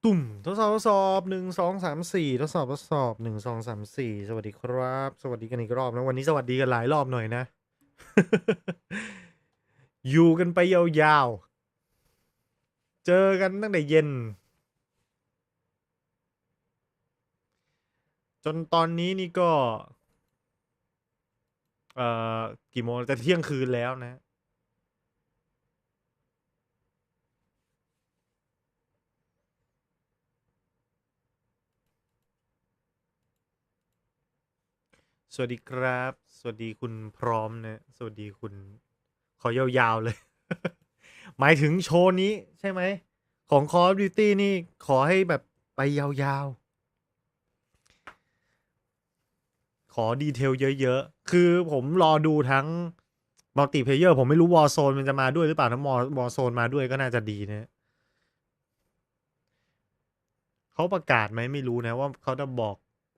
ตุ่มทดสอบ1 2 3 4ทดสอบ1 2 3 4สวัสดีครับสวัสดีกันอีกรอบนะวันนี้สวัสดีกันหลายรอบหน่อยนะ อยู่กันไปยาวๆเจอกันตั้งแต่เย็นจนตอนนี้นี่ก็เอ่อกี่โมงจะเที่ยงคืนแล้วนะสวัสดีครับสวัสดีคุณพร้อมนะสวัสดีคุณขอยาวๆเลย หมายถึงโชว์นี้ใช่ไหมของ Call of Duty นี่ขอให้แบบไปยาวๆขอดีเทลเยอะๆคือผมรอดูทั้งมัลติเพลเยอร์ผมไม่รู้ Warzone มันจะมาด้วยหรือเปล่าถ้า Warzone มาด้วยก็น่าจะดีนะเขาประกาศไหมไม่รู้นะว่าเขาจะบอก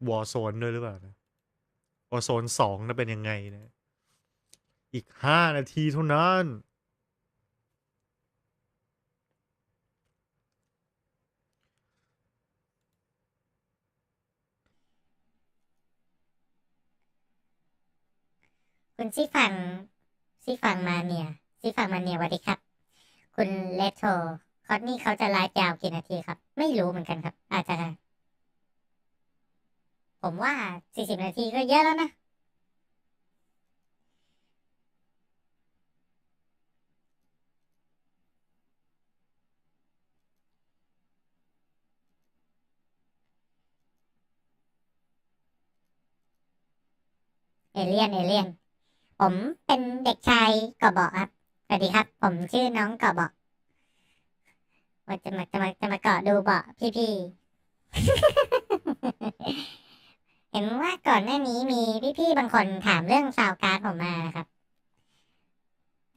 Warzone ด้วยหรือเปล่านะ Warzone 2จะเป็นยังไงนะอีก5 นาทีเท่านั้นคุณซี่ฟังมาเนี่ยซี่ฟังมาเนี่ยสวัสดีครับคุณเลโทคอสนี่เขาจะไลฟ์ยาวกี่นาทีครับไม่รู้เหมือนกันครับอาจจะผมว่า40 นาทีก็เยอะแล้วนะเอเลี่ยนผมเป็นเด็กชายกอบครับสวัสดีครับผมชื่อน้องกอบว่าจะมาเกาะดูเบาะพี่เห็นว่าก่อนหน้านี้มีพี่บางคนถามเรื่องซาวการ์ดผมมานะครับ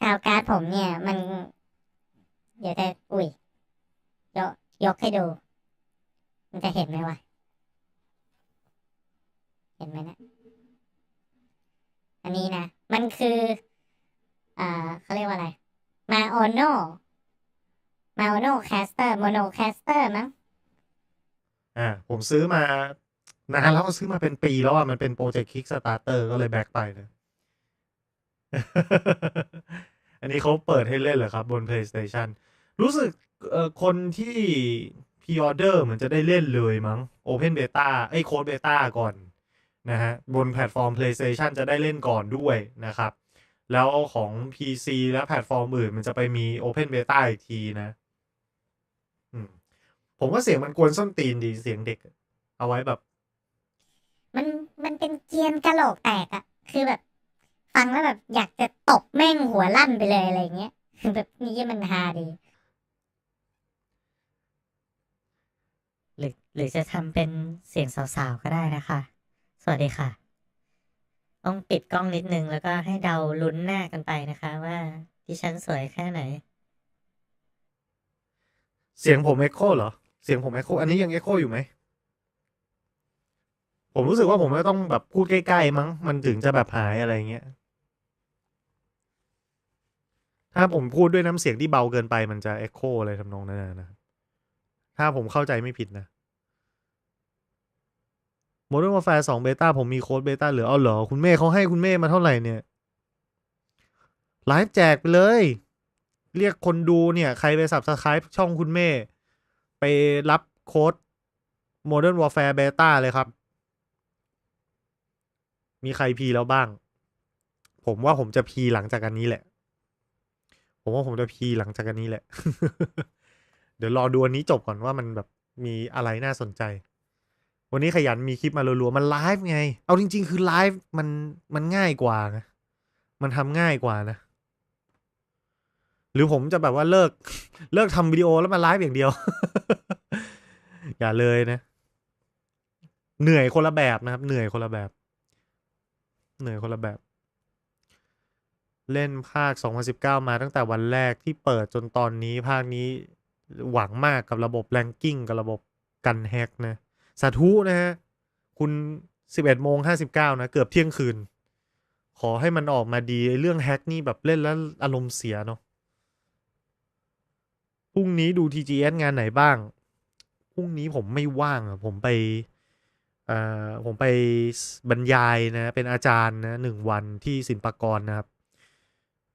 ซาวการ์ดผมเนี่ยมันเดี๋ยวจะยกยกให้ดูมันจะเห็นไหมวะเห็นไหมนะอันนี้นะมันคือเขาเรียกว่าอะไรมาโอโนแคสเตอร์โมโนแคสเตอร์มั้งผมซื้อมานานแล้วซื้อมาเป็นปีแล้วมันเป็นโปรเจกต์ Kickstarter ก็เลยแบ็กไปเลย อันนี้เขาเปิดให้เล่นเหรอครับบน PlayStation รู้สึกคนที่พ r ออเดอร์เหมือนจะได้เล่นเลยมั้ง Open Beta โค้ด Beta ก่อนนะฮะบนแพลตฟอร์ม PlayStation จะได้เล่นก่อนด้วยนะครับแล้วของ PC และแพลตฟอร์มอื่นมันจะไปมี Open Beta อีกทีนะผมว่าเสียงมันกวนส้นตีนดีเสียงเด็กเอาไว้แบบมันเป็นเกียนกะโหลกแตกอะคือแบบฟังแล้วแบบอยากจะตบแม่งหัวลั่นไปเลยอะไรเงี้ยคือแบบนี่มันฮาดีหรือจะทำเป็นเสียงสาวๆก็ได้นะคะ สวัสดีค่ะ ต้องปิดกล้องนิดนึงแล้วก็ให้เดาลุ้นหน้ากันไปนะคะว่าดิฉันสวยแค่ไหน เสียงผมเอ็กโคเหรอเสียงผมเอ็กโคอันนี้ยังเอ็กโคอยู่ไหมผมรู้สึกว่าผมไม่ต้องแบบพูดใกล้ๆมั้งมันถึงจะแบบหายอะไรเงี้ยถ้าผมพูดด้วยน้ำเสียงที่เบาเกินไปมันจะเอ็กโคอะไรทำนองนั้นนะถ้าผมเข้าใจไม่ผิดนะ Modern Warfare 2 Beta ผมมีโค้ดเบต้าเหลือเอาเหรอคุณเม่เขาให้คุณเม่มาเท่าไหร่เนี่ยไลฟ์แจกไปเลยเรียกคนดูเนี่ยใครไป Subscribe ช่องคุณเม่ไปรับโค้ด Modern Warfare Beta เลยครับมีใครพีแล้วบ้างผมว่าผมจะพีหลังจากอันนี้แหละผมว่าผมจะพีหลังจากอันนี้แหละ เดี๋ยวรอดูอันนี้จบก่อนว่ามันแบบมีอะไรน่าสนใจวันนี้ขยันมีคลิปมารัวๆมันไลฟ์ไงเอาจริงๆคือไลฟ์มันง่ายกว่านะมันทำง่ายกว่านะหรือผมจะแบบว่าเลิกทำวิดีโอแล้วมาไลฟ์อย่างเดียว อย่าเลยนะเหนื่อยคนละแบบนะครับเหนื่อยคนละแบบเล่นภาค2019มาตั้งแต่วันแรกที่เปิดจนตอนนี้ภาคนี้หวังมากกับระบบแรงกิ้งกับระบบกันแฮกนะสาธุนะฮะคุณ11:59นะเกือบเที่ยงคืนขอให้มันออกมาดีเรื่องแฮกนี่แบบเล่นแล้วอารมณ์เสียเนาะพรุ่งนี้ดู TGS งานไหนบ้าง พรุ่งนี้ผมไม่ว่างอะผมไปบรรยายนะเป็นอาจารย์นะ1 วันที่ศิลปากรนะครับ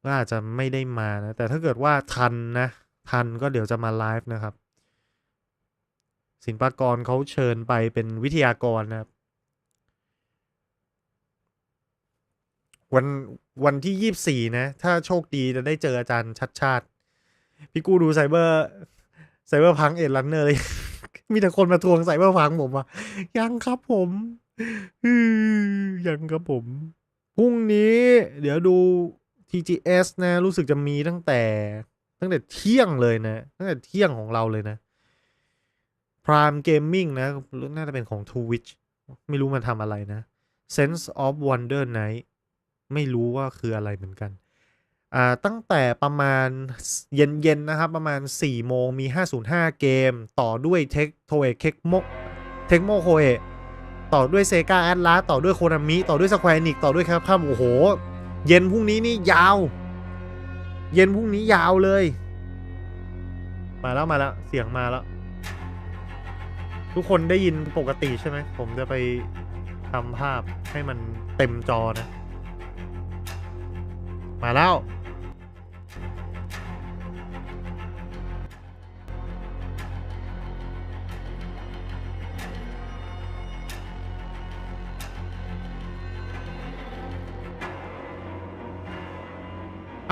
ก็อาจจะไม่ได้มานะแต่ถ้าเกิดว่าทันก็เดี๋ยวจะมาไลฟ์นะครับศิลปากรเขาเชิญไปเป็นวิทยากรนะครับวันที่24นะถ้าโชคดีจะได้เจออาจารย์ชัดชาติพี่กูดูไซเบอร์พังเอ็ดรันเนอร์เลย มีแต่คนมาทวงไซเบอร์พังผมว่ายังครับผมยังครับผมพรุ่งนี้เดี๋ยวดู TGS นะรู้สึกจะมีตั้งแต่เที่ยงเลยนะตั้งแต่เที่ยงของเราเลยนะ Prime Gaming นะน่าจะเป็นของ Twitch ไม่รู้มันทำอะไรนะ Sense of Wonder Night ไม่รู้ว่าคืออะไรเหมือนกันตั้งแต่ประมาณเย็นนะครับประมาณ4 โมงมี505เกมต่อด้วยเทคโมโคเอะต่อด้วยเซกาแอตลาสต่อด้วยโคนามิต่อด้วยสแควร์นิกต่อด้วยครับข้ามโอ้โหเย็นพรุ่งนี้นี่ยาวเย็นพรุ่งนี้ยาวเลยมาแล้วเสียงมาแล้วทุกคนได้ยินปกติใช่ไหมผมจะไปทำภาพให้มันเต็มจอนะมาแล้ว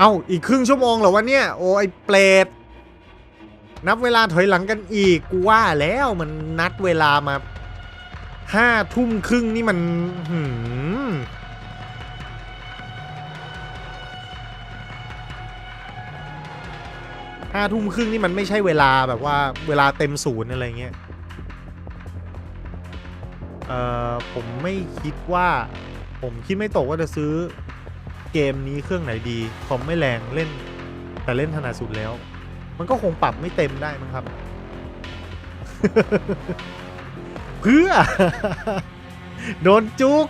เอ้าอีกครึ่งชั่วโมงเหรอวะเนี่ยโอ้ไอเปรตนับเวลาถอยหลังกันอีกกูว่าแล้วมันนัดเวลามา5 ทุ่มครึ่งนี่มัน5 ทุ่มครึ่งนี่มันไม่ใช่เวลาแบบว่าเวลาเต็มศูนย์อะไรเงี้ยผมไม่คิดว่าผมคิดไม่ตกว่าจะซื้อเกมนี้เครื่องไหนดีคอมไม่แรงเล่นแต่เล่นถนัดสุดแล้วมันก็คงปรับไม่เต็มได้มั้งครับ เพื่อ โดนจุก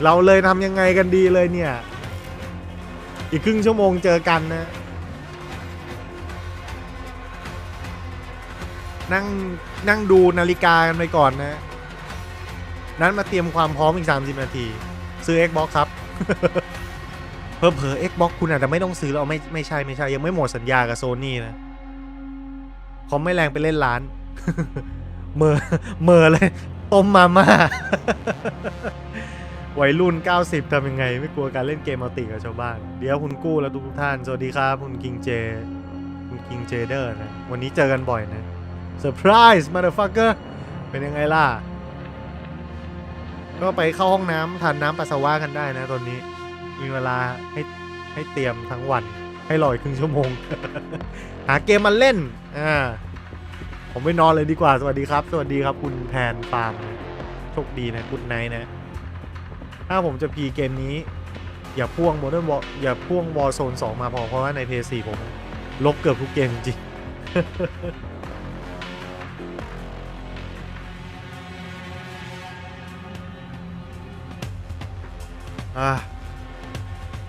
เราเลยทำยังไงกันดีเลยเนี่ยอีกครึ่งชั่วโมงเจอกันนะนั่งดูนาฬิกากันไปก่อนนะนั้นมาเตรียมความพร้อมอีก30 นาทีซื้อ Xbox ครับ เผลอ Xbox คุณอาจจะไม่ต้องซื้อแล้วไม่ใช่ยังไม่หมดสัญญากับ Sony นะคอมไม่แรงไปเล่นร้าน เมอเลยต้มมาม่า วัยรุ่น90ทำยังไงไม่กลัวการเล่นเกมมัลติกับชาวบ้านเดี๋ยวคุณกู้และทุกท่านสวัสดีครับคุณคิงเจเดอร์นะวันนี้เจอกันบ่อยนะเซอร์ไพรส์มาเดอร์ฟักเกอร์เป็นยังไงล่ะก็ไปเข้าห้องน้ำทานน้ำปัสสาวะกันได้นะตอนนี้มีเวลาให้เตรียมทั้งวันให้รออีกครึ่งชั่วโมง หาเกมมาเล่นผมไปนอนเลยดีกว่าสวัสดีครับคุณแพนฟาร์มโชคดีนะกุดไนท์นะถ้าผมจะพีเกมนี้อย่าพ่วงวอร์โซน 2มาพอเพราะว่าใน PS4 ผมลบเกือบทุกเกมจริง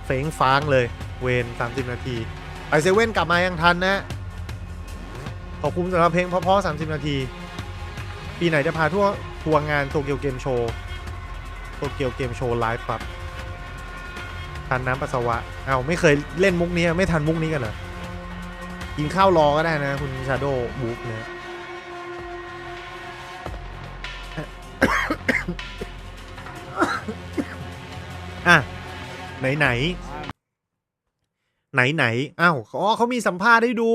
เฟ้งฟ้างเลยเวน30 นาทีไปเซเว่นกลับมายังทันนะขอบคุณสำหรับเพลงเพราะๆ30 นาทีปีไหนจะพาทัวร์งานโตเกียวเกมโชว์ไลฟ์ครับทานน้ำปัสสาวะไม่เคยเล่นมุกนี้ไม่ทันมุกนี้กันเหรอกินข้าวรอก็ได้นะคุณชาโดบุ๊กนะไหนเขามีสัมภาษณ์ให้ดู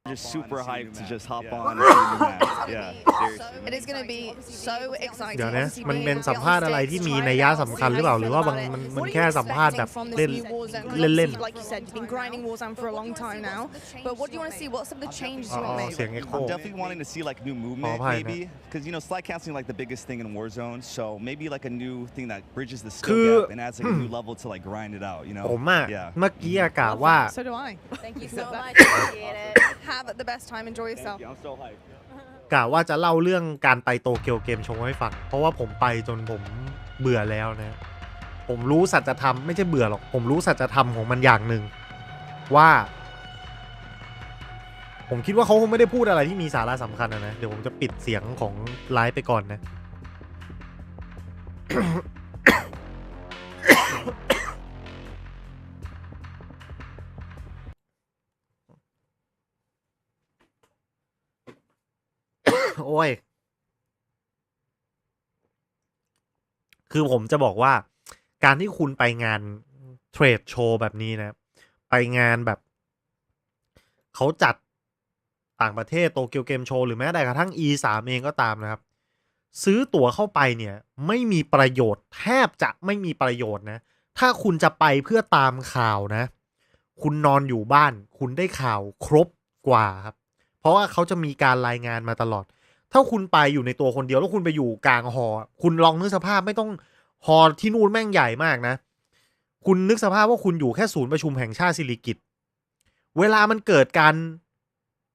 Just super hyped to just hop on and see the match. Yeah, seriously. It is going to be so exciting. เดี๋ยวนะมันเป็นสัมภาษณ์อะไรที่มีนัยยะสำคัญหรือเปล่าหรือว่ามันแค่สัมภาษณ์แบบเล่น Like you said, you've been grinding Warzone for a long time now. But what do you want to see? What's some of the changes you want made? เสียง Echo I'm definitely wanting to see like new movement, maybe, because slide casting like the biggest thing in Warzone. So maybe like a new thing that bridges the skill gap and adds like a new level to like grind it out. ผมเมื่อกี้กะว่า So do I. Thank you so much. Appreciate it. Have the best time. Enjoy yourself. I'm so hyped. กะว่าจะเล่าเรื่องการไปโตเกียวเกมโชว์ให้ฟังเพราะว่าผมไปจนผมเบื่อแล้วนะผ ผมรู้สัจธรรมไม่ใช่เบื่อหรอกผมรู้สัจธรรมของมันอย่างหนึ่งว่าผมคิดว่าเขาคงไม่ได้พูดอะไรที่มีสาระสำคัญนะเดี๋ยวผมจะปิดเสียงของไลฟ์ไปก่อนนะ โอ้ยคือผมจะบอกว่าการที่คุณไปงานเทรดโชว์แบบนี้นะไปงานแบบเขาจัดต่างประเทศโตเกียวเกมโชว์หรือแม้แต่กระทั่ง E3 เองก็ตามนะครับซื้อตั๋วเข้าไปเนี่ยไม่มีประโยชน์แทบจะไม่มีประโยชน์นะถ้าคุณจะไปเพื่อตามข่าวนะคุณนอนอยู่บ้านคุณได้ข่าวครบกว่าครับเพราะว่าเขาจะมีการรายงานมาตลอดถ้าคุณไปอยู่ในตัวคนเดียวแล้วคุณไปอยู่กลางหอคุณลองนึกสภาพไม่ต้องหอที่นู่นแม่งใหญ่มากนะคุณนึกสภาพว่าคุณอยู่แค่ศูนย์ประชุมแห่งชาติสิริกิติ์เวลามันเกิดการ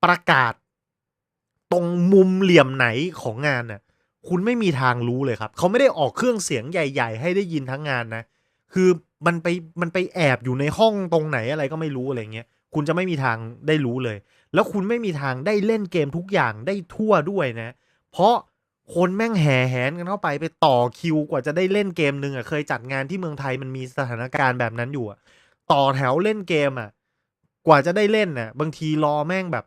ประกาศตรงมุมเหลี่ยมไหนของงานน่ะคุณไม่มีทางรู้เลยครับเขาไม่ได้ออกเครื่องเสียงใหญ่ๆให้ได้ยินทั้งงานนะคือมันไปแอบอยู่ในห้องตรงไหนอะไรก็ไม่รู้อะไรเงี้ยคุณจะไม่มีทางได้รู้เลยแล้วคุณไม่มีทางได้เล่นเกมทุกอย่างได้ทั่วด้วยนะเพราะคนแม่งแห่แหนกันเข้าไปต่อคิวกว่าจะได้เล่นเกมนึงอ่ะเคยจัดงานที่เมืองไทยมันมีสถานการณ์แบบนั้นอยู่อ่ะต่อแถวเล่นเกมอ่ะกว่าจะได้เล่นน่ะบางทีรอแม่งแบบ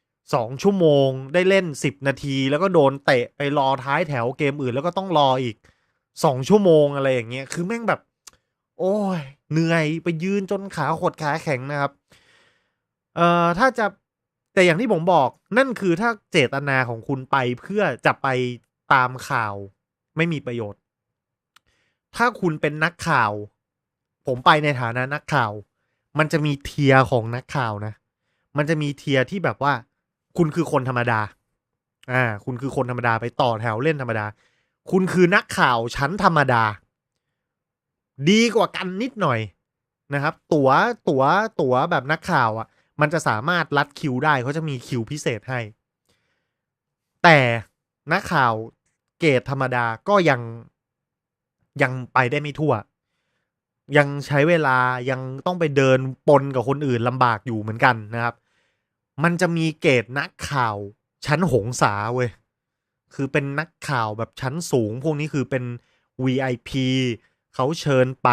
2 ชั่วโมงได้เล่น10 นาทีแล้วก็โดนเตะไปรอท้ายแถวเกมอื่นแล้วก็ต้องรออีก2 ชั่วโมงอะไรอย่างเงี้ยคือแม่งแบบโอ้ยเหนื่อยไปยืนจนขาขดขาแข็งนะครับถ้าจะแต่อย่างที่ผมบอกนั่นคือถ้าเจตนาของคุณไปเพื่อจะไปตามข่าวไม่มีประโยชน์ถ้าคุณเป็นนักข่าวผมไปในฐานะนักข่าวมันจะมีเทียร์ของนักข่าวนะมันจะมีเทียร์ที่แบบว่าคุณคือคนธรรมดาคุณคือคนธรรมดาไปต่อแถวเล่นธรรมดาคุณคือนักข่าวชั้นธรรมดาดีกว่ากันนิดหน่อยนะครับตั๋วแบบนักข่าวอ่ะมันจะสามารถรัดคิวได้เขาจะมีคิวพิเศษให้แต่นักข่าวเกรดธรรมดาก็ยังไปได้ไม่ทั่วยังใช้เวลายังต้องไปเดินปนกับคนอื่นลำบากอยู่เหมือนกันนะครับมันจะมีเกรดนักข่าวชั้นหงสาเว้ยคือเป็นนักข่าวแบบชั้นสูงพวกนี้คือเป็น VIP เขาเชิญไป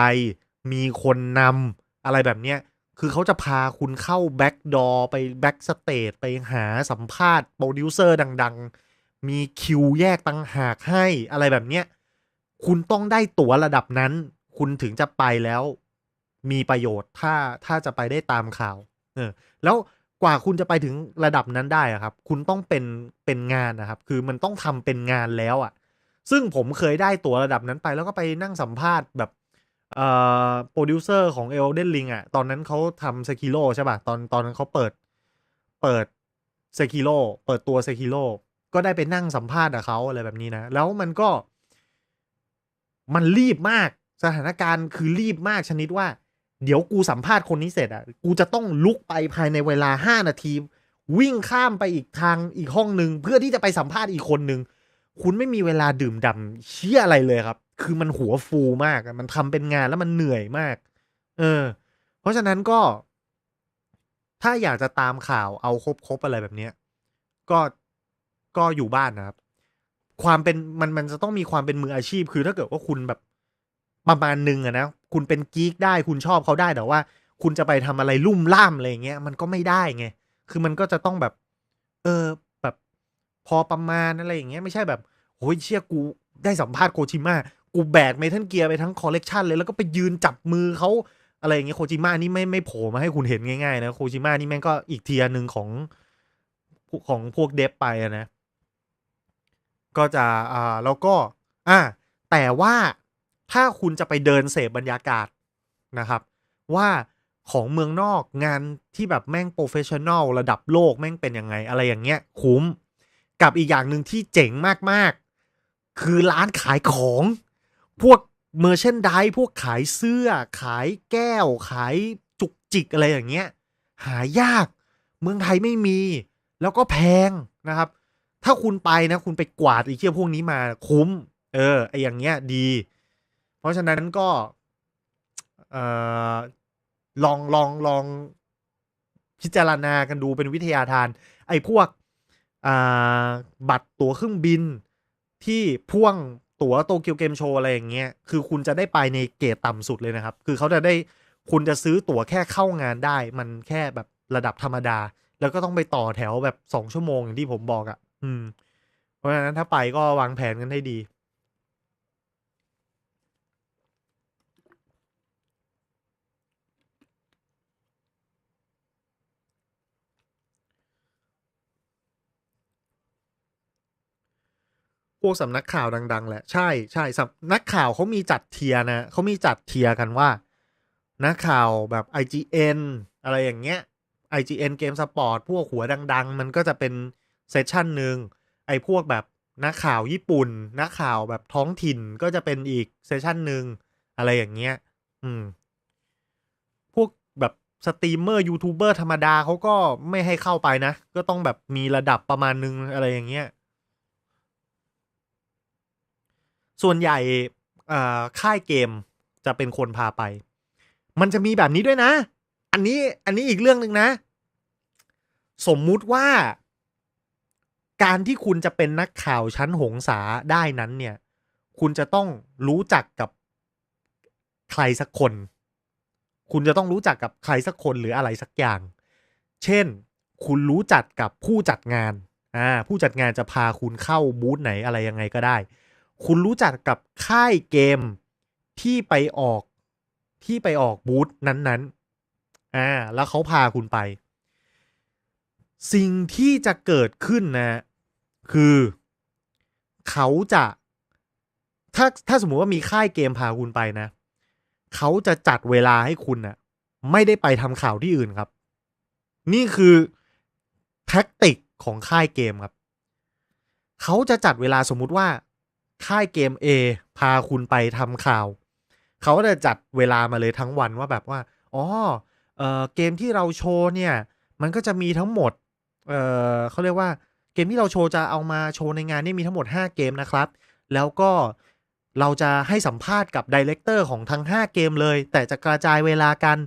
มีคนนำอะไรแบบเนี้ยคือเขาจะพาคุณเข้าแบ็กดอร์ไปแบ็กสเตจไปหาสัมภาษณ์โปรดิวเซอร์ดังๆมีคิวแยกต่างหากให้อะไรแบบเนี้ยคุณต้องได้ตั๋วระดับนั้นคุณถึงจะไปแล้วมีประโยชน์ถ้าจะไปได้ตามข่าวแล้วกว่าคุณจะไปถึงระดับนั้นได้อะครับคุณต้องเป็นงานนะครับคือมันต้องทำเป็นงานแล้วอ่ะซึ่งผมเคยได้ตั๋วระดับนั้นไปแล้วก็ไปนั่งสัมภาษณ์แบบโปรดิวเซอร์ของ Elden Ring อ่ะตอนนั้นเขาทำ Sekiro ใช่ป่ะตอนนั้นเขาเปิด Sekiro เปิดตัว Sekiro ก็ได้ไปนั่งสัมภาษณ์กับเขาอะไรแบบนี้นะแล้วมันรีบมากสถานการณ์คือรีบมากชนิดว่าเดี๋ยวกูสัมภาษณ์คนนี้เสร็จอ่ะกูจะต้องลุกไปภายในเวลา5 นาทีวิ่งข้ามไปอีกทางอีกห้องนึงเพื่อที่จะไปสัมภาษณ์อีกคนนึงคุณไม่มีเวลาดื่มด่ำเชี่ยอะไรเลยครับคือมันหัวฟูมากมันทำเป็นงานแล้วมันเหนื่อยมากเพราะฉะนั้นก็ถ้าอยากจะตามข่าวเอาครบอะไรแบบเนี้ยก็อยู่บ้านนะครับความเป็นมันจะต้องมีความเป็นมืออาชีพคือถ้าเกิดว่าคุณแบบประมาณนึงอะนะคุณเป็นกิ๊กได้คุณชอบเขาได้แต่ว่าคุณจะไปทำอะไรลุ่มล่ามอะไรเงี้ยมันก็ไม่ได้ไงคือมันก็จะต้องแบบแบบพอประมาณอะไรอย่างเงี้ยไม่ใช่แบบโอ้ยเชี่ยกูได้สัมภาษณ์โคจิมะกูแบกเมทัลเกียร์ไปทั้งคอลเลกชันเลยแล้วก็ไปยืนจับมือเขาอะไรอย่างเงี้ยโคจิมะนี่ไม่โผล่มาให้คุณเห็นง่ายๆนะโคจิมะนี่แม่งก็อีกเทียร์นึงของพวกเดฟไปนะก็จะแล้วก็แต่ว่าถ้าคุณจะไปเดินเสพบรรยากาศนะครับว่าของเมืองนอกงานที่แบบแม่งโปรเฟชชั่นอลระดับโลกแม่งเป็นยังไงอะไรอย่างเงี้ยคุ้มกับอีกอย่างหนึ่งที่เจ๋งมากๆคือร้านขายของพวกเมอร์เชนไดส์พวกขายเสื้อขายแก้วขายจุกจิกอะไรอย่างเงี้ยหายากเมืองไทยไม่มีแล้วก็แพงนะครับถ้าคุณไปนะคุณไปกวาดไอ้เหี้ยพวกนี้มาคุ้มไอ้อย่างเงี้ยดีเพราะฉะนั้นก็ เอ่อลองพิจารณากันดูเป็นวิทยาทาน ไอ้พวกบัตรตั๋วเครื่องบินที่พ่วงตั๋วโตเกียวเกมโชว์อะไรอย่างเงี้ยคือคุณจะได้ไปในเกรดต่ำสุดเลยนะครับคือเขาจะได้คุณจะซื้อตั๋วแค่เข้างานได้มันแค่แบบระดับธรรมดาแล้วก็ต้องไปต่อแถวแบบ2 ชั่วโมงอย่างที่ผมบอกเพราะฉะนั้นถ้าไปก็วางแผนกันให้ดีพวกสำนักข่าวดังๆแหละใช่สำนักข่าวเขามีจัดเทียร์นะเขามีจัดเทียร์กันว่านักข่าวแบบ IGN อะไรอย่างเงี้ย IGN เกมสปอร์ตพวกหัวดังๆมันก็จะเป็นเซสชั่นหนึ่งไอ้พวกแบบนักข่าวญี่ปุ่นนักข่าวแบบท้องถิ่นก็จะเป็นอีกเซสชั่นหนึ่งอะไรอย่างเงี้ยพวกแบบสตรีมเมอร์ยูทูบเบอร์ธรรมดาเขาก็ไม่ให้เข้าไปนะก็ต้องแบบมีระดับประมาณนึงอะไรอย่างเงี้ยส่วนใหญ่ค่ายเกมจะเป็นคนพาไปมันจะมีแบบนี้ด้วยนะอันนี้อีกเรื่องหนึ่งนะสมมุติว่าการที่คุณจะเป็นนักข่าวชั้นหงสาได้นั้นเนี่ยคุณจะต้องรู้จักกับใครสักคนคุณจะต้องรู้จักกับใครสักคนหรืออะไรสักอย่างเช่นคุณรู้จักกับผู้จัดงานผู้จัดงานจะพาคุณเข้าบูธไหนอะไรยังไงก็ได้คุณรู้จักกับค่ายเกมที่ไปออกบูธนั้นๆแล้วเขาพาคุณไปสิ่งที่จะเกิดขึ้นนะคือเขาจะถ้าสมมุติว่ามีค่ายเกมพาคุณไปนะเขาจะจัดเวลาให้คุณนะไม่ได้ไปทำข่าวที่อื่นครับนี่คือแท็กติกของค่ายเกมครับเขาจะจัดเวลาสมมุติว่าค่ายเกม A พาคุณไปทำข่าวเขาจะจัดเวลามาเลยทั้งวันว่าแบบว่าเกมที่เราโชว์เนี่ยมันก็จะมีทั้งหมดเขาเรียกว่าเกมที่เราโชว์จะเอามาโชว์ในงานนี้มีทั้งหมด5เกมนะครับแล้วก็เราจะให้สัมภาษณ์กับไดเรคเตอร์ของทั้ง5เกมเลยแต่จะกระจายเวลากัน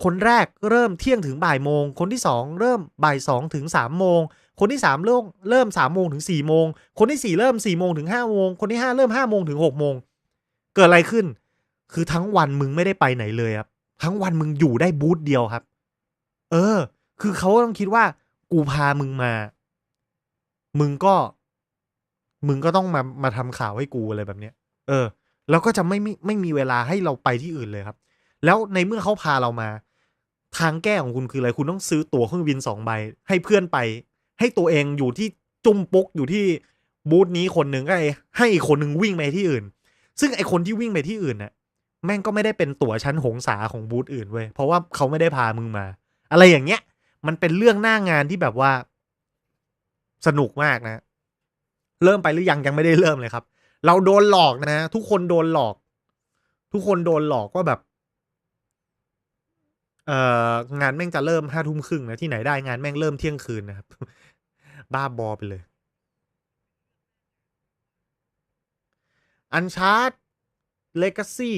คนแรกเริ่มเที่ยงถึงบ่ายโมงคนที่2เริ่มบ่าย2ถึง3โมงคนที่3เริ่ม3โมงถึง4โมงคนที่4เริ่ม4โมงถึง5โมงคนที่5เริ่ม5โมงถึง6โมงเกิดอะไรขึ้นคือทั้งวันมึงไม่ได้ไปไหนเลยครับทั้งวันมึงอยู่ได้บูธเดียวครับคือเขาต้องคิดว่ากูพามึงมามึงก็ต้องมาทำข่าวให้กูอะไรแบบเนี้ยแล้วก็จะไม่มีเวลาให้เราไปที่อื่นเลยครับแล้วในเมื่อเขาพาเรามาทางแก้ของคุณคืออะไรคุณต้องซื้อตั๋วเครื่องบิน2ใบให้เพื่อนไปให้ตัวเองอยู่ที่จุ่มปุ๊กอยู่ที่บูธนี้คนหนึ่งก็ให้อีกคนหนึ่งวิ่งไปที่อื่นซึ่งไอคนที่วิ่งไปที่อื่นน่ะแม่งก็ไม่ได้เป็นตั๋วชั้นหงสาของบูธอื่นเว้ยเพราะว่าเขาไม่ได้พามึงมาอะไรอย่างเงี้ยมันเป็นเรื่องหน้างานที่แบบว่าสนุกมากนะเริ่มไปหรือยังไม่ได้เริ่มเลยครับเราโดนหลอกนะทุกคนโดนหลอกว่าแบบงานแม่งจะเริ่ม5:30นะที่ไหนได้งานแม่งเริ่มเที่ยงคืนนะครับบ้าบอไปเลยUncharted Legacy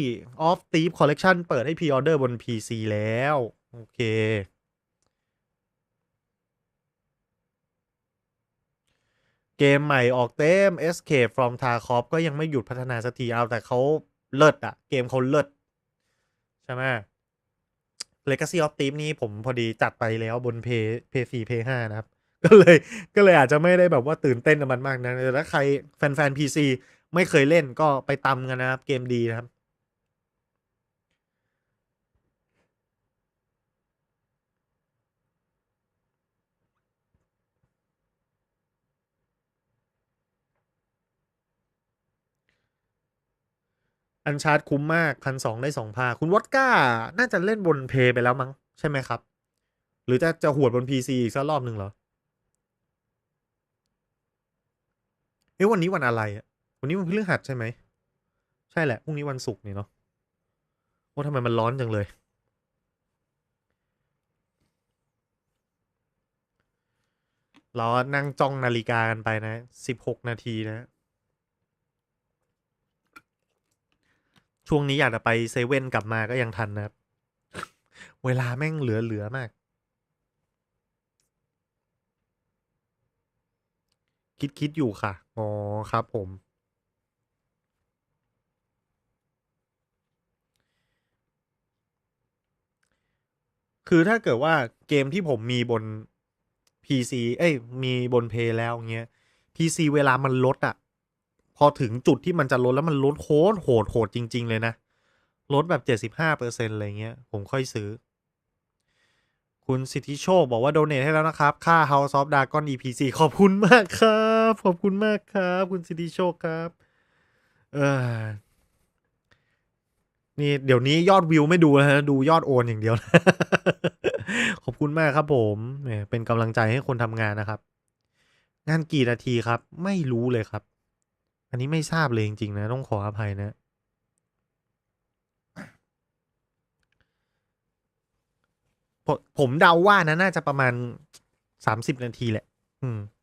of Thief Collection เปิดให้พรีออเดอร์บน PC แล้วโอเคเกมใหม่ออกเต็ม Escape from Tarkov ก็ยังไม่หยุดพัฒนาสักทีเอาแต่เขาเลิศอะเกมเขาเลิศใช่ไหม Legacy of Thief นี่ผมพอดีจัดไปแล้วบน Play 4 Play 5นะครับก็เลยอาจจะไม่ได้แบบว่าตื่นเต้นกับมันมากนะแต่ถ้าใครแฟน PC ไม่เคยเล่นก็ไปตำกันนะครับเกมดีนะครับอันชาร์จคุ้มมาก1,200ได้2 ภาคคุณวอดก้าน่าจะเล่นบนเพย์ไปแล้วมั้งใช่ไหมครับหรือจะหวดบน PC อีกสักรอบหนึ่งเหรอวันนี้วันอะไรอ่ะวันนี้วันพฤหัสใช่ไหมใช่แหละพรุ่งนี้วันศุกร์นี่เนาะว่าทำไมมันร้อนจังเลยเรานั่งจ้องนาฬิกากันไปนะ16 นาทีนะ ช่วงนี้อยากจะไปเซเว่นกลับมาก็ยังทันนะครับ เวลาแม่งเหลือมาก คิดอยู่ค่ะ อ๋อครับผม คือถ้าเกิดว่าเกมที่ผมมีบน PC มีบนเพย์แล้วเงี้ย PC เวลามันลดอ่ะ พอถึงจุดที่มันจะลดแล้วมันลดโหดจริงๆเลยนะ ลดแบบ 75% อะไรเงี้ย ผมค่อยซื้อ คุณสิทธิโชคบอกว่าโดเนทให้แล้วนะครับ ค่า House of Dragon EP4 ขอบคุณมากครับ ขอบคุณมากครับ คุณสิทธิโชคครับ นี่เดี๋ยวนี้ยอดวิวไม่ดูแล้วฮะดูยอดโอนอย่างเดียว ขอบคุณมากครับผมเป็นกำลังใจให้คนทำงานนะครับ งานกี่นาทีครับ ไม่รู้เลยครับ อันนี้ไม่ทราบเลยจริงๆนะ ต้องขออภัยนะ ผมเดาว่านะน่าจะประมาณ30 นาทีแหละ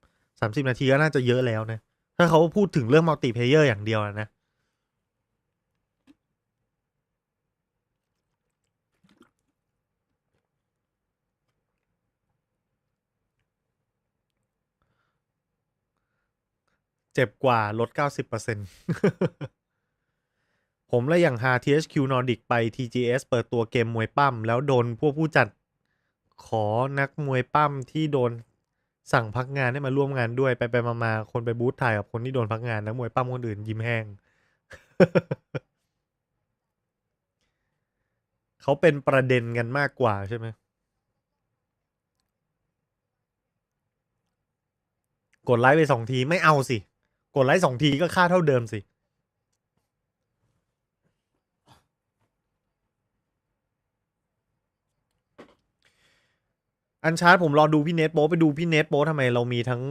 30 นาทีก็น่าจะเยอะแล้วนะ ถ้าเขาพูดถึงเรื่องมัลติเพลเยอร์อย่างเดียวนะ เจ็บกว่าลด 90% ผมและอย่างหา THQ Nordic ไป TGS เปิดตัวเกมมวยปั้มแล้วโดนพวกผู้จัดขอนักมวยปั้มที่โดนสั่งพักงานให้มาร่วมงานด้วยไปมาคนไปบูธถ่ายกับคนที่โดนพักงานนักมวยปั้มคนอื่นยิ้มแห้ง เขาเป็นประเด็นกันมากกว่าใช่ไหมกดไลค์ไป2 ทีไม่เอาสิกดไลค์2 ทีก็ค่าเท่าเดิมสิอันชาร์ตผมรอดูพี่เนทโป๊ไปดูพี่เนทโป๊ทำไมเรามีทั้ง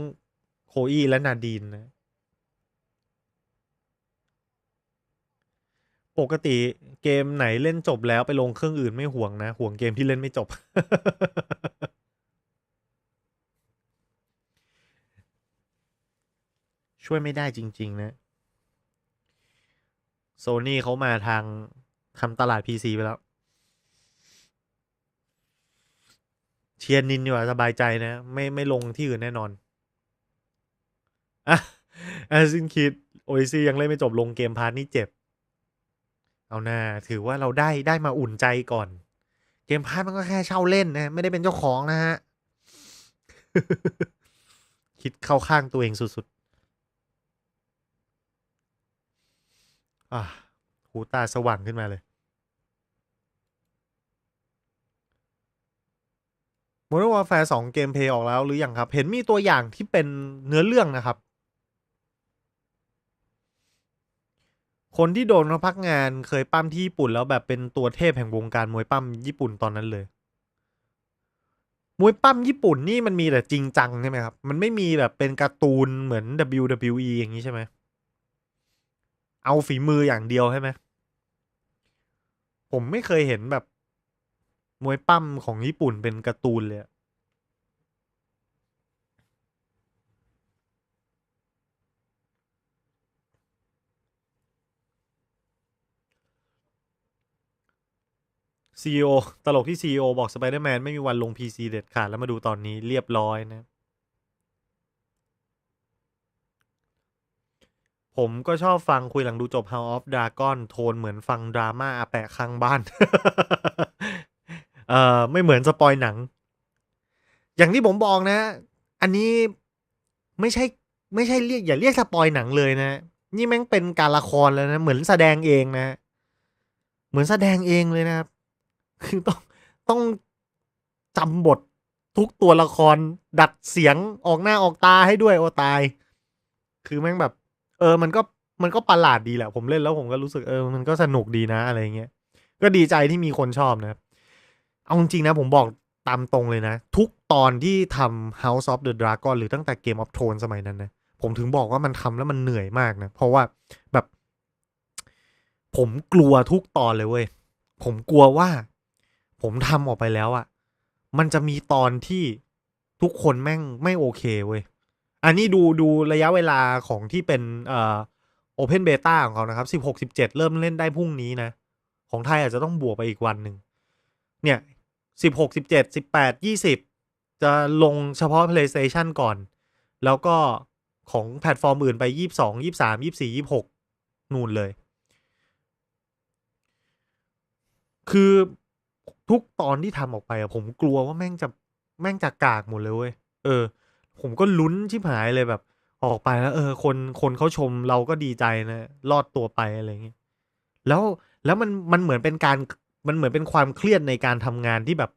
โคอี้และนาดีนนะปกติเกมไหนเล่นจบแล้วไปลงเครื่องอื่นไม่ห่วงนะห่วงเกมที่เล่นไม่จบ ช่วยไม่ได้จริงๆนะโซนี่เขามาทางทำตลาด PC ไปแล้วเชียร์นินดีกว่าสบายใจนะไม่ลงที่อื่นแน่นอนอ่ะซินคิดโอซียังเล่นไม่จบลงเกมพาร์ทนี่เจ็บเอาหน้าถือว่าเราได้มาอุ่นใจก่อนเกมพาร์ทมันก็แค่เช่าเล่นนะไม่ได้เป็นเจ้าของนะฮะ คิดเข้าข้างตัวเองสุดๆหูตาสว่างขึ้นมาเลยModern Warfare 2เกมเพลย์ออกแล้วหรือยังครับเห็นมีตัวอย่างที่เป็นเนื้อเรื่องนะครับคนที่โดนเขาพักงานเคยปั้มที่ญี่ปุ่นแล้วแบบเป็นตัวเทพแห่งวงการมวยปั้มญี่ปุ่นตอนนั้นเลยมวยปั้มญี่ปุ่นนี่มันมีแต่จริงจังใช่ไหมครับมันไม่มีแบบเป็นการ์ตูนเหมือน WWE อย่างนี้ใช่ไหมเอาฝีมืออย่างเดียวใช่ไหมผมไม่เคยเห็นแบบมวยปั้มของญี่ปุ่นเป็นการ์ตูนเลยCEO ตลกที่ CEO บอก Spider-Man ไม่มีวันลง PC เด็ดขาดแล้วมาดูตอนนี้เรียบร้อยนะผมก็ชอบฟังคุยหลังดูจบ House of Dragon โทนเหมือนฟังดราม่าอาแปะข้างบ้าน ไม่เหมือนสปอยหนัง อย่างที่ผมบอกนะ อันนี้ไม่ใช่เรียกอย่าเรียกสปอยหนังเลยนะ นี่แม่งเป็นการละครแล้วนะเหมือนแสดงเองนะ เหมือนแสดงเองเลยนะครับ คือต้องจำบททุกตัวละครดัดเสียงออกหน้าออกตาให้ด้วยโอตาย คือแม่งแบบมันก็ประหลาดดีแหละผมเล่นแล้วผมก็รู้สึกมันก็สนุกดีนะอะไรเงี้ยก็ดีใจที่มีคนชอบนะครับเอาจริงๆนะผมบอกตามตรงเลยนะทุกตอนที่ทำ House of the Dragon หรือตั้งแต่ Game of Thrones สมัยนั้นนะผมถึงบอกว่ามันทำแล้วมันเหนื่อยมากนะเพราะว่าแบบผมกลัวทุกตอนเลยเว้ยผมกลัวว่าผมทำออกไปแล้วอ่ะมันจะมีตอนที่ทุกคนแม่งไม่โอเคเว้ยอันนี้ดูระยะเวลาของที่เป็น Open Beta ของเขานะครับ16-17เริ่มเล่นได้พรุ่งนี้นะของไทยอาจจะต้องบวกไปอีกวันหนึ่งเนี่ย16-17-18-20จะลงเฉพาะ PlayStation ก่อนแล้วก็ของแพลตฟอร์มอื่นไป22 23 24 26นู่นเลยคือทุกตอนที่ทำออกไปอะผมกลัวว่าแม่งจะกากหมดเลยเว้ยผมก็ลุ้นชิบหายเลยแบบออกไปแล้วคนเขาชมเราก็ดีใจนะรอดตัวไปอะไรเงี้ยแล้วมันเหมือนเป็นความเครียดในการทำงานที่แบบ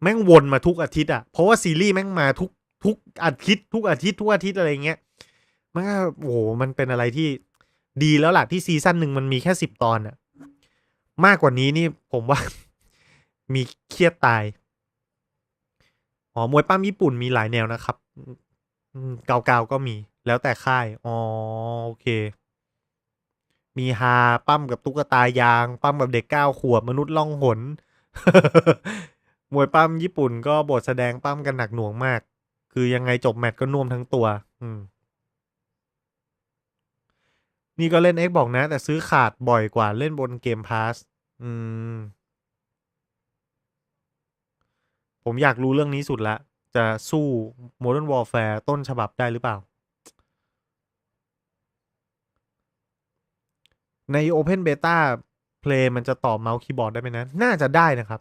แม่งวนมาทุกอาทิตย์อ่ะเพราะว่าซีรีส์แม่งมาทุกอาทิตย์ทุกอาทิตย์อะไรเงี้ยมันก็โอ้โหมันเป็นอะไรที่ดีแล้วล่ะที่ซีซั่นหนึ่งมันมีแค่10 ตอนอ่ะมากกว่านี้นี่ผมว่า มีเครียดตายมวยปั้มญี่ปุ่นมีหลายแนวนะครับเกาก็มีแล้วแต่ค่ายโอเคมีฮาปั้มกับตุ๊กตายางปั้มกับเด็ก9 ขวบมนุษย์ล่องหน มวยปั้มญี่ปุ่นก็บทแสดงปั้มกันหนักหน่วงมากคือยังไงจบแมตช์ก็น่วมทั้งตัวนี่ก็เล่น X บอกนะแต่ซื้อขาดบ่อยกว่าเล่นบนเกมพาสผมอยากรู้เรื่องนี้สุดละจะสู้ Modern Warfare ต้นฉบับได้หรือเปล่าใน Open Beta Play มันจะต่อเมาส์คีย์บอร์ดได้ไหมนะน่าจะได้นะครับ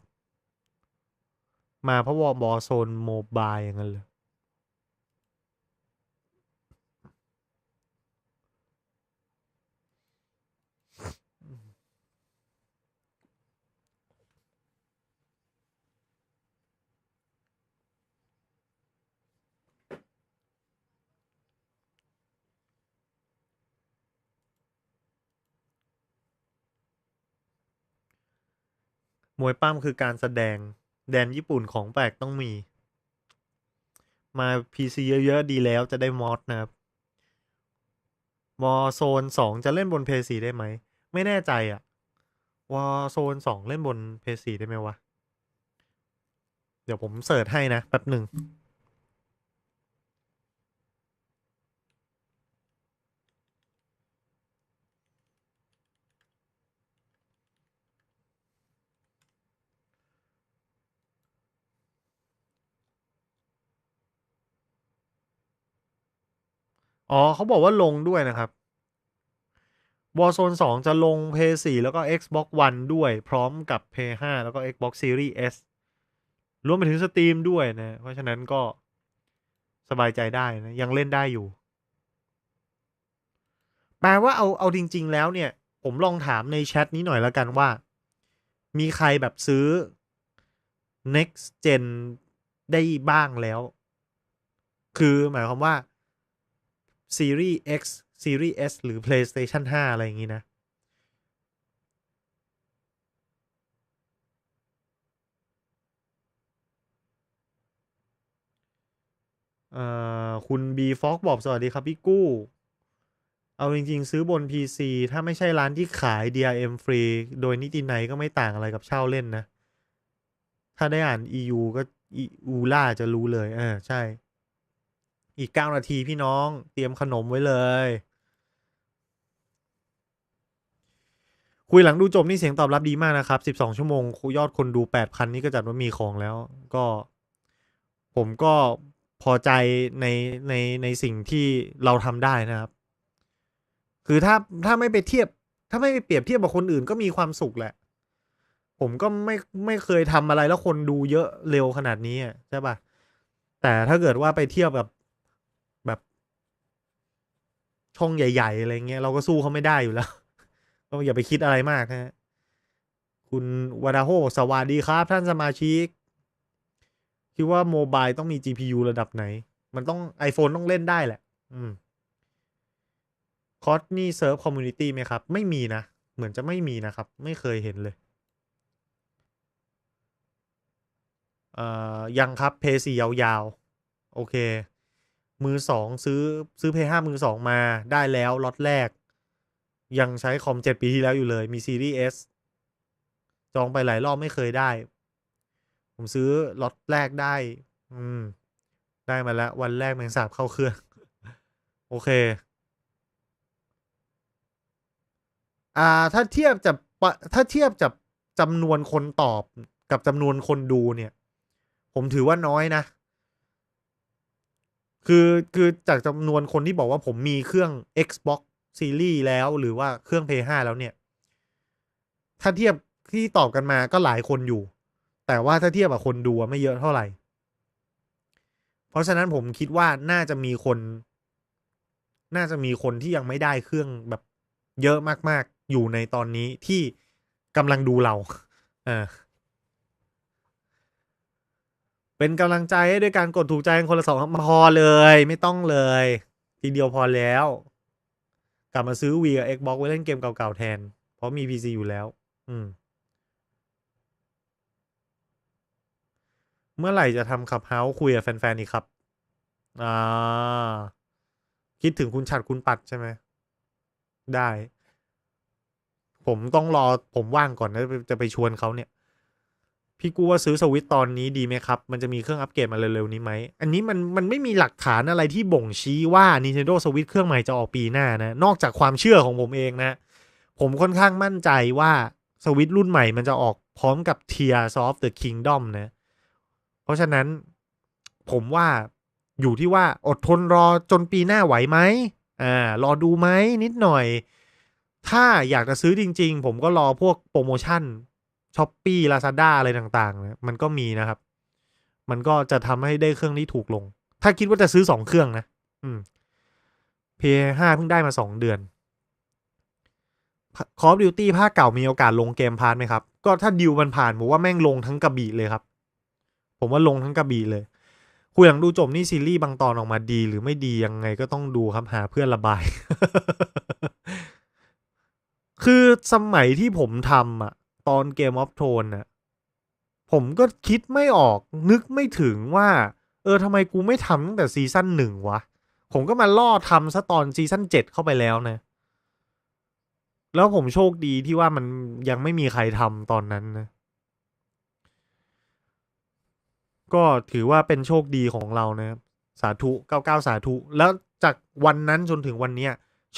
มาเพราะว่าบอโซนโมบายอย่างนั้นเลยมวยปั้มคือการแสดงแดนญี่ปุ่นของแปลกต้องมีมา PC เยอะๆดีแล้วจะได้มอดนะครับวอโซน2จะเล่นบน PS4 ได้ไหมไม่แน่ใจอ่ะวอโซน2เล่นบน PS4 ได้ไหมวะเดี๋ยวผมเสิร์ชให้นะแป๊บหนึ่งเขาบอกว่าลงด้วยนะครับWarzone 2จะลง PS4 แล้วก็ Xbox One ด้วยพร้อมกับ PS5 แล้วก็ Xbox Series S รวมไปถึง Steam ด้วยนะเพราะฉะนั้นก็สบายใจได้นะยังเล่นได้อยู่แปลว่าเอาจริงๆแล้วเนี่ยผมลองถามในแชทนี้หน่อยแล้วกันว่ามีใครแบบซื้อ next gen ได้บ้างแล้วคือหมายความว่า Series X Series S หรือ PlayStation 5อะไรอย่างงี้นะคุณ B Fox บอกสวัสดีครับพี่กู้เอาจริงๆซื้อบน PC ถ้าไม่ใช่ร้านที่ขาย DRM ฟรีโดยนิตินัยก็ไม่ต่างอะไรกับเช่าเล่นนะถ้าได้อ่าน EU ก็อูล่าจะรู้เลยใช่อีก9 นาทีพี่น้องเตรียมขนมไว้เลยคุยหลังดูจบนี่เสียงตอบรับดีมากนะครับ12 ชั่วโมงยอดคนดู 8,000 นี่ก็จัดว่ามีของแล้วก็ผมก็พอใจในในสิ่งที่เราทำได้นะครับคือถ้าไม่ไปเทียบถ้าไม่ไปเปรียบเทียบกับคนอื่นก็มีความสุขแหละผมก็ไม่เคยทำอะไรแล้วคนดูเยอะเร็วขนาดนี้ใช่ป่ะแต่ถ้าเกิดว่าไปเทียบกับแบบช่องใหญ่ๆอะไรเงี้ยเราก็สู้เขาไม่ได้อยู่แล้วก็อย่าไปคิดอะไรมากนะคุณวาดาโฮสวัสดีครับท่านสมาชิกคิดว่าโมบายต้องมี GPU ระดับไหนมันต้อง iPhone ต้องเล่นได้แหละคอสนี่เซิร์ฟคอมมูนิตี้ไหมครับไม่มีนะเหมือนจะไม่มีนะครับไม่เคยเห็นเลยยังครับเพย์4ยาวๆโอเคมือ2ซื้อเพย์5มือ2มาได้แล้วล็อตแรกยังใช้คอม7 ปีที่แล้วอยู่เลยมีซีรีส์ S จองไปหลายรอบไม่เคยได้ผมซื้อล็อตแรกได้ได้มาแล้ววันแรกแมงสาบเข้าเครื่องโอเค ถ้าเทียบจากจำนวนคนตอบกับจำนวนคนดูเนี่ยผมถือว่าน้อยนะคือจากจำนวนคนที่บอกว่าผมมีเครื่อง Xbox Series แล้วหรือว่าเครื่อง PS5 แล้วเนี่ยถ้าเทียบที่ตอบกันมาก็หลายคนอยู่แต่ว่าถ้าเทียบกับคนดูไม่เยอะเท่าไหร่เพราะฉะนั้นผมคิดว่าน่าจะมีคนที่ยังไม่ได้เครื่องแบบเยอะมากๆอยู่ในตอนนี้ที่กำลังดูเราเป็นกำลังใจให้ด้วยการกดถูกใจคนละ2พอเลยไม่ต้องเลยทีเดียวพอแล้วกลับมาซื้อ Wii กับ Xbox ไว้เล่นเกมเก่าๆแทนเพราะมี PC อยู่แล้วเมื่อไหร่จะทำขับเฮาส์คุยกับแฟนๆอีกครับคิดถึงคุณฉัดคุณปัดใช่ไหมได้ผมต้องรอผมว่างก่อนนะจะไปชวนเขาเนี่ยพี่กูว่าซื้อสวิตตอนนี้ดีไหมครับมันจะมีเครื่องอัปเกรดมาเร็วๆนี้ไหมอันนี้มันไม่มีหลักฐานอะไรที่บ่งชี้ว่า Nintendo Switch เครื่องใหม่จะออกปีหน้านะนอกจากความเชื่อของผมเองนะผมค่อนข้างมั่นใจว่าสวิตรุ่นใหม่มันจะออกพร้อมกับ Tears of the Kingdom นะเพราะฉะนั้นผมว่าอยู่ที่ว่าอดทนรอจนปีหน้าไหวไหมรอดูไหมนิดหน่อยถ้าอยากจะซื้อจริงๆผมก็รอพวกโปรโมชั่นShopee Lazada อะไรต่างๆนะมันก็มีนะครับมันก็จะทำให้ได้เครื่องที่ถูกลงถ้าคิดว่าจะซื้อ2เครื่องนะPS5 เพิ่งได้มา2เดือน Call of Duty ภาคเก่ามีโอกาสลงเกมพาร์ทไหมครับก็ถ้าดิวมันผ่านผมว่าแม่งลงทั้งกระบี่เลยครับผมว่าลงทั้งกระบี่เลยคุยหลังดูจบนี่ซีรีส์บางตอนออกมาดีหรือไม่ดียังไงก็ต้องดูครับหาเพื่อนระบาย คือสมัยที่ผมทำตอนเกมออฟโทนผมก็คิดไม่ออกนึกไม่ถึงว่าทำไมกูไม่ทำตั้งแต่ซีซั่น1วะผมก็มาล่อทำซะตอนซีซั่น7เข้าไปแล้วนะแล้วผมโชคดีที่ว่ามันยังไม่มีใครทำตอนนั้นนะก็ถือว่าเป็นโชคดีของเรานะครับสาธุ99สาธุแล้วจากวันนั้นจนถึงวันนี้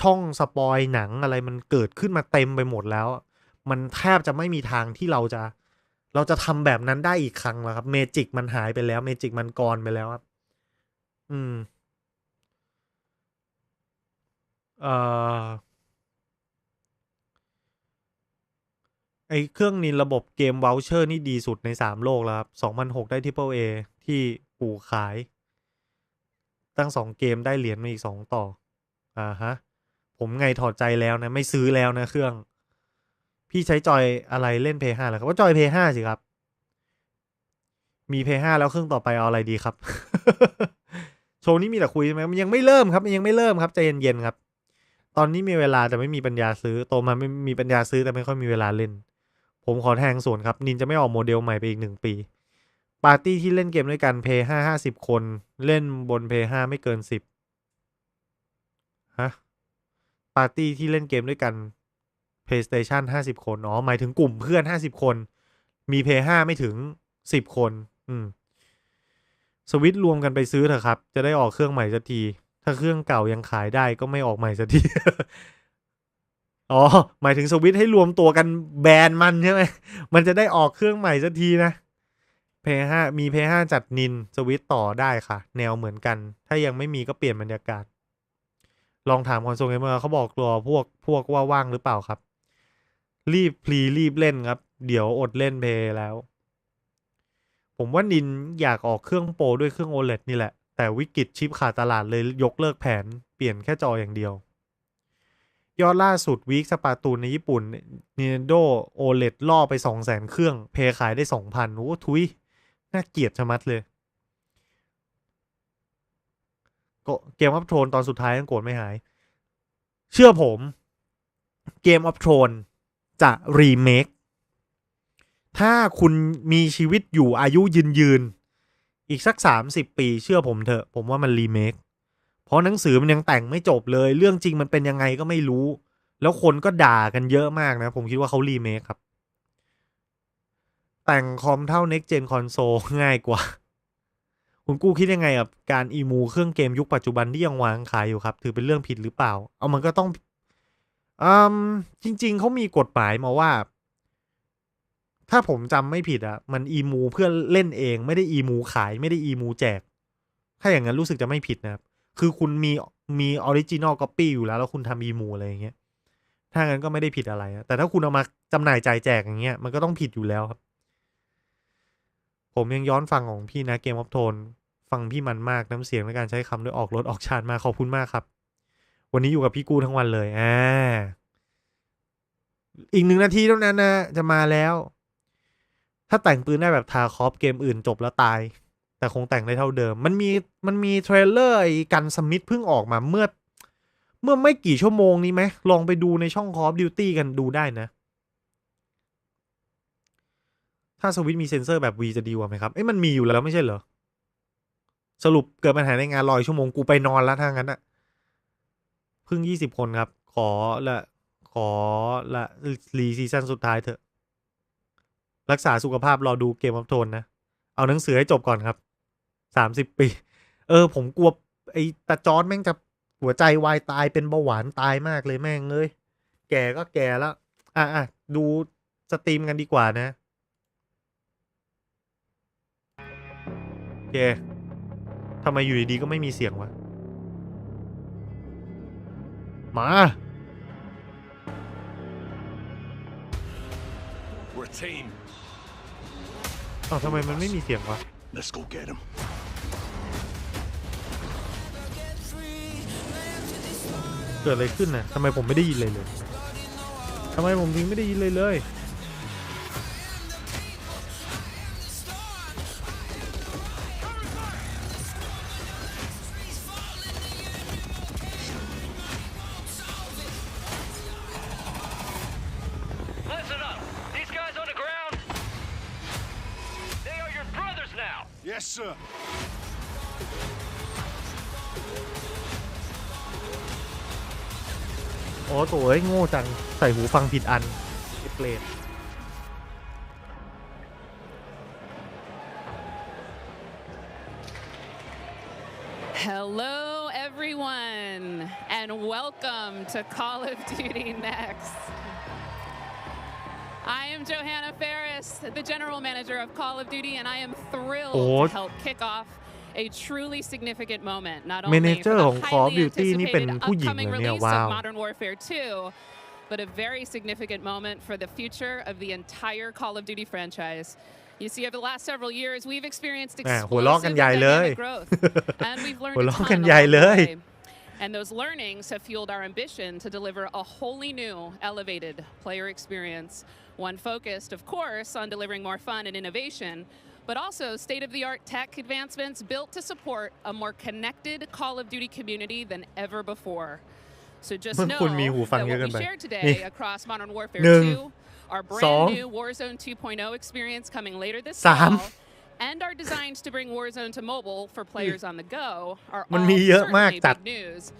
ช่องสปอยหนังอะไรมันเกิดขึ้นมาเต็มไปหมดแล้วมันแทบจะไม่มีทางที่เราจะทำแบบนั้นได้อีกครั้งแล้วครับเมจิกมันหายไปแล้วเมจิกมันกรไปแล้วครับไอเครื่องนี้ระบบเกมว o ลเชอร์นี่ดีสุดใน3โลกแล้วครับ2006ได้ Triple A ที่ปู่ขายตั้ง2เกมได้เหรียญมาอีก2ต่อฮะผมไงถอดใจแล้วนะไม่ซื้อแล้วนะเครื่องพี่ใช้จอยอะไรเล่น PS5 เหรอครับว่าจอย PS5 สิครับมี PS5 แล้วเครื่องต่อไปเอาอะไรดีครับ โชว์นี้มีแต่คุยใช่ไหมมันยังไม่เริ่มครับใจเย็นๆครับตอนนี้มีเวลาแต่ไม่มีปัญญาซื้อโตมาไม่มีปัญญาซื้อแต่ไม่ค่อยมีเวลาเล่นผมขอแทงส่วนครับนินจะไม่ออกโมเดลใหม่ไปอีก1 ปีปาร์ตี้ที่เล่นเกมด้วยกัน PS5 50 คนเล่นบน PS5 ไม่เกิน10ฮะปาร์ตี้ที่เล่นเกมด้วยกัน PlayStation 50 คนหมายถึงกลุ่มเพื่อน50 คนมี PS5 ไม่ถึง10 คนสวิตช์รวมกันไปซื้อเถอะครับจะได้ออกเครื่องใหม่สักทีถ้าเครื่องเก่ายังขายได้ก็ไม่ออกใหม่สักที หมายถึงสวิตช์ให้รวมตัวกันแบนมันใช่ไหมมันจะได้ออกเครื่องใหม่สักทีนะ PS5 มี PS5 จัดนินสวิตช์ต่อได้ค่ะแนวเหมือนกันถ้ายังไม่มีก็เปลี่ยนบรรยากาศลองถามคอนโซลเกมเมอร์เขาบอกรอพวกว่าว่างหรือเปล่าครับรีบเล่นครับเดี๋ยวอดเล่นเพย์แล้วผมว่านินอยากออกเครื่องโปรด้วยเครื่อง OLED นี่แหละแต่วิกฤตชิปขาดตลาดเลยยกเลิกแผนเปลี่ยนแค่จออย่างเดียวยอดล่าสุดวีคสปาตูนในญี่ปุ่น Nintendo OLED ล่อไป 200,000 เครื่องเพย์ขายได้ 2,000 โอ้ทุยน่าเกลียดชะมัดเลยก็เกมออฟโทนตอนสุดท้ายยังโกรธไม่หายเชื่อผมเกมออฟโทนจะรีเมคถ้าคุณมีชีวิตอยู่อายุยืนอีกสัก30 ปีเชื่อผมเถอะผมว่ามันรีเมคเพราะหนังสือมันยังแต่งไม่จบเลยเรื่องจริงมันเป็นยังไงก็ไม่รู้แล้วคนก็ด่ากันเยอะมากนะผมคิดว่าเขารีเมคครับแต่งคอมเท่า Next Gen Console ง่ายกว่าคุณกู้คิดยังไงกับการอีมูเครื่องเกมยุคปัจจุบันที่ยังวางขายอยู่ครับถือเป็นเรื่องผิดหรือเปล่ามันก็ต้อง จริงๆเขามีกฎหมายมาว่าถ้าผมจำไม่ผิดมันอีมูเพื่อเล่นเองไม่ได้อีมูขายไม่ได้อีมูแจกถ้าอย่างนั้นรู้สึกจะไม่ผิดนะครับคือคุณมีออริจินอลก๊อปปี้อยู่แล้วคุณทำอีมูอะไรอย่างเงี้ยถ้างั้นก็ไม่ได้ผิดอะไรแต่ถ้าคุณเอามาจำหน่ายจ่ายแจกอย่างเงี้ยมันก็ต้องผิดอยู่แล้วครับผมยังย้อนฟังของพี่นะเกมออฟโทนฟังพี่มันมากน้ำเสียงและการใช้คำด้วยออกรถออกชาติมาขอบคุณมากครับวันนี้อยู่กับพี่กูทั้งวันเลยอีก1 นาทีเท่านั้นนะจะมาแล้วถ้าแต่งปืนได้แบบทาคอฟเกมอื่นจบแล้วตายแต่คงแต่งได้เท่าเดิมมันมีเทรลเลอร์กันสมิธเพิ่งออกมาเมื่อไม่กี่ชั่วโมงนี้ไหมลองไปดูในช่อง Call of Duty กันดูได้นะถ้าสวิตช์มีเซ็นเซอร์แบบ V จะดีกว่าไหมครับมันมีอยู่แล้วไม่ใช่เหรอสรุปเกิดปัญหาในงาน100 ชั่วโมงกูไปนอนแล้วทางนั้นเพิ่ง20 คนครับขอละรีซีซั่นสุดท้ายเถอะรักษาสุขภาพรอดูเกมออฟโทนนะเอาหนังสือให้จบก่อนครับ30 ปีผมกลัวไอ้ตาจอนแม่งจะหัวใจวายตายเป็นเบาหวานตายมากเลยแม่งเลยแก่ก็แก่แล้วดูสตรีมกันดีกว่านะโอเคทำไมอยู่ดีๆก็ไม่มีเสียงวะมา We're a team. ทำไมมันไม่มีเสียงวะ Let's go get him. เกิดอะไรขึ้นน่ะทำไมผมไม่ได้ยินเลยทำไมผมถึงไม่ได้ยินเลย Listen up. These guys on the ground, they are your brothers now. Yes, sir. โอ้โถ่โง่จังใส่หูฟังผิดอันเปลด Hello, everyone, and welcome to Call of Duty Next. I am Johanna Ferris, the General Manager of Call of Duty, and I am thrilled to help kick off a truly significant moment, not only for the highly anticipated upcoming release of Modern Warfare 2, but a very significant moment for the future of the entire Call of Duty franchise. You see, over the last several years, we've experienced explosive dynamic growth, and we've learned a ton along the way. And those learnings have fueled our ambition to deliver a wholly new, elevated player experience, one focused, of course, on delivering more fun and innovation, but also state-of-the-art tech advancements built to support a more connected Call of Duty community than ever before. So just know that what we shared today across Modern Warfare 2, our brand new Warzone 2.0 experience coming later this fall, and our designs to bring Warzone to mobile for players on the go are all certainly big news.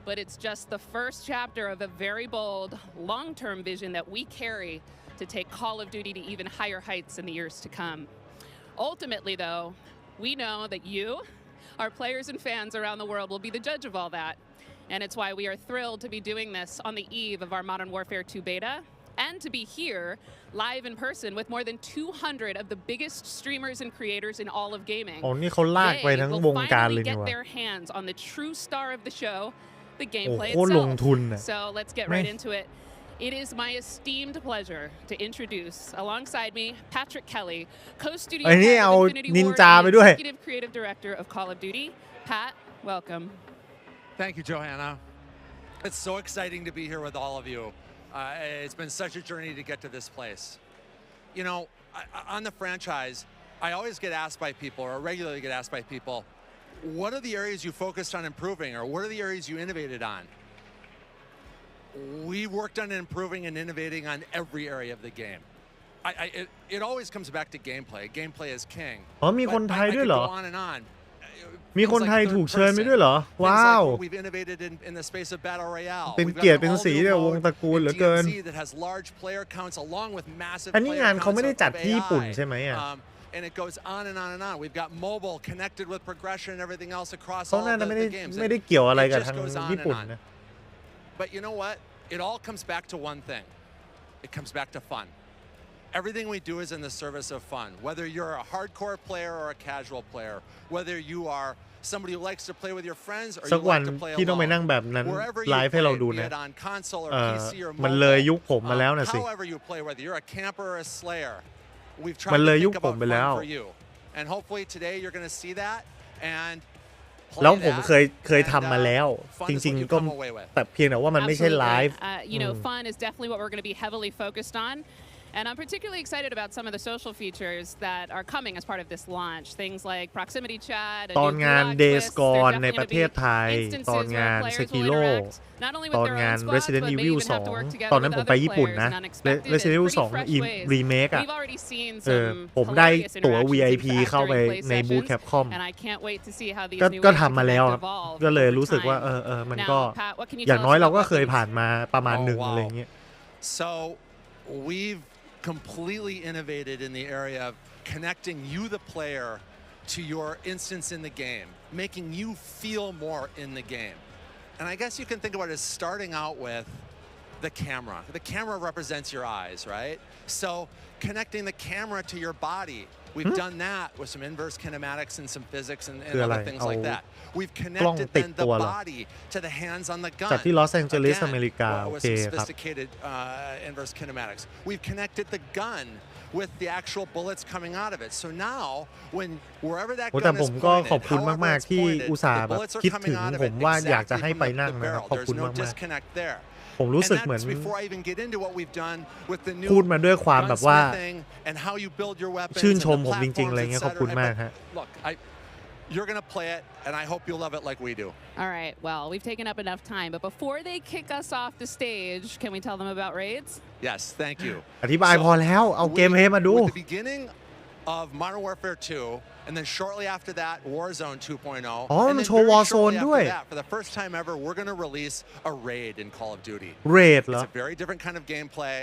But it's just the first chapter of a very bold, long-term vision that we carry to take Call of Duty to even higher heights in the years to come. Ultimately, though, we know that you, our players and fans around the world, will be the judge of all that. And it's why we are thrilled to be doing this on the eve of our Modern Warfare 2 beta, and to be here live in person with more than 200 of the biggest streamers and creators in all of gaming. They will finally get their hands on the true star of the show, the gameplay itself. So let's get right into it. It is my esteemed pleasure to introduce, alongside me, Patrick Kelly, co-studio head of Infinity Ward and executive creative director of Call of Duty. Pat, welcome. Thank you, Johanna. It's so exciting to be here with all of you. It's been such a journey to get to this place. You know, on the franchise, I always get asked by people, or regularly get asked by people, what are the areas you focused on improving, or what are the areas you innovated on? We worked on improving and innovating on every area of the game. It always comes back to gameplay. Gameplay is king. อ๋อมีคนไทยด้วยเหรอ on and on. มีคนไทยถูกเชิญไปด้วยเหรอว้าว We've innovated in the space of battle royale. เป็นเกียรติเป็นสีเนี่ยวงตระกูลเหลือเกิน that has large player counts along with massive อันนี้งานเขาไม่ได้จัดที่ญี่ปุ่นใช่ไหมอ่ะ and it goes on and on and on. We've got mobile connected with progression and everything else across เขา all น่าจะ the games. ไม่ได้เกี่ยวอะไรกับทางญี่ปุ่นนะ But you know what? it all comes back to one thing. It comes back to fun. Everything we do is in the service of fun. Whether you're a hardcore player or a casual player, whether you are somebody who likes to play with your friends or you like to play alone, ที่ต้องไปนั่งแบบนั้น wherever ไล you ฟ์ให้เรา play, ดู be นะ it on console or PC or มันเลยยุค mobile, ผมมาแล้วนะสิ however you play, whether you're a camper or a slayer, we've tried มัน to เลยยุค think ผ about มไปแล้ว fun for you. And hopefully today you're going to see that and แล้ว play ผม that. เคยทำมาแล้ว Fun จ is what ริง you ๆก็ come away with. แต่เพียงแต่ว่ามันไม่ใช่ไลฟ์ You know, fun is definitely what we're going to be heavily focused on. And I'm particularly excited about some of the social features that are coming as part of this launch. Things like proximity chat, ตอนงาน Days Gone ในประเทศไทยตอนงาน Sekiro ตอนงาน Resident Evil 2 ตอนนั้นผมไปญี่ปุ่นนะ Resident Evil 2 Remake อ่ะผมได้ตั๋ว VIP เข้าไปในบูธ Capcom ก็ทำมาแล้วครับก็เลยรู้สึกว่ามันก็อย่างน้อยเราก็เคยผ่านมาประมาณหนึ่งอะไรเงี้ย So we've completely innovated in the area of connecting you, the player, to your instance in the game, making you feel more in the game. And I guess you can think about it as starting out with the camera. The camera represents your eyes, right? So connecting the camera to your body. We've done that with some inverse kinematics and some physics and other things like that. We've connected then the body to the hands on the gun. จากที่ลอสแองเจลิสอเมริกา with some sophisticated inverse kinematics. We've connected the gun with the actual bullets coming out of it. So now, when wherever that gun is แต่ผมก็ขอบ pointed, คุณมาก however ๆ it's ที่ pointed, อุตส่าห์ the แบบ bullets are คิด coming ถึง out of ผ it มว่าอยากจะ exactly ให้ from ไป the นั่งนะครับ barrel. ขอบคุณ There's no มาก disconnect there. ๆผมรู้สึกเหมือน And that's before I even get into what we've done with the new พูดมาด้วยความแบบว่า gunsmithing and how you build your weapons ชื่น and ช the มผมจริง ๆ อะไร platforms, เงี้ยขอบคุณ etc. มากฮะ Look, you're going to play it, and I hope you love it like we do. All right, well, we've taken up enough time, but before they kick us off the stage, can we tell them about raids? Yes, thank you. อธิบายพอแล้วเอาเกมเพลย์มาดู With the beginning of Modern Warfare 2, and then shortly after that, Warzone 2.0. อ๋อ and มัน then โชว์ very Warzone shortly ด้วย after that, for the first time ever, we're going to release a raid in Call of Duty. เรดเหรอ It's a very different kind of gameplay.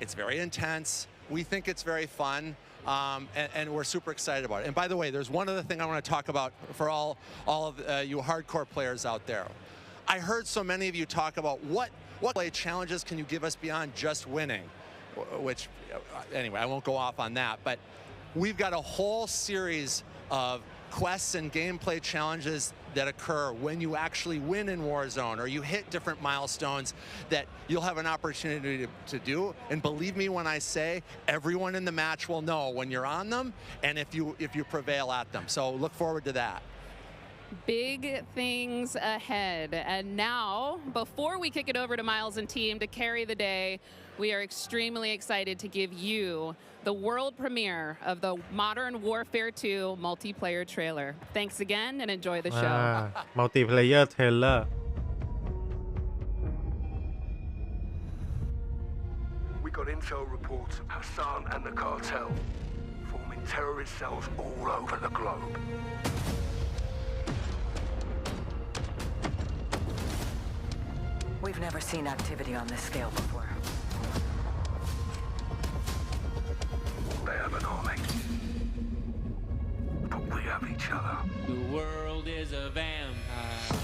It's very intense. We think it's very fun. And we're super excited about it. And by the way, there's one other thing I want to talk about for all of you hardcore players out there. I heard so many of you talk about what play challenges can you give us beyond just winning, which anyway, I won't go off on that, but we've got a whole series of quests and gameplay challenges that occur when you actually win in Warzone or you hit different milestones that you'll have an opportunity to do. And believe me when I say everyone in the match will know when you're on them and if you prevail at them. So look forward to that. Big things ahead. And now, before we kick it over to Miles and team to carry the day, we are extremely excited to give you the world premiere of the Modern Warfare 2 multiplayer trailer. Thanks again and enjoy the show. Multiplayer trailer. We got intel reports of Hassan and the cartel forming terrorist cells all over the globe. We've never seen activity on this scale before. They have an army. But we have each other. The world is a vampire.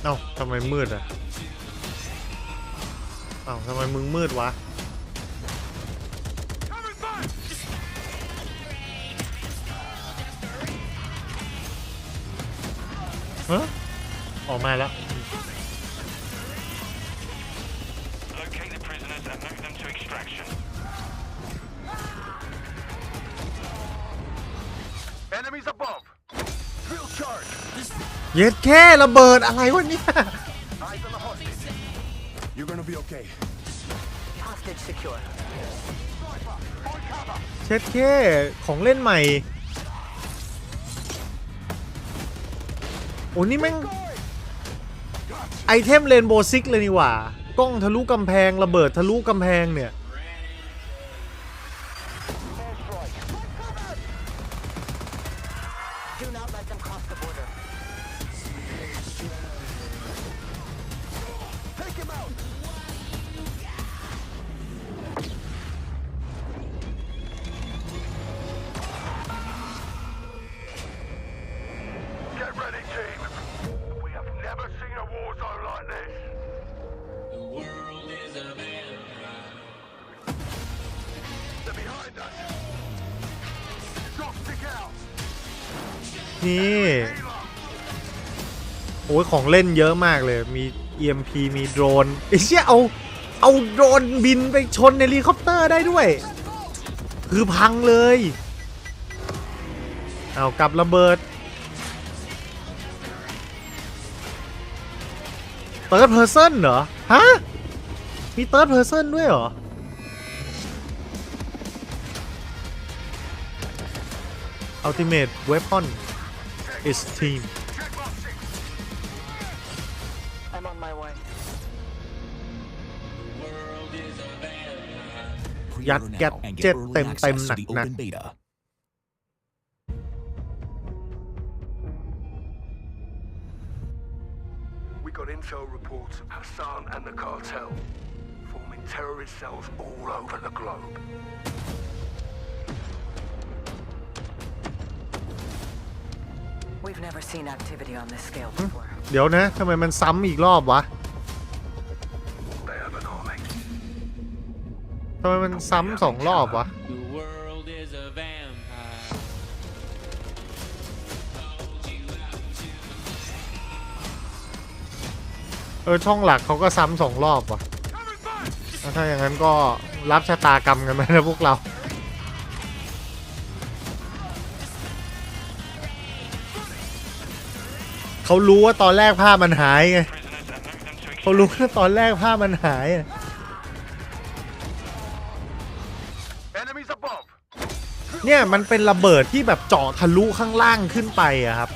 เอ้าทำไมมืดอ่ะเอ้าทำไมมึงมืดวะฮะออกมาแล้ว Locate the prisoners and move them to extraction. Enemies above. Field charge. เย็ดแค่ระเบิดอะไรวะเนี่ย Eyes on the hostage. You're gonna be okay. Hostage secure. เช็ดแค่ของเล่นใหม่โอ้นี่แม่งไอเทมเรนโบว์ซิกเลยนี่หว่ากล้องทะลุกำแพงระเบิดทะลุกำแพงเนี่ย Do not let them cross the border. Take him out. Get ready, team. We have never seen a war zone like this. นี่โอ้ยของเล่นเยอะมากเลยมี EMP มีโดรนไอ้เชี่ยเอาโดรนบินไปชนเฮลิคอปเตอร์ได้ด้วยคือพังเลยเอากับระเบิดเติร์ดเพอร์เซนเหรอฮะมีเติร์ดเพอร์เซนด้วยเหรอUltimate Weapon is Team I'm on my way. ยัดแก๊สเจ็ดเต็มหนักWe got intel reports of Hassan and the cartel forming terrorist cells all over the globe. We've never seen activity on this scale before. เดี๋ยวนะทำไมมันซ้ำอีกรอบวะ They have an army. ทำไมมันซ้ำสองรอบวะ The world is a vampire. ช่องหลักเขาก็ซ้ำสองรอบวะถ้าอย่างนั้นก็รับชะตากรรมกันไหมนะพวกเราเขารู้ว่าตอนแรกภาพมันหายไงเขารู้ว่าตอนแรกภาพมันหายเนี่ยมันเป็นระเบิดที่แบบเจาะทะลุข้างล่างขึ้นไปอะครับ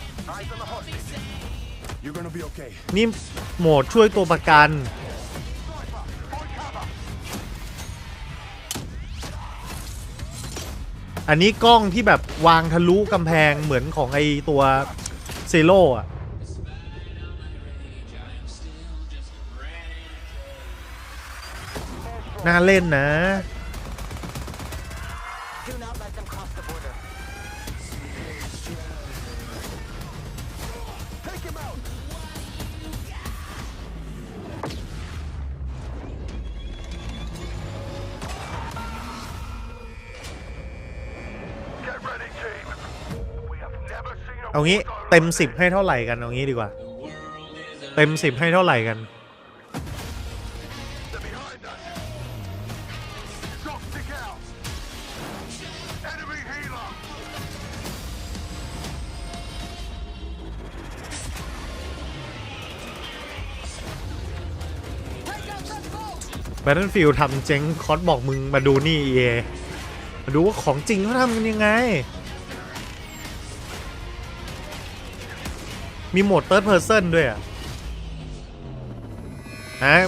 นี่โหมดช่วยตัวประกันอันนี้กล้องที่แบบวางทะลุกำแพงเหมือนของไอตัวเซโร่อะน่าเล่นนะเอางี้เต็ม10ให้เท่าไหร่กันเอางี้ดีกว่าเต็ม10ให้เท่าไหร่กันBattlefield ทำเจ๊งคอสบอกมึงมาดูนี่ EA มาดูว่าของจริงเขาทำกันยังไงมีโหมด Third Person ด้วยอ่ะ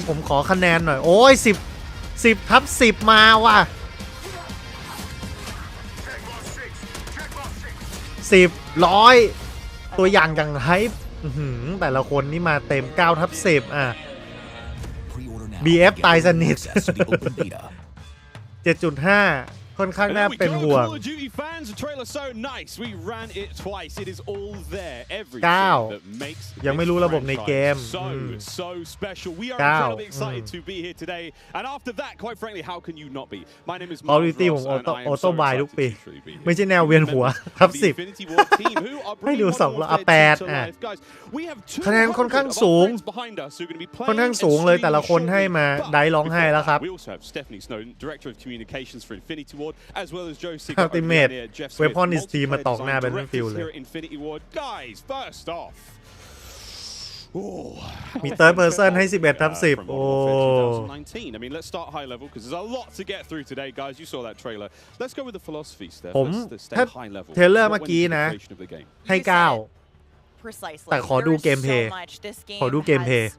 ผมขอคะแนนหน่อยโอ้ย10/10มาว่ะ100ตัวอย่างอย่างไฮป์แต่ละคนนี่มาเต็ม9/10อ่ะBF ตายสนิท 7.5 ค่อนข้างน่าเป็นห่วง 9 ยังไม่รู้ระบบในเกม 9 Call of Duty ผมออโต้บายทุกปีไม่ใช่แนวเวียนหัว10ให้ดู2 8คะแนนค่อนข้างสูงเลยแต่ละคนให้มาได้ร้องไห้แล้วครับUltimate Weapon is Team มาตอกหน้า Battlefield เลยมี Third Person ให้ 11/10 โอ้ผมถ้าเทรลเลอร์เมื่อกี้นะให้ 9 แต่ขอดูเกมเพลย์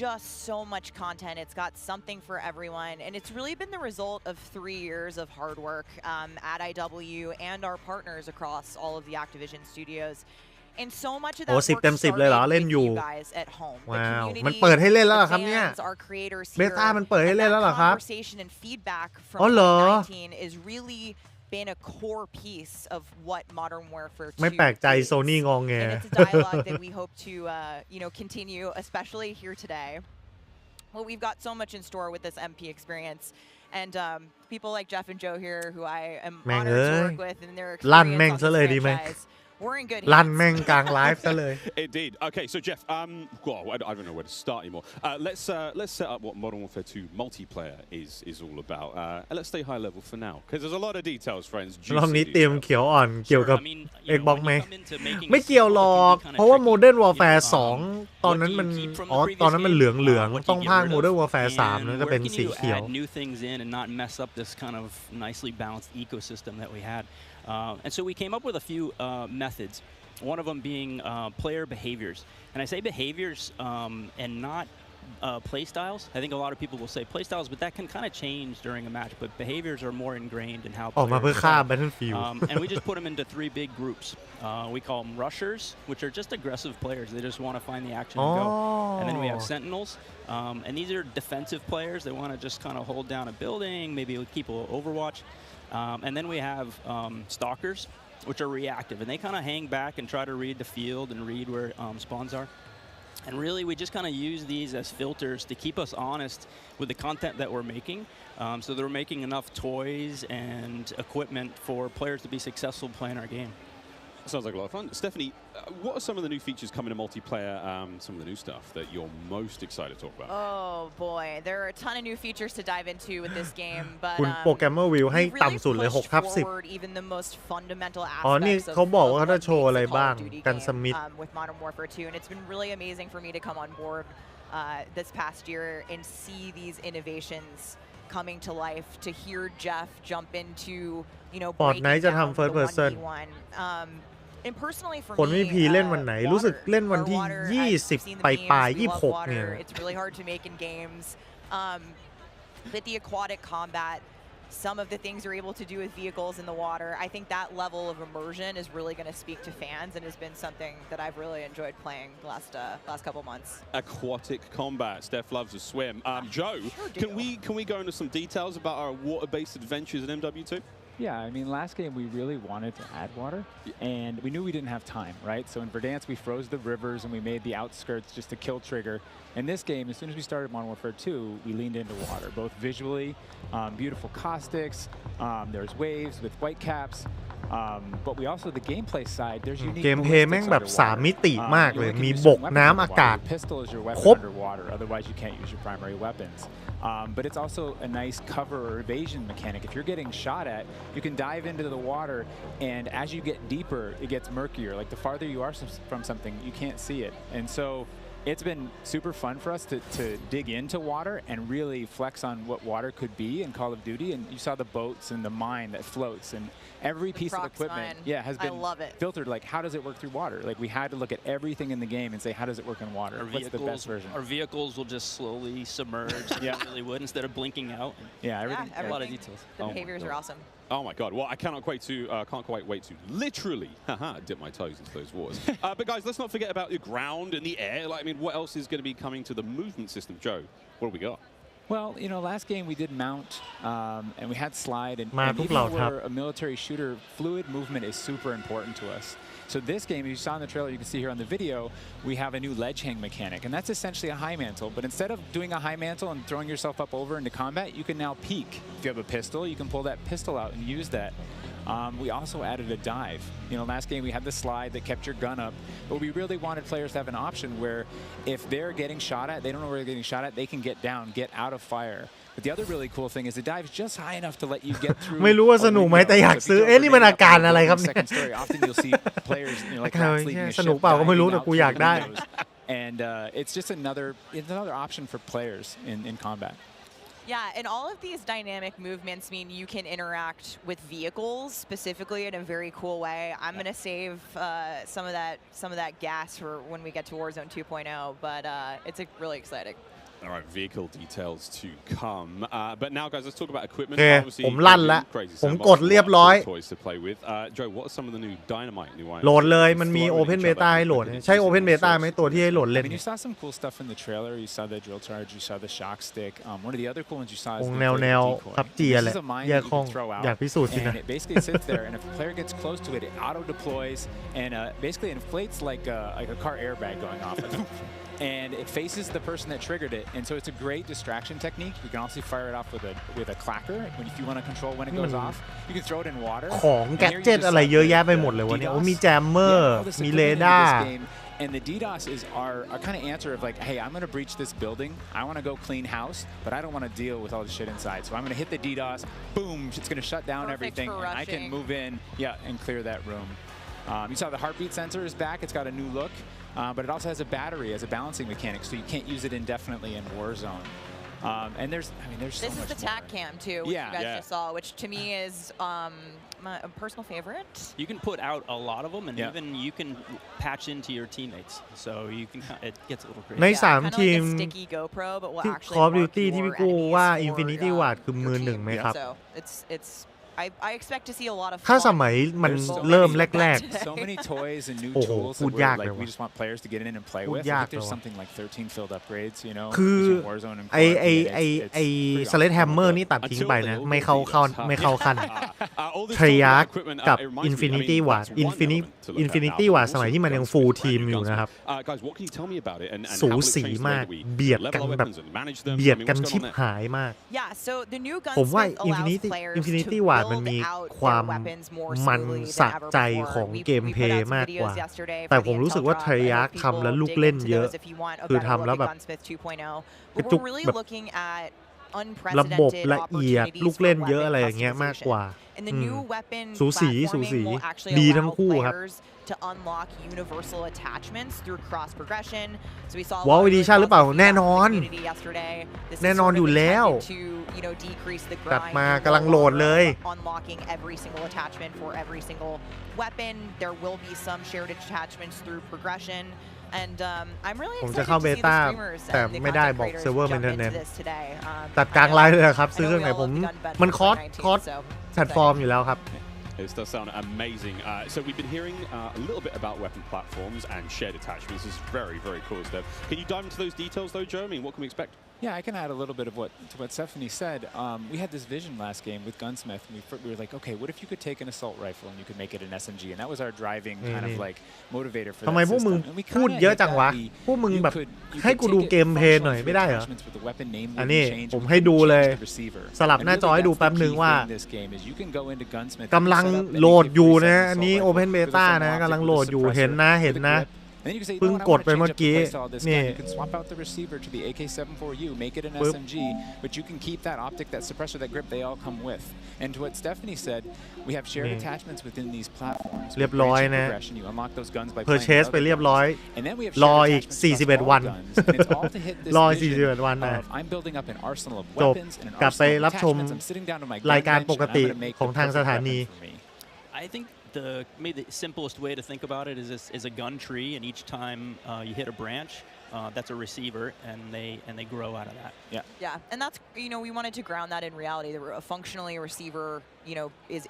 just so much content. It's got something for everyone, and it's really been the result of 3 years of hard work at IW and our partners across all of the Activision studios. And so much of that work started with you guys at home. The community, the fans, our creators here, and that conversation and feedback from 2019 is really been a core piece of what Modern Warfare 2 ไม่แปลกใจโซนี่งองแง and it's a dialogue that we hope to continue, especially here today. Well, we've got so much in store with this MP experience, and people like Jeff and Joe here, who I am honored to work with, and their experience on this franchise. we're in good ลั่น hands. แม่งกลางไลฟ์ซะเลย Indeed. Okay, so Jeff, well, I don't know where to start anymore. Let's set up what Modern Warfare 2 multiplayer is all about. And let's stay high level for now, because there's a lot of details, friends. รอบนี้เตรียมเขียวอ่อนเกี่ยวกับ Xbox ไหมไม่เกี่ยวหรอกเพราะว่า Modern Warfare 2 ตอนนั้นมันเหลืองต้องพาก Modern Warfare 3 แล้วจะเป็นสีเขียว new things in and not mess up this kind of nicely balanced ecosystem that we had. And so we came up with a few methods, one of them being player behaviors. And I say behaviors and not play styles. I think a lot of people will say play styles, but that can kind of change during a match. But behaviors are more ingrained in how ออกมาเพื่อ players ฆ่า play. Battlefield And we just put them into 3 big groups. We call them rushers, which are just aggressive players. They just want to find the action and go. And then we have sentinels. And these are defensive players. They want to just kind of hold down a building, maybe keep a little overwatch. And then we have stalkers, which are reactive. And they kind of hang back and try to read the field and read where spawns are. And really, we just kind of use these as filters to keep us honest with the content that we're making. So that we're making enough toys and equipment for players to be successful playing our game. Sounds like a lot of fun. Stephanie, what are some of the new features coming to multiplayer, some of the new stuff that you're most excited to talk about? Oh boy, there are a ton of new features to dive into with this game, but คุณโปรแกรมเมอร์วิวให้ต่ำสุดเลย 6/10 forward even the most fundamental อ๋อนี่ aspects เขาบอกว่า of เขาจะโชว์ what อะไร makes the Call บ้าง of Duty กัน game, สมิธ with Modern Warfare 2, and it's been really amazing for me to come on board this past year and see these innovations coming to life, to hear Jeff jump into, you know, breaking Fortnite จะทำ down first the person 1v1. And personally for คนไม่ me, พีเล่นวันไหน รู้สึกเล่นวันที่ water, I've seen the 20 memes, ปลาย we love 26 เนี่ย water. It's really hard to make in games. But the aquatic combat, some of the things you're able to do with vehicles in the water, I think that level of immersion is really going to speak to fans and has been something that I've really enjoyed playing last couple months. Aquatic Combat. Steph loves to swim. Joe, can we go into some details about our water-based adventures in MW2? Yeah, I mean, last game we really wanted to add water, and we knew we didn't have time, right? So in Verdansk, we froze the rivers and we made the outskirts just to kill trigger. In this game, as soon as we started Modern Warfare 2, we leaned into water, both visually, beautiful caustics, there's waves with white caps, but we also, the gameplay side, there's unique เกมเพลย์แม่งแบบ 3 มิติมากเลย มีบกน้ำอากาศ Pistol is your weapon ครบ underwater, otherwise you can't use your primary weapons. But it's also a nice cover or evasion mechanic. If you're getting shot at, you can dive into the water, and as you get deeper, it gets murkier. Like the farther you are from something, you can't see it. And so it's been super fun for us to dig into water and really flex on what water could be in Call of Duty. And you saw the boats and the mine that floats, and every piece of equipment has been filtered. Like, how does it work through water? Like, we had to look at everything in the game and say, how does it work in water? What's the best version? Our vehicles will just slowly submerge. Yeah, really would, instead of blinking out. Yeah, everything. A lot of details. The behaviors are awesome. Oh my God! Well, I can't quite wait to literally dip my toes into those waters. But guys, let's not forget about the ground and the air. Like, I mean, what else is going to be coming to the movement system? Joe, what do we got? Well, you know, last game we did mount, and we had slide, and even though we're a military shooter, fluid movement is super important to us. So this game, as you saw in the trailer, you can see here on the video, we have a new ledge hang mechanic, and that's essentially a high mantle. But instead of doing a high mantle and throwing yourself up over into combat, you can now peek. If you have a pistol, you can pull that pistol out and use that. We also added a dive. You know, last game we had the slide that kept your gun up, but we really wanted players to have an option where if they're getting shot at, they don't know where they're getting shot at, they can get down, get out of fire. But the other really cool thing is the dive is just high enough to let you get through. ไม่รู้ว่าสนุกไหมแต่อยากซื้อนี่มันอาการอะไรครับเนี่ย Often you'll see players, you know, like rats leaving a สนุก ship เปล่าก็ไม่รู้ diving แต่ out กู through อยาก the ได้ windows. And it's just another option for players in combat. Yeah, and all of these dynamic movements mean you can interact with vehicles specifically in a very cool way. I'm going to save some of that gas for when we get to Warzone 2.0, but it's really exciting. All right, vehicle details to come. But now, guys, let's talk about equipment. โอเค Obviously, ผมลั่นละ crazy ผม sandbox, กดเรียบร้อย toys to play with. Joe, what are some of the new dynamite new items? โหลดเลยมันมี Open Beta ให้โหลดใช่ Open Beta ไหมตัวที่ให้โหลดเล่น I mean, you saw some cool stuff in the trailer. You saw the drill charge. You saw the shock stick. One of the other cool ones you saw is คง the แนว decoy. พับจีแหละ This is a mine แยก that you ห้อง can throw out. อยากพิสูจน์สินะ And it basically sits there, and if a player gets close to it, it auto deploys and basically inflates like a car airbag going off. and it faces the person that triggered it, and so it's a great distraction technique. You can also fire it off with a clacker if you want to control when it goes off. You can throw it in water. ของแกดเจ็ตอะไรเยอะแยะไปหมดเลยวะเนี่ยโอ้มีแจมเมอร์มีเรดาร์ And the DDoS is our kind of answer of like, hey, I'm going to breach this building. I want to go clean house, but I don't want to deal with all the shit inside. So I'm going to hit the DDoS. Boom. It's going to shut down everything. And I can move in, and clear that room. You saw the heartbeat sensor is back. It's got a new look, but it also has a battery as a balancing mechanic, so you can't use it indefinitely in Warzone. And there's so much This is the TAC cam too, which you guys just saw, which to me is my personal favorite. You can put out a lot of them, and even you can patch into your teammates, so you can. It gets a little crazy. ใน3ทีม sticky GoPro, but will actually Call of Duty ที่พี่กู้ว่า Infinity Ward คือมือหนึ่งไหมครับ So it's I expect to see a lot of ถ้าสมัยมันเริ่มแรก so many toys and new โอ้โห tools พูด that ยาก we're เลย like we just want players to get in and play พูด with. ยาก I think there's something like 13 field upgrades, you know. คือ Warzone and ไอSledgehammer นี่ตัดทิ้งไปนะไม่เข้าขั้นทริยักกับ Infinity Ward Infinity Ward สมัยที่มันยัง full team อยู่นะครับสูสีมากเบียดกันแบบเบียดกันชิบหายมากผมว่า Infinity Ward มันมีความมันสะใจของเกมเพลย์มากกว่าแต่ผมรู้สึกว่าทริยักทำแล้วลูกเล่นเยอะคือทำแล้วแบบกระจุกแบบระบบละเอียดลูกเล่นเยอะอะไรอย่างเงี้ยมากกว่าสูสีดีทั้งคู่ครับto unlock universal attachments through cross progression. So we saw ว้าวดีใช่หรือเปล่าแน่นอนอยู่แล้วตัดมากำลังโหลดเลย unlocking every single attachment for every single weapon. There will be some shared attachments through progression. And I'm really ผมจะ excited เข้า to เบ see the ต้า streamers แต่ and the ไม่ได้ content บอก creators เซิร์ฟเวอร์ jump into maintenance this today. ตัดกลางไลฟ์เลยครับซื้อเครื่องไหนผมมันคอสแพลตฟอร์มอยู่แล้วครับ This does sound amazing. So we've been hearing a little bit about weapon platforms and shared attachments. This is very, very cool stuff. Can you dive into those details though, Joe? I mean, what can we expect? Yeah, I can add a little bit of what Stephanie said. We had this vision last game with Gunsmith, and we were like, okay, what if you could take an assault rifle and you could make it an SMG? And that was our driving kind of like motivator for ทำไม that พวกมึง system. And we พูด kinda เยอะ hit จังวะ that. พวกมึง You แบบ could ให้กูดู take it เกมเพลย์หน่อย functional ไม่ได้เหรอ attachments with the weapon name อัน would นี้ change ผม with ให้ดูเลย the receiver. สลับ And หน้าจอ really ให้ดู that's แป๊บ the นึง key ว่า thing in this game is you can go into Gunsmith กำลัง and set up and โหลด give อยู่ yourself นะ an อัน assault นี้ rifle Open with a Beta นะ thermal กำลัง optic โหล with ด a อยู่ suppressor เห็นนะ with a grip. Then you can say, you know เพิ่ง what, I กด want ไป to เมื่อ change up the กี้ playstyle of this นี่ gun. You can swap out the receiver to the AK-74U, make it an SMG, but you can keep that optic, that suppressor, that grip, they all come with. And to what Stephanie said, we have shared attachments within these platforms. เรียบร้อยนะ You unlock those guns by Purchase ไปเรียบร้อย and then we have รอ shared อีก attachments across 41 all วัน guns. And it's all to hit this รอ vision 41 วันนะ of I'm building up an arsenal of จบ weapons and an กลับไป arsenal of รับชม attachments. I'm sitting down to my รายการ gun ป bench ก and I'm ติ going to make ของ the ทาง perfect สถานี weapon for me. I think maybe the simplest way to think about it is a gun tree, and each time you hit a branch, that's a receiver, and they grow out of that. Yeah, and that's we wanted to ground that in reality. Functionally, a receiver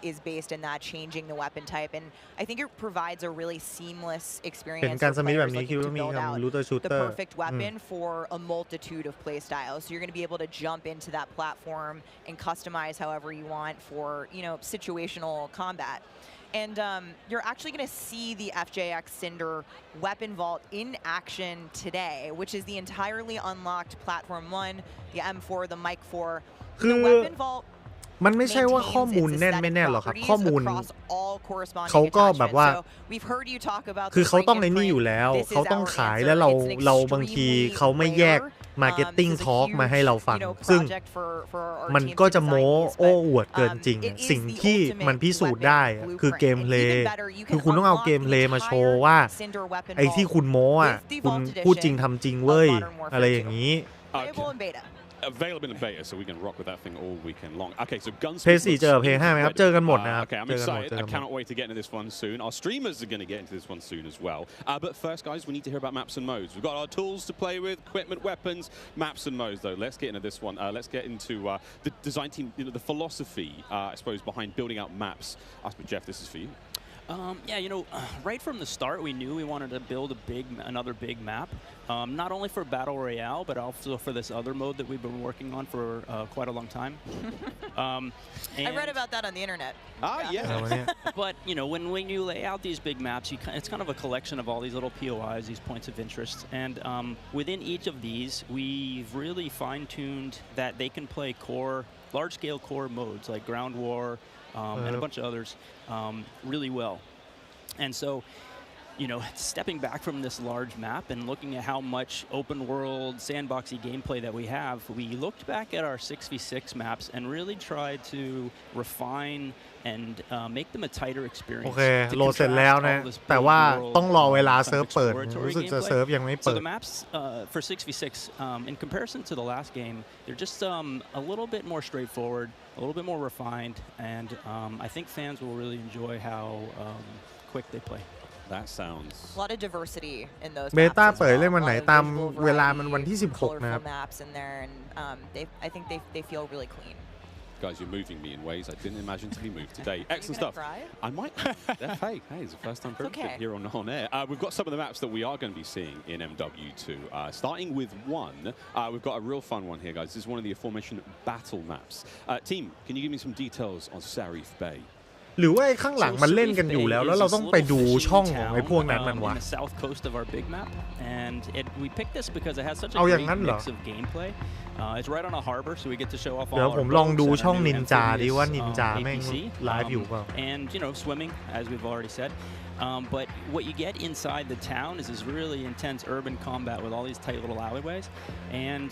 is based in that changing the weapon type, and I think it provides a really seamless เห็น experience การ for สมิธแบ players บนี้คิด looking ว่า to มี build out ลูเตอร์ชู the เตอร์ perfect weapon for a multitude of play styles. So you're going to be able to jump into that platform and customize however you want for situational combat. And you're actually going to see the FJX Cinder weapon vault in action today, which is the entirely unlocked Platform 1, the M4, the Mic 4. The weapon vault มันไม่ใช่ว่าข้อมูลแน่นไม่แน่นหรอกครับข้อมูลเขาก็แบบว่าคือเขาต้องในนี่อยู่แล้วเขาต้องขายแล้วเราบางทีเขาไม่แยก Marketing Talk มาให้เราฟังซึ่งมันก็จะโม้โอ้อวดเกินจริงสิ่งที่มันพิสูจน์ได้คือเกมเพลย์คือคุณต้องเอาเกมเพลย์มาโชว์ว่าไอ้ที่คุณโม้อะคุณพูดจริงทำจริงเว้ยอะไรอย่างนี้ Available in beta, so we can rock with that thing all weekend long. Okay, so Gunsmith. เพย์4 เจอเพย์ 5 ไหมครับเจอกันหมดนะครับ Okay, I'm excited. I cannot wait to get into this one soon. Our streamers are going to get into this one soon as well. But first, guys, we need to hear about maps and modes. We've got our tools to play with, equipment, weapons, maps and modes, though. Let's get into this one. Let's get into the design team, the philosophy, I suppose, behind building out maps. I suppose, Jeff, this is for you. Yeah, right from the start, we knew we wanted to build another big map, not only for Battle Royale, but also for this other mode that we've been working on for quite a long time. I read about that on the internet. Yeah. But, when you lay out these big maps, it's kind of a collection of all these little POIs, these points of interest. And within each of these, we've really fine-tuned that they can play large-scale core modes like Ground War, and a bunch of others really well. And so, stepping back from this large map and looking at how much open world sandboxy gameplay that we have, we looked back at our 6v6 maps and really tried to refine and make them a tighter experience. โอเคโหลดเสร็จแล้วนะแต่ว่าต้องรอเวลาเซิร์ฟเปิดรู้สึกจะเซิร์ฟยังไม่เปิด So the maps for 6v6 in comparison to the last game, they're just a little bit more straightforward, a little bit more refined, and I think fans will really enjoy how quick they play. That sounds a lot of diversity in those เบต้าเปิดเล่นวันไหนตามเวลามันวันที่16นะครับ maps in there, and I think they feel really clean. Guys, you're moving me in ways I didn't imagine to be moved today. Excellent stuff. I might. Hey, it's the first time for everything here on air. We've got some of the maps that we are going to be seeing in MW2. Starting with one, we've got a real fun one here, guys. This is one of the aforementioned battle maps. Team, can you give me some details on Sarif Bay? หรือว่าไอ้ข้างหลังมันเล่นกันอยู่แล้วเราต้องไปดูช่องของไอ้พวกนั้นมันวะ south coast of our big map, and we picked this because it has such a great mix of gameplay. It's right on a harbor, so we get to show off all our เดี๋ยวผมลองดูช่องนินจาดิว่านินจาแม่งไลฟ์อยู่เปล่า and swimming, as we've already said. But what you get inside the town is this really intense urban combat with all these tight little alleyways and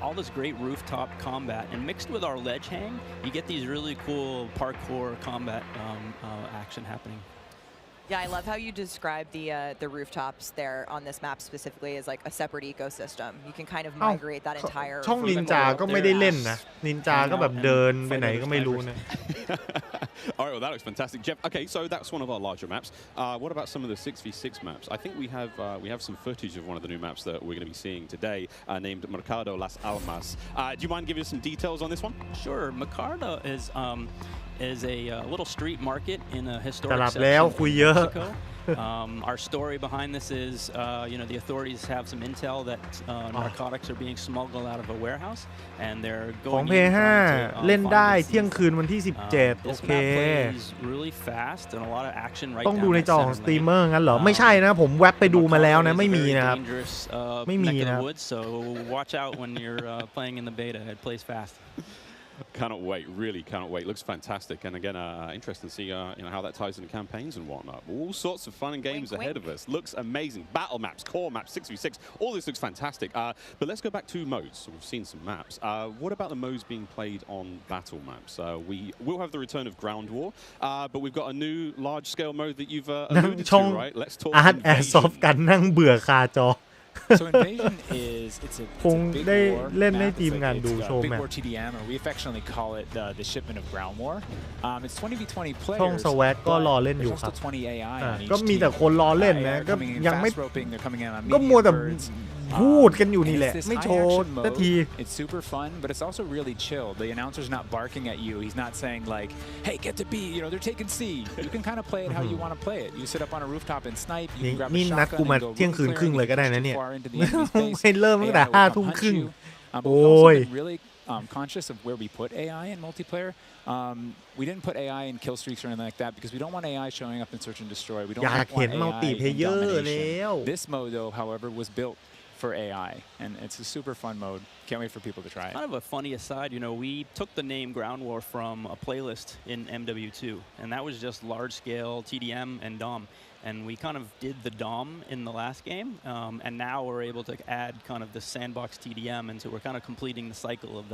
all this great rooftop combat. And mixed with our ledge hang, you get these really cool parkour combat action happening. Yeah, I love how you describe the rooftops there on this map specifically as like a separate ecosystem. You can kind of migrate that entire. ช่องนินจาก็ไม่ได้เล่นนะนินจาก็แบบเดินไปไหนก็ไม่รู้นะ All right, well that looks fantastic, Jeff. Okay, so that's one of our larger maps. What about some of the 6v6 maps? I think we have some footage of one of the new maps that we're going to be seeing today, named Mercado Las Alamos. Do you mind giving us some details on this one? Sure. Mercado is a little street market in a historic กลับแล้วคุยเยอะ Our story behind this is, the authorities have some intel that narcotics are being smuggled out of a warehouse, and they're ของ going เพย์5เล่นได้เที่ยงคืนวันที่17โอเค really fast and a lot of action right ต้องดูในจอของสตรีมเมอร์งั้นเหรอไม่ใช่นะผมแว็บไปดูมาแล้วนะไม่มีนะครับไม่มีนะ so watch out when you're playing in the beta. It plays fast. Cannot wait, really cannot wait. Looks fantastic, and again, interesting to see how that ties into campaigns and whatnot. All sorts of fun and games ahead of us. Looks amazing. Battle maps, core maps, 6v6. All this looks fantastic. But let's go back to modes. So we've seen some maps. What about the modes being played on battle maps? We will have the return of Ground War, but we've got a new large-scale mode that you've alluded to, right? Let's talk Invasion. แอร์ซอฟต์กันนั่งเบื่อคาจอSo Invasion it's a big war. เล่นให้ทีมงานดูโชว์ Big แมป War TDM, or we affectionately call it the shipment of Ground War. It's 20v20 players. ช่องสวักก็รอเล่นอยู่ครับ 20 AI on each ก็มีแต่คนรอเล่นนะก็ยังไม่ they're coming in on ก็มัวแต่ birds. พูดกันอยู่นี่แหละไม่โชว์สักที It's super fun, but it's also really chill. The announcer's not barking at you. He's not saying like, "Hey, get to B." They're taking C. You can kind of play it how you want to play it. You sit up on a rooftop and snipe. You can grab a นี่นัดกู shotgun มา and go เที่ยงคืนครึ่งเลยก็ได้นะเนี่ย far into the enemy space. ไม่เริ่มตั้งแต่ AI will 5 ทุ่ม hunt ครึ่ง you. But โอ้ we've also ย been really conscious of where we put AI in multiplayer. We didn't put AI in kill streaks or anything like that because we don't want AI showing up in search and destroy. We don't อยาก want เห็น AI มัลติเพลเยอ in ร์ domination. แล้ว This mode, though, however, was built for AI, and it's a super fun mode. Can't wait for people to try it. Kind of a funny aside, we took the name Ground War from a playlist in MW2, and that was just large-scale TDM and DOM. And we kind of did the DOM in the last game, and now we're able to add kind of the sandbox TDM, and so we're kind of completing the cycle of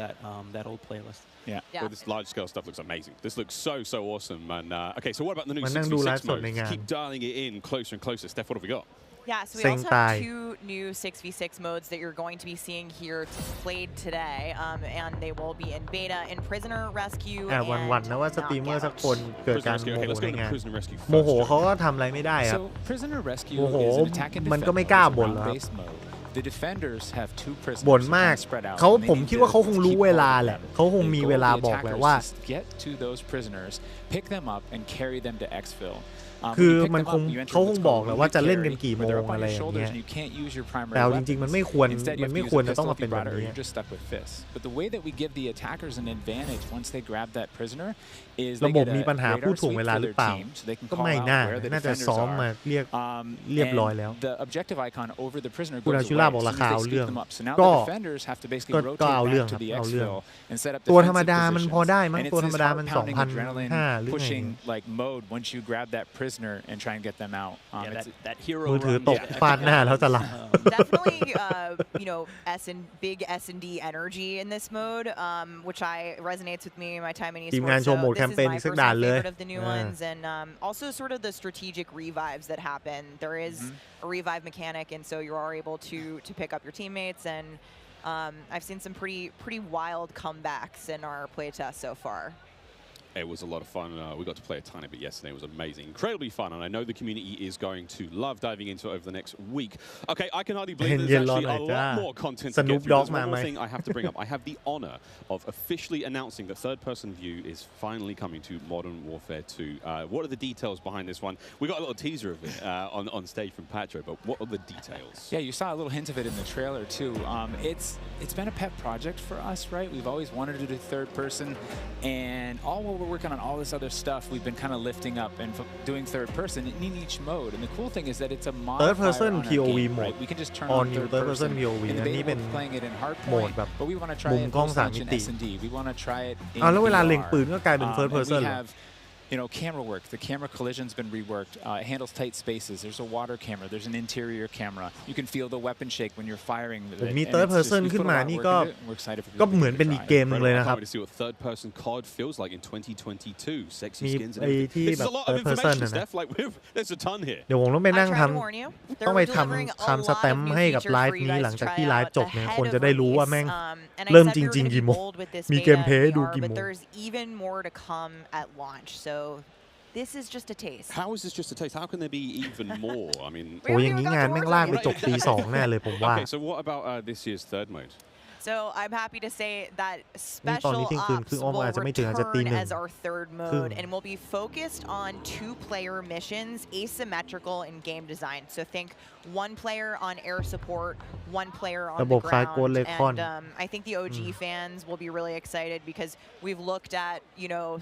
that old playlist. Yeah. Well, this large-scale stuff looks amazing. This looks so awesome. And okay, so what about the new 6v6 modes? Keep dialing it in closer and closer. Steph, what have we got? Yeah, so we also have 2 new 6v6 modes that you're going to be seeing here played today, and they will be in beta in Prisoner Rescue วันๆนะว่าสตรีมเมอร์สักคนเกิดการโมโหในงานโมโหเขาก็ทำอะไรไม่ได้ครับ So Prisoner Rescue โมโห is an attack and มันก็ไม่ defend กล้า mode, บ่นหรอก round-based mode. the defenders have 2 prisoners บ่นมาก spread out เขาผมคิดว่าเขาคงรู้เวลาแหละเขาคงมีเวลาบอกแหละว่า get to those prisoners pick them up and carry them to exfil คือมันคงเขาคงบอกแหละว่าจะเล่นกันกี่โมงอะไรอย่างเงี้ยแต่จริงๆมันไม่ควรจะต้องมาเป็นแบบนี้ but the way that we give the attackers an advantage once they grab that prisoner is ระบบมีปัญหาพูดถ่วงเวลาหรือเปล่าก็ไม่น่าจะซ้อมมาเรียบร้อยแล้ว the objective icon over the prisoner คุณอาชูล่าบอกราคาเอาเรื่องก็เอาเรื่องครับเอาเรื่องตัวธรรมดามันพอได้มั้งตัวธรรมดามัน 2,500 หรือไง like mode once you grab that prisoner and try and get them out that hero มือถือตกฟาดหน้าแล้วจะหลับ definitely big S&D energy in this mode which resonates with me in my time in esports ทีมงานโชว์โหมดแคมเปญอีกสักด่านเลย of the new ones and also sort of the strategic revives that happen there is a revive mechanic and so you are able to pick up your teammates and I've seen some pretty wild comebacks in our playtest so far. It was a lot of fun. We got to play a tiny bit yesterday. It was amazing, incredibly fun, and I know the community is going to love diving into it over the next week. Okay, I can hardly believe there's actually a lot more content to get through. There's one more thing I have to bring up. I have the honor of officially announcing that third-person view is finally coming to Modern Warfare 2. What are the details behind this one? We got a little teaser of it on stage from Patro, but what are the details? Yeah, you saw a little hint of it in the trailer too. It's been a pet project for us, right? We've always wanted to do third-person, and we're working on all this other stuff. We've been kind of lifting up and doing third person in each mode. And the cool thing is that it's a modifier third person on POV game, mode right? We can just turn on third person POV in the beta we're playing it in hardpoint, but we want to try it post-launch in S&D. We want to try it in VR. แล้วเวลาเล็งปืนก็กลายเป็น third person เหรอ camera work. The camera collision's been reworked. It handles tight spaces. There's a water camera. There's an interior camera. You can feel the weapon shake when you're firing. มี third person ขึ้นมานี่ก็เหมือนเป็นอีกเกมนึงเลยนะครับ To see what third person COD feels like in 2022. Sexy มี skins ไอ้ที่แบบ third person นะ Like there's a ton here. เดี๋ยวผมต้องไปนั่งทำสแตมป์ให้กับไลฟ์นี้หลังจากที่ไลฟ์จบเนี่ยคนจะได้รู้ว่าแม่งเริ่มจริงๆกี่โมงมีเกมเพลย์ดูกี่โมง This is just a taste. How is this just a taste? How can there be even more? I mean, โอ้อย่างนี้งานแม่งลากไปจบตี 2 แน่เลยผมว่า Okay, so what about this year's third mode? So I'm happy to say that special ops will return as our third mode and will be focused on 2-player missions, asymmetrical in game design. So think 1 player on air support, 1 player on the ground. And I think the OG fans will be really excited because we've looked at,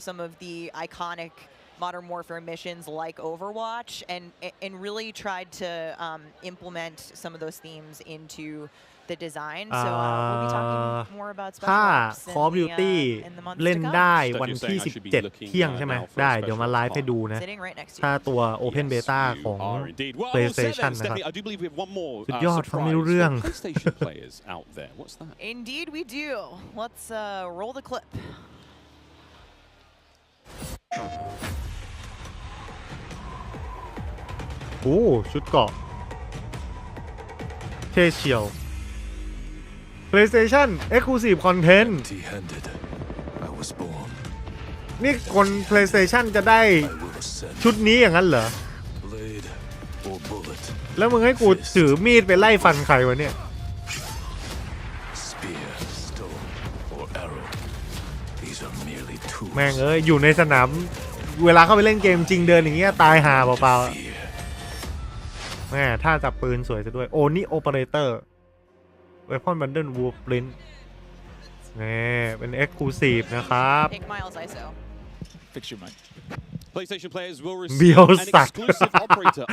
some of the iconic Modern Warfare missions like Overwatch and really tried to implement some of those themes into the design. So we'll be talking more about special ops Call of Duty เล่นได้วันที่ 17 เที่ยงใช่ไหมได้เดี๋ยวมาไลฟ์ให้ดูนะถ้าตัว Open Beta ของ PlayStation นะครับสุดยอดฟังไม่รู้เรื่อง Indeed we do. Let's roll the clip. โอ้ชุดเกราะเท่เชียว PlayStation Exclusive Content นี่คน PlayStation จะได้ชุดนี้อย่างนั้นเหรอแล้วมึงให้กูถือมีดไปไล่ฟันใครวะเนี่ยแม่งอยู่ในสนามเวลาเข้าไปเล่นเกมจริงเดินอย่างเงี้ยตายห่าเปล่าๆแม่ถ้าจับปืนสวยซะด้วยโอ้นี่ Operator Weapon Bundle Blueprint นี่เป็น Exclusive นะครับ Fix your mic. PlayStation players will receive an exclusive operator.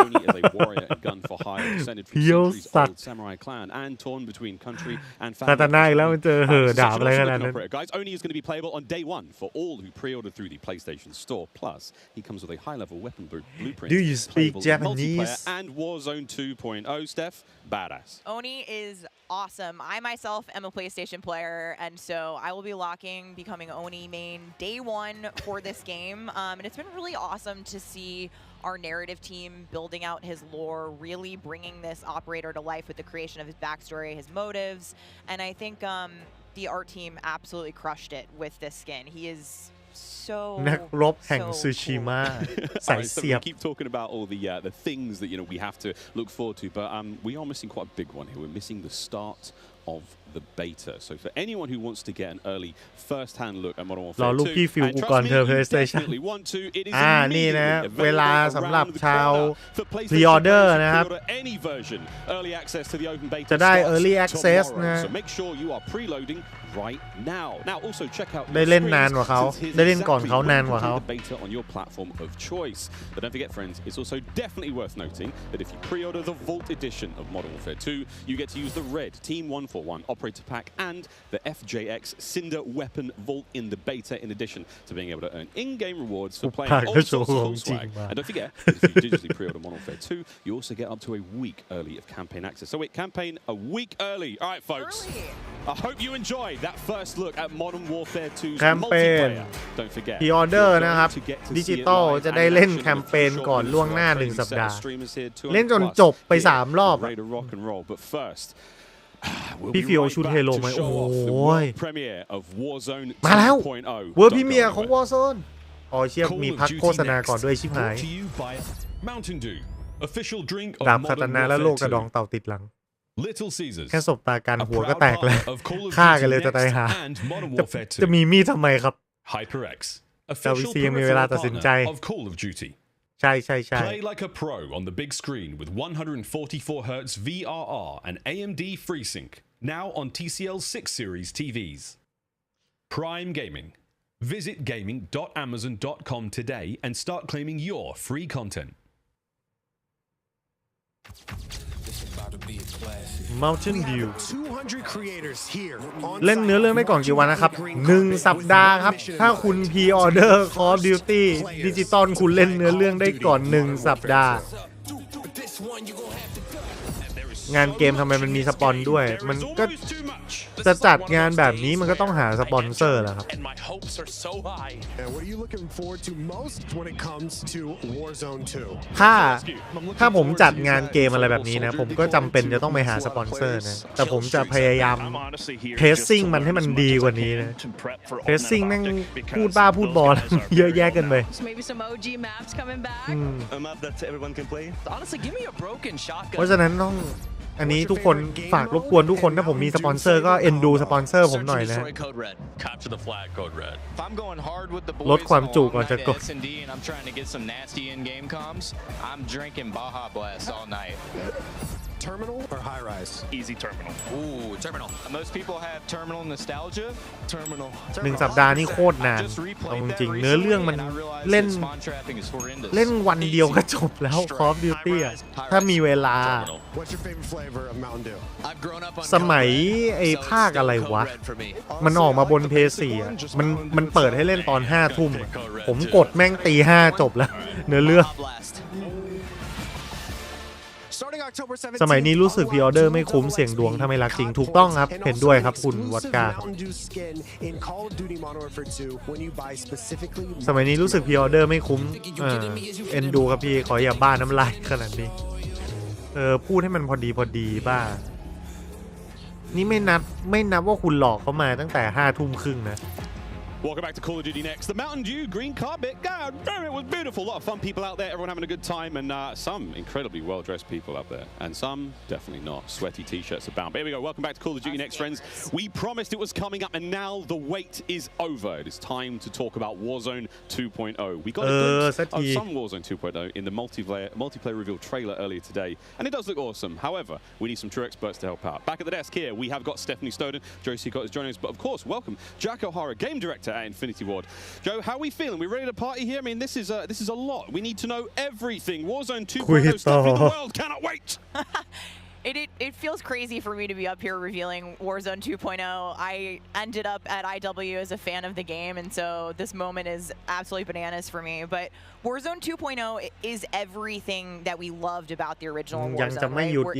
Oni is a warrior and gun for hire, descended from centuries-old samurai clan and torn between country and family. ตาหน้าอีกแล้วมันเจอดาบอะไรขนาดนั้น Guys, Oni is going to be playable on day 1 for all who pre-order through the PlayStation Store. Plus, he comes with a high-level weapon blueprint. Do you speak Japanese? And Warzone 2.0. Steph, badass. Oni is awesome. I myself am a PlayStation player, and so I will be becoming Oni main day 1 for this game. And it's been really awesome to see our narrative team building out his lore, really bringing this operator to life with the creation of his backstory, his motives, and I think the art team absolutely crushed it with this skin. He is นักรบแห่งซูชิมะสายเสียบ We keep talking about all the things that we have to look forward to, but we are missing quite a big one here. We're missing the start of the beta. So for anyone who wants to get an early first-hand look at Modern Warfare 2, รอลูกพี่ฟิวกูก่อนเธอ PlayStation นี่นะเวลาสำหรับชาวพรีออเดอร์นะครับจะได้ Early Access นะ right now. Now also check out ได้เล่นนานกว่าเขาได้เล่นก่อนเขานานกว่าเขา beta on your platform of choice. But don't forget, friends, it's also definitely worth noting that if you pre-order the Vault edition of Modern Warfare 2, you get to use the red Team 141 Operator Pack and the FJX Cinder Weapon Vault in the beta, in addition to being able to earn in-game rewards for playing all sorts of cool swag. And don't forget, if you digitally pre-order Modern Warfare 2, you also get up to a week early of campaign access. So wait, campaign a week early. All right, folks. I hope you enjoyed that first look at Modern Warfare 2's multiplayer. Don't forget. พรีออเดอร์นะครับดิจิตอลจะได้เล่นแคมเปญก่อนล่วงหน้า1สัปดาห์เล่นจนจบไป3รอบพี่ฟิวชุดเฮโลไหมโอ้ยมาแล้วเวอร์พรีเมียร์ของ Warzone อ๋อเชียมีพักโฆษณาก่อนด้วยชิบหายดาบคาตานะและโลกกระดองเต่าติดหลังแค่สบตากันหัวก็แตกแล้วฆ่ากันเลยจะตายหาจะมีมีดทำไมครับแต่วีซียังมีเวลาตัดสินใจใช่ Play like a pro on the big screen with 144Hz VRR and AMD FreeSync, now on TCL's 6 Series TVs. Prime Gaming. Visit gaming.amazon.com today and start claiming your free content. Mountain Dew เล่นเนื้อเรื่องได้ก่อนกี่วันนะครับ1สัปดาห์ครับถ้าคุณพรีออเดอร์ Call of Duty ดิจิตอลคุณเล่นเนื้อเรื่องได้ก่อน1สัปดาห์งานเกมทำไมมันมีสปอนด้วยมันก็จะจัดงานแบบนี้มันก็ต้องหาสปอนเซอร์แหละครับถ้าผมจัดงานเกมอะไรแบบนี้นะผมก็จำเป็นจะต้องไปหาสปอนเซอร์นะแต่ผมจะพยายามเทสซิ่งมันให้มันดีกว่านี้นะเทสซิ่งแม่งพูดบ้าพูดบอลเยอะแยะกันไปเพราะฉะนั้นต้องอันนี้ทุกคนฝากรบกวนทุกคนถ้าผมมีสปอนเซอร์ก็เอ็นดูสปอนเซอร์ผมหน่อยนะลดความจุก่อนจะกดTerminal or high rise? Easy terminal. Ooh, terminal. Most people have terminal nostalgia. Terminal. 1 สัปดาห์นี่โคตรนานเอาจริงๆเนื้อเรื่องมันเล่นวันเดียวก็จบแล้ว Call of Duty อ่ะถ้ามีเวลาสมัยไอ้ภาคอะไรวะมันออกมาบน PS4 อ่ะมันเปิดให้เล่นตอน 5 ทุ่มผมกดแม่งตี 5 จบแล้วเนื้อเรื่องสมัยนี้รู้สึกพรีออเดอร์ไม่คุ้มเสี่ยงดวงถ้าไม่รักจริงถูกต้องครับเห็นด้วยครับคุณวัดกาสมัยนี้รู้สึกพรีออเดอร์ไม่คุ้มเอ็นดูครับพี่ขออย่าบ้าน้ำลายขนาดนี้พูดให้มันพอดีบ้านี่ไม่นับว่าคุณหลอกเขามาตั้งแต่ 5 ทุ่มครึ่งนะWelcome back to Call of Duty Next. The Mountain Dew green carpet. God, it was beautiful. A lot of fun people out there. Everyone having a good time. And some incredibly well-dressed people out there. And some definitely not. Sweaty T-shirts abound. But here we go. Welcome back to Call of Duty Next, friends. We promised it was coming up. And now the wait is over. It is time to talk about Warzone 2.0. We got a glimpse of some Warzone 2.0 in the multiplayer reveal trailer earlier today. And it does look awesome. However, we need some true experts to help out. Back at the desk here, we have got Stephanie Snowden. Joe Seacott is joining us. But of course, welcome Jack O'Hara, Game Director at Infinity Ward. Joe, how are we feeling? We ready to party here? I mean, this is a lot. We need to know everything. Warzone 2.0 stuff in the world. Cannot wait. It feels crazy for me to be up here revealing Warzone 2.0. I ended up at IW as a fan of the game, and so this moment is absolutely bananas for me. But Warzone 2.0 is everything that we loved about the original Warzone, right? Where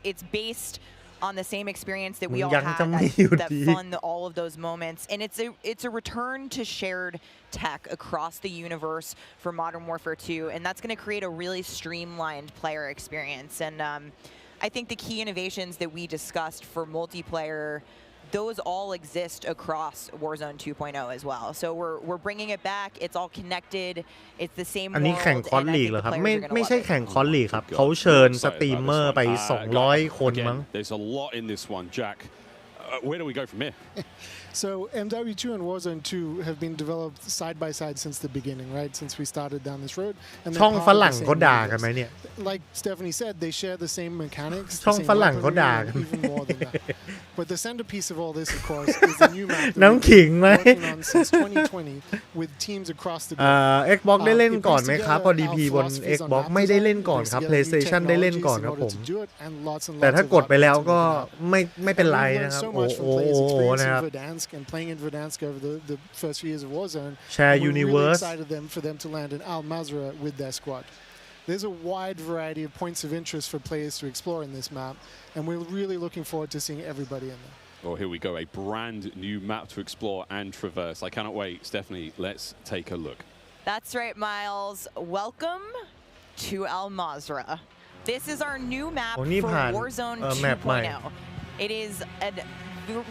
it's based on the same experience that we all had, that fun, all of those moments. And it's a return to shared tech across the universe for Modern Warfare 2, and that's going to create a really streamlined player experience. And I think the key innovations that we discussed for multiplayer those all exist across Warzone 2.0 as well. So we're bringing it back. It's all connected. It's the same อันนี้ world, แข่งคอส and I ลีก think เหร the อครับ players ไม่ are gonna ไม่ love ใช่ it. แข่งคอสลีกครับเขาเชิญสตรีมเมอร์ไป200 คนมั้ง There's a lot in this one, Jack. Where do we go from here? So MW2 and Warzone 2 have been developed side by side since the beginning, right? Since we started down this road. And ช่องฝรั่งเขาด่ากันไหมเนี่ย Like Stephanie said, they share the same mechanics. ช่องฝรั่งเขาด่ากัน Even more than that. But the centerpiece of all this, of course, is the new map น้ำขิงไหม working on since 2020 with teams across the globe. Xbox ได้เล่นก่อนไหมครับพอ DP บน Xbox ไม่ได้เล่นก่อนครับ PlayStation ได้เล่นก่อนครับผมแต่ถ้ากดไปแล้วก็ไม่เป็นไรนะครับโอ้นะครับ and playing in Verdansk over the first few years of Warzone. Share We're universe. really excited for them to land in Al Mazrah with their squad. There's a wide variety of points of interest for players to explore in this map, and we're really looking forward to seeing everybody in there. Well, here we go, a brand new map to explore and traverse. I cannot wait. Stephanie, let's take a look. That's right, Miles. Welcome to Al Mazrah. This is our new map for Warzone 2.0. It is a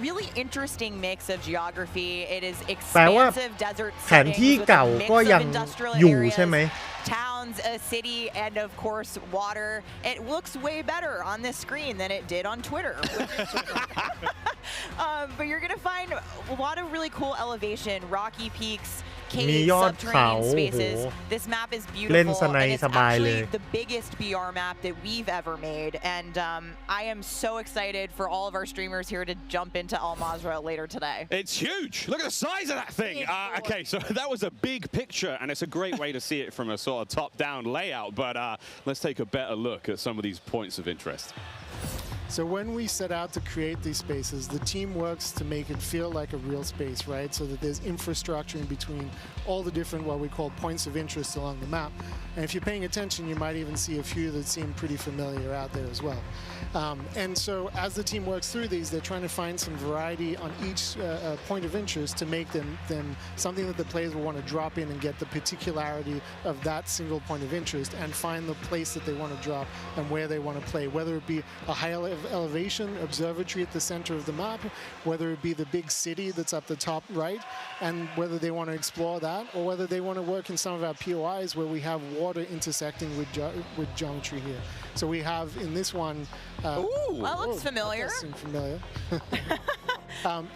really interesting mix of geography. It is expansive desert settings with a mix of industrial areas, towns, a city, and of course water. It looks way better on this screen than it did on Twitter. But you're gonna find a lot of really cool elevation, rocky peaks, caves, subterranean spaces. This map is beautiful, and it's actually the biggest BR map that we've ever made. And I am so excited for all of our streamers here to jump into Al Mazrah later today. It's huge. Look at the size of that thing. Okay, so that was a big picture, and it's a great way to see it from a sort of top-down layout. But let's take a better look at some of these points of interest. So when we set out to create these spaces, the team works to make it feel like a real space, right? So that there's infrastructure in between all the different what we call points of interest along the map. And if you're paying attention, you might even see a few that seem pretty familiar out there as well. And so as the team works through these, they're trying to find some variety on each point of interest to make them something that the players will want to drop in and get the particularity of that single point of interest and find the place that they want to drop and where they want to play, whether it be a high elevation observatory at the center of the map, whether it be the big city that's up the top right, and whether they want to explore that, or whether they want to work in some of our POIs where we have water intersecting with geometry here. So we have in this one. Ooh, that looks familiar. That does seem familiar.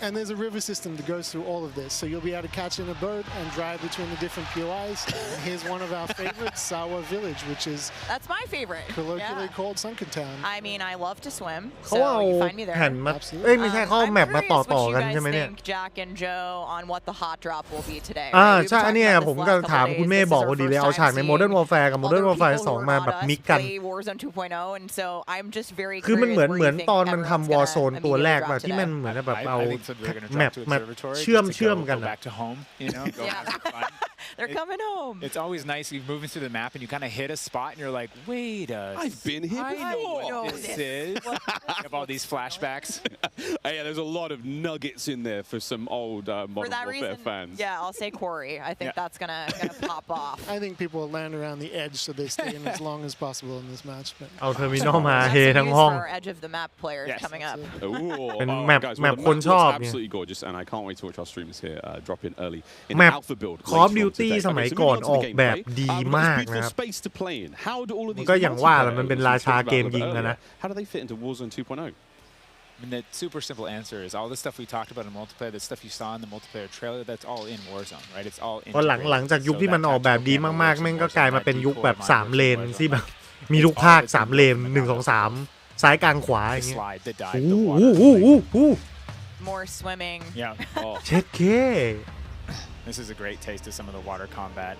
And there's a river system that goes through all of this. So you'll be able to catch in a boat and drive between the different POIs. And here's one of our favorites, Sawa Village, which is that's my favorite. Colloquially called Sunken Town. I mean, I love to swim, เขา so เอา you find me แผ่น there. มาไม่ใช่เขาเอาแมปมาต่อกันใช่ไหมเนี่ย Think Jack and Joe on what the hot drop will be today. ใช่อันนี้ผมก็ถามคุณเมย์บอกพอดีเลยเอาฉากใน Modern Warfare กับ Modern Warfare 2 มาแบบมิกกัน Warzone 2.0, and so I'm just very คือมันเหมือน curious ตอนมันทำ Warzone ตัวแรกแบบที่มันเหมือนแบบเอาแมปมาเชื่อมกัน back to home, you know, go have some fun. They're coming home. It's always nice. You're moving through the map and you kind of hit a spot and you're like, wait I've been here before. I know what this is. You have all these flashbacks. Yeah, there's a lot of nuggets in there for some old Modern Warfare fans. Yeah, I'll say Corey. I think that's gonna pop off. I think people will land around the edge so they stay in as long as possible in this match. เอาเทอร์มินอลมาเฮทั้งห้อง Our edge of the map players coming up.เป็น Oh, แมป guys, แม well, ป the คน map ชอบ looks เนี่ย absolutely gorgeous, and I can't wait to watch our streamers here drop in early in แมป Alpha build. Call of later on Duty today. สมัย Okay, so ก่อน moving อ on อ to ก the แบบ gameplay. ดี With มาก this นะค beautiful รับ space to play in. How do all of มัน these ก็อย่างว่าแหละ mountains มันเป็น that we ราชา talked เก about ม a little ยิง bit อะนะ earlier, how do they fit into Warzone 2.0? I mean, the super simple answer is all the stuff we talked about in multiplayer, the stuff you saw in the multiplayer trailer, that's all in Warzone, right? It's all เพราะหลังจากยุคที่มันออกแบบดีมากๆแม่งก็กลายมาเป็นยุคแบบ3เลนที่แบบมีทุกภาค3เลน1 2 3ซ้ายกลางขวาอย่างเงี้ย More swimming. Yeah. Oh. เช็ดเค This is a great taste of some of the water combat.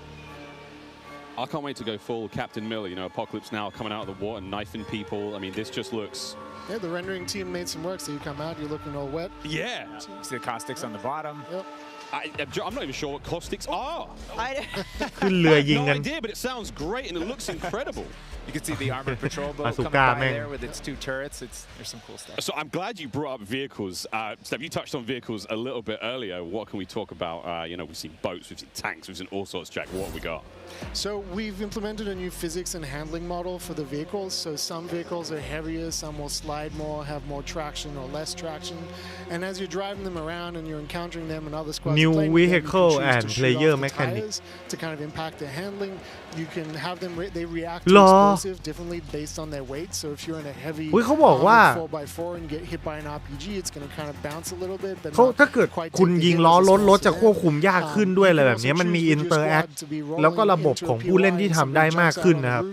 I can't wait to go full Captain Miller. You know, Apocalypse Now coming out of the water, knifing people. I mean, this just looks. Yeah, the rendering team made some work. So you come out, you're looking all wet. Yeah. See the caustics on the bottom. Yep. I'm not even sure what caustics are. ขึ้นเรือยิง No กัน idea, but it sounds great and it looks incredible. You can see the armored patrol boat coming Bazooka, by man. there with its 2 turrets. There's some cool stuff. So I'm glad you brought up vehicles. Steph, you touched on vehicles a little bit earlier. What can we talk about? You know, we've seen boats, we've seen tanks, we've seen all sorts. Jack, what have we got? So we've implemented a new physics and handling model for the vehicles. So some vehicles are heavier, some will slide more, have more traction or less traction. And as you're driving them around and you're encountering them and other squads New playing vehicle them, you can and choose to shoot player off the mechanic. tires to kind of impact their handling. You can have them, they react to หรอ explosive differently based on their weight. So if you're in a heavy อุ๊ยเขาบอกว่า 4x4 and get hit by an RPG, it's going to kind of bounce a little bit. But เขา not ถ้าเกิด quite คุณ take the ยิง hit ล้อ as a รถ small รถจะควบ sedan. คุมยากขึ้นด้วยอะไรแบบนี้มันมี interact แล้วก็ระบบของผู้เล่นที่ทำได้มากขึ้นนะครับ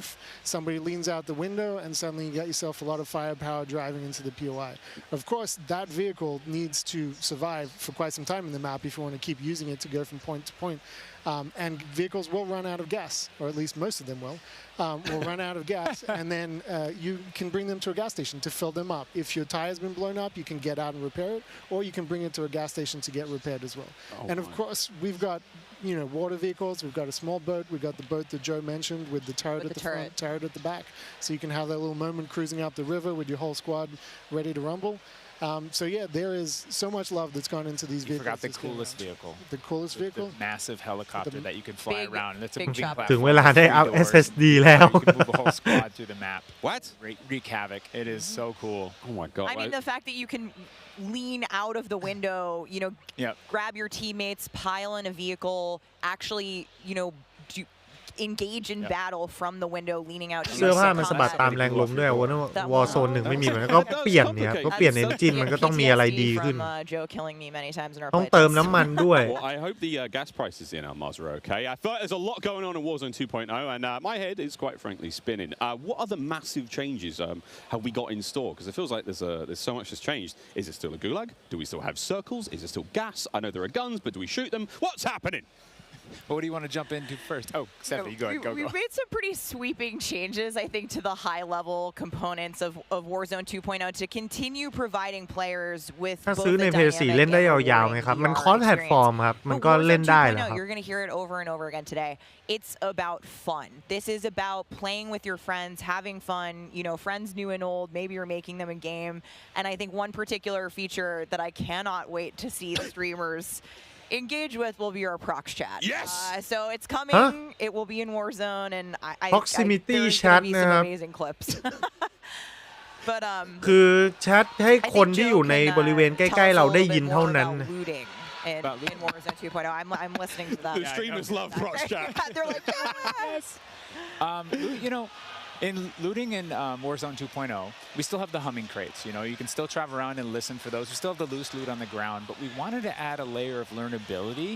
Somebody leans out the window and suddenly you got yourself a lot of firepower driving into the POI. Of course, that vehicle needs to survive for quite some time in the map if you want to keep using it to go from point to point. And vehicles will run out of gas, or at least most of them will run out of gas, and then you can bring them to a gas station to fill them up. If your tire's been blown up, you can get out and repair it, or you can bring it to a gas station to get repaired as well. And of course, we've got water vehicles, we've got a small boat, we've got the boat that Joe mentioned with the turret at the front, turret at the back, so you can have that little moment cruising up the river with your whole squad ready to rumble. So yeah, there is so much love that's gone into these vehicles. You forgot the coolest vehicle. The coolest vehicle? The massive helicopter that you can fly around. And it's a big platform. ถึงเวลาได้อัพ SSD แล้ว You can move a whole squad through the map. What? Wreak havoc. It is so cool. Oh my god. I mean, the fact that you can lean out of the window, grab your teammates, pile in a vehicle, actually, engage in battle from the window, leaning out. เสื้อผ้ามันสะบัดตามแรงลมด้วยวอร์โซน 1ไม่มีมันก็เปลี่ยนเนี่ยก็เปลี่ยนเอนจินมันก็ต้องมีอะไรดีขึ้น ต้องเติมน้ำมันด้วย Well, I hope the gas prices in Almaz are okay. I feel like there's a lot going on in Warzone 2.0 and my head is quite frankly spinning. What other massive changes have we got in store? Because it feels like there's so much has changed. Is it still a gulag? Do we still have circles? Is it still gas? I know there are guns, but do we shoot them? What's happening? Well, what do you want to jump into first? Oh, Stephanie, go ahead. We've made some pretty sweeping changes, I think, to the high-level components of Warzone 2.0 to continue providing players with ถ้า both ซื้อใน the PS4 เล่น dynamic ได้ and ยาวๆไงครับ มัน VR คอสแพลตฟอร์ม experience. ครับ มัน But ก็เล่น Warzone ได้ 2.0, แล้วครับ you're going to hear it over and over again today. It's about fun. This is about playing with your friends, having fun, friends new and old. Maybe you're making them a game. And I think one particular feature that I cannot wait to see the streamers engage with will be our prox chat. Yes. So it's coming. It will be in Warzone, and Proximity there's chat gonna be some amazing clips. But คือแชทให้คนที่อยู่ในบริเวณใกล้ๆเราได้ยินเท่านั้น in Warzone 2.0, I'm listening to that. The streamers love prox chat. They're like, yes. In looting in Warzone 2.0, we still have the humming crates. You can still travel around and listen for those. We still have the loose loot on the ground, but we wanted to add a layer of learnability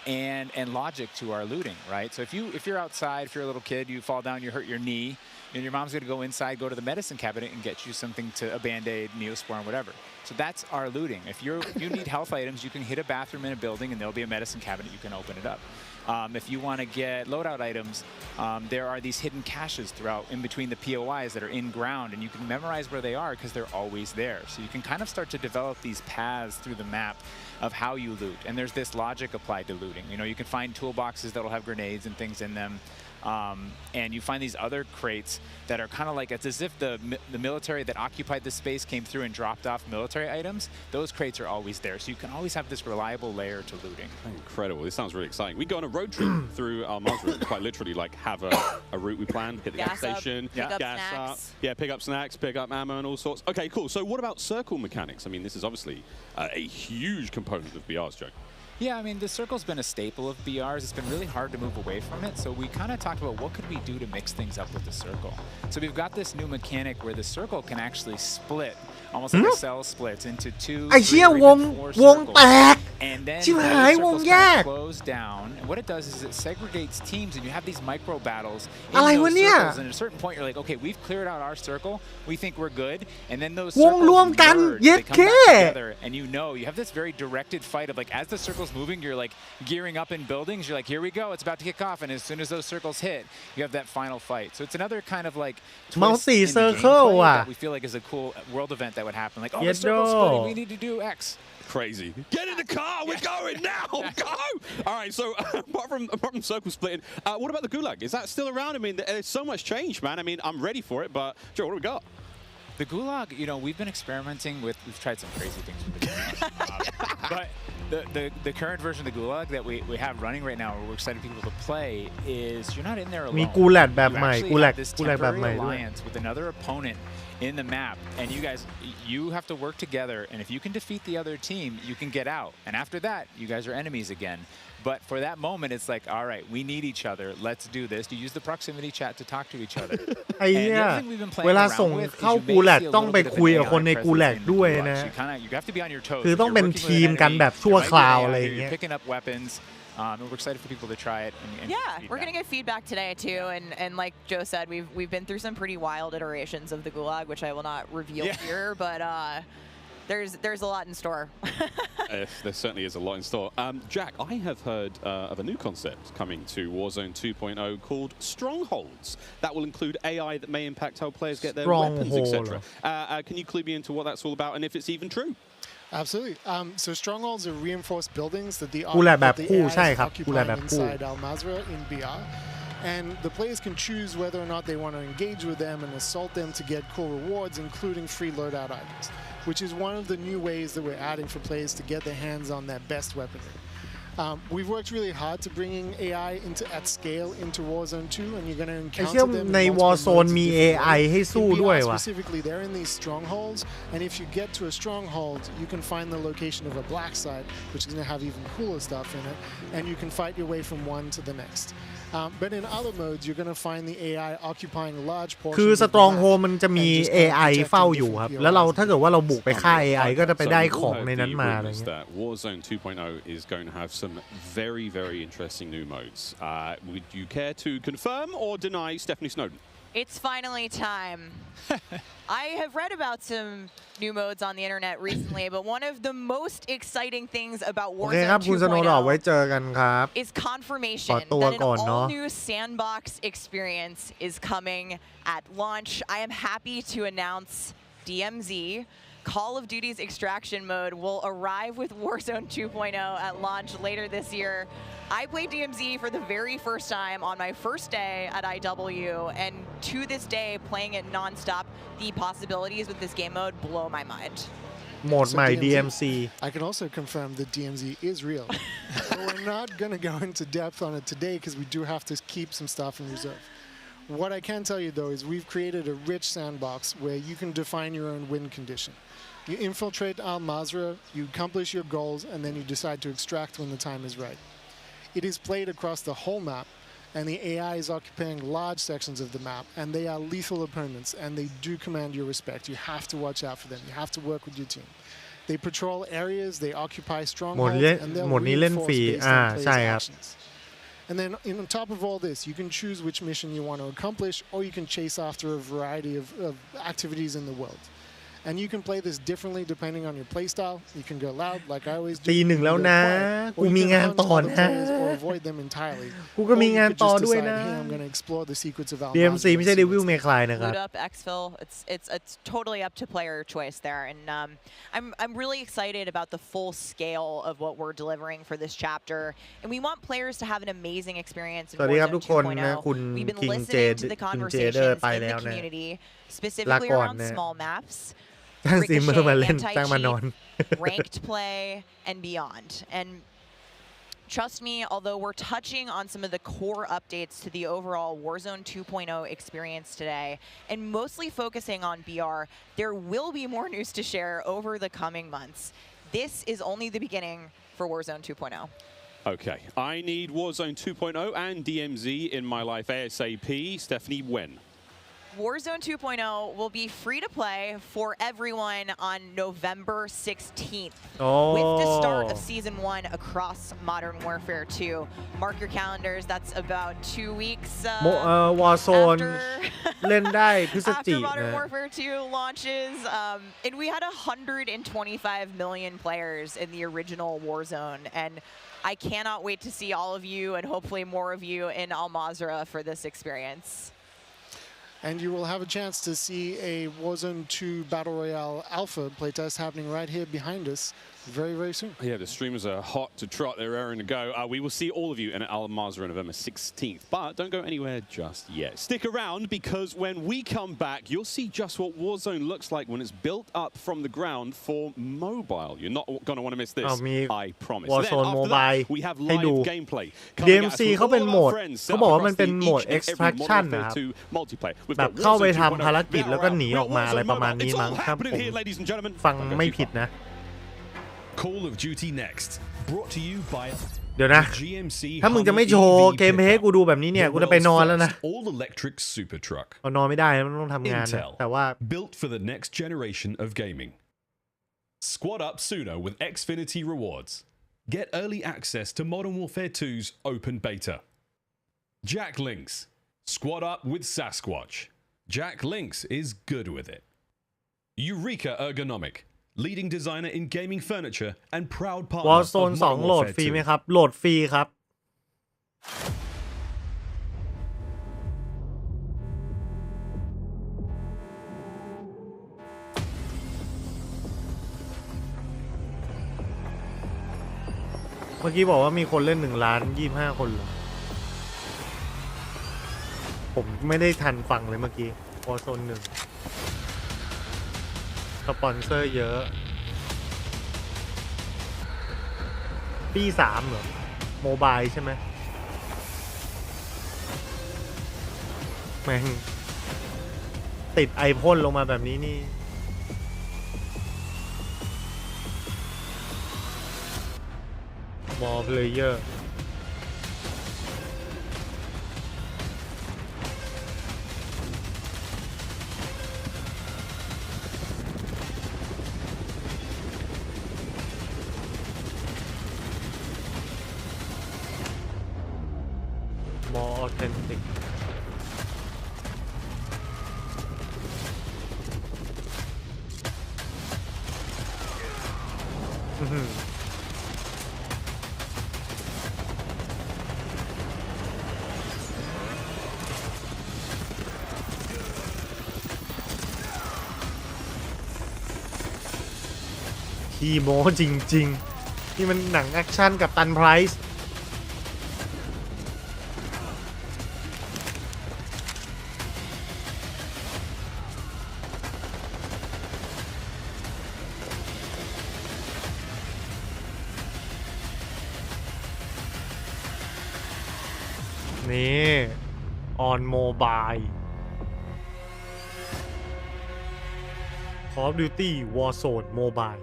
and logic to our looting, right? So if you're outside, if you're a little kid, you fall down, you hurt your knee, and your mom's gonna go inside, go to the medicine cabinet and get you something a Band-Aid, Neosporin, whatever. So that's our looting. If you need health items, you can hit a bathroom in a building and there'll be a medicine cabinet, you can open it up. If you want to get loadout items, there are these hidden caches throughout in between the POIs that are in ground, and you can memorize where they are because they're always there. So you can kind of start to develop these paths through the map of how you loot. And there's this logic applied to looting. You can find toolboxes that'll have grenades and things in them. And you find these other crates that are kind of like, it's as if the military that occupied this space came through and dropped off military items. Those crates are always there. So you can always have this reliable layer to looting. Incredible. This sounds really exciting. We go on a road trip through Almaz, quite literally, like have a route we plan, hit the gas station, gas up, pick up snacks, pick up ammo and all sorts. Okay, cool. So what about circle mechanics? I mean, this is obviously a huge component of BR's, Joe. Yeah, I mean, the circle's been a staple of BRs. It's been really hard to move away from it. So we kind of talked about what could we do to mix things up with the circle. So we've got this new mechanic where the circle can actually split, almost like a cell splits into 2, 3, or even 4 circles. And then the circles kind of close down. And what it does is it segregates teams, and you have these micro battles in those circles. And at a certain point, you're like, okay, we've cleared out our circle. We think we're good. And then those circles merge. They come back together, and you have this very directed fight of like, as the circles moving, you're like gearing up in buildings, you're like, here we go, it's about to kick off, and as soon as those circles hit, you have that final fight. So it's another kind of like twist in the gameplay that we feel like is a cool world event that would happen. Like, oh, the circle's splitting, we need to do X. Crazy. Get in the car, we're going now, go! All right, so apart from circle splitting, what about the gulag? Is that still around? I mean, there's so much change, man. I mean, I'm ready for it, but Joe, what do we got? The gulag, we've been experimenting with, we've tried some crazy things with the gulag. But the current version of the Gulag that we have running right now, where we're excited people to play, is you're not in there alone. มีกูแลดแบบใหม่ You กูแล actually ด have this กูแลดแบบใหม่ temporary ด้วย alliance with another opponent in the map, and you have to work together, and if you can defeat the other team, you can get out, and after that, you guys are enemies again. But for that moment, it's like, all right, we need each other. Let's do this. You use the proximity chat to talk to each other. ไอ้เนี่ยเวลาส่งเข้ากูแลดต้องไปคุยกับคนในกูแลดด้วยนะ You have to be on your toes. คือต้องเป็นทีมกันแบบชั่วคราวอะไรอย่างเงี้ย Picking up weapons. And we're excited for people to try it. And yeah, we're gonna get feedback today too, and like Joe said, we've been through some pretty wild iterations of the Gulag, which I will not reveal here, but there's a lot in store. There certainly is a lot in store. Jack, I have heard of a new concept coming to Warzone 2.0 called Strongholds. That will include AI that may impact how players get their weapons, etc. Can you clue me into what that's all about and if it's even true? Absolutely. So Strongholds are reinforced buildings that the AI is occupying inside Al Mazrah in BR. And the players can choose whether or not they want to engage with them and assault them to get cool rewards, including free loadout items, which is one of the new ways that we're adding for players to get their hands on their best weaponry. We've worked really hard to bringing AI at scale into Warzone 2, and you're going to encounter them ใน Warzone มี AI ให้สู้ด้วยว่ะ Specifically, they're in these strongholds, and if you get to a stronghold, you can find the location of a black site, which is going to have even cooler stuff in it, and you can fight your way from one to the next. But in other modes, you're going to find the AI occupying large portions. คือ Stronghold มันจะมี AI เฝ้าอยู่ครับแล้วเราถ้าเกิดว่าเราบุกไปฆ่า AI ก็จะไปได้ของในนั้นมาอะไรเงี้ย Warzone 2.0 is going to have some very, very interesting new modes. Would you care to confirm or deny Stephanie Snowden? It's finally time. I have read about some new modes on the internet recently, but one of the most exciting things about Warzone 2.0 is confirmation that an all-new sandbox experience is coming at launch. I am happy to announce DMZ. Call of Duty's extraction mode will arrive with Warzone 2.0 at launch later this year. I played DMZ for the very first time on my first day at IW, and to this day, playing it non-stop, the possibilities with this game mode blow my mind. Mode my DMZ. I can also confirm that DMZ is real. We're not going to go into depth on it today because we do have to keep some stuff in reserve. What I can tell you, though, is we've created a rich sandbox where you can define your own win condition. You infiltrate Al Mazrah, you accomplish your goals, and then you decide to extract when the time is right. It is played across the whole map, and the AI is occupying large sections of the map, and they are lethal opponents, and they do command your respect. You have to watch out for them. You have to work with your team. They patrol areas, they occupy strongholds, and they'll reinforce based on players' actions. And then on top of all this, you can choose which mission you want to accomplish, or you can chase after a variety of activities in the world. And you can play this differently depending on your playstyle. You can go loud, like I always do. ตีหนึ่งแล้วนะกูมีงานต่อนะ or avoid them entirely. กูก็มีงานต่อด้วยนะ Hey, I'm going to explore the secrets of Al DMZ ไม่ใช่ Devil May Cry นะครับ Boot up, exfil. It's totally up to player choice there, and I'm really excited about the full scale of what we're delivering for this chapter, and we want players to have an amazing experience in Warzone 2.0. We've been listening to the conversations in the community, specifically around small maps. Ricochet, ranked play, and beyond. And trust me, although we're touching on some of the core updates to the overall Warzone 2.0 experience today, and mostly focusing on BR, there will be more news to share over the coming months. This is only the beginning for Warzone 2.0. Okay, I need Warzone 2.0 and DMZ in my life ASAP. Stephanie, when? Warzone 2.0 will be free to play for everyone on November 16th with the start of Season 1 across Modern Warfare 2. Mark your calendars, that's about 2 weeks Warzone เล่นได้พฤศจิกายน after Modern Warfare 2 launches. And we had 125 million players in the original Warzone, and I cannot wait to see all of you and hopefully more of you in Al Mazrah for this experience. And you will have a chance to see a Warzone 2 Battle Royale Alpha playtest happening right here behind us very soon. Yeah, the streamers are hot to trot. They're raring to go. We will see all of you in Almaz on November 16th, but don't go anywhere just yet. Stick around because when we come back, you'll see just what Warzone looks like when it's built up from the ground for mobile. You're not going to want to miss this. I promise. Warzone Mobile we have ให้ดู live gameplay. DMC เขาเป็นโหมดเขาบอกว่ามันเป็นโหมด extraction นะครับแบบเข้าไปทำภารกิจแล้วก็หนีออกมาอะไรประมาณนี้มั้งครับผมฟังไม่ผิดนะ Call of Duty Next brought to you by เดี๋ยวนะถ้ามึงจะไม่โชว์เกมเพลย์กูดูแบบนี้เนี่ยกูจะไปนอนแล้วนะ all electric super truck เอานอนไม่ได้มันต้องทำงานนะแต่ว่า built for the next generation of gaming. Squad up sooner with Xfinity rewards. Get early access to Modern Warfare 2's open beta. Jack Links. Squad up with Sasquatch. Jack Links is good with it. Eureka Ergonomic. Leading designer in gaming furniture and proud partner Warzone 2 โหลดฟรีไหมครับโหลดฟรีครับเมื่อกี้บอกว่ามีคนเล่น1,025,000 คนเลยผมไม่ได้ทันฟังเลยเมื่อกี้ Warzone 1สปอนเซอร์เยอะปี3เหรอโมบายใช่ไหมแม่งติดไอพ่นลงมาแบบนี้นี่มอเพลเยอร์authentic ขี้โม้จริงๆนี่มันหนังแอคชั่นกับตันไพรส์นี่ on mobile Call of Duty Warzone Mobile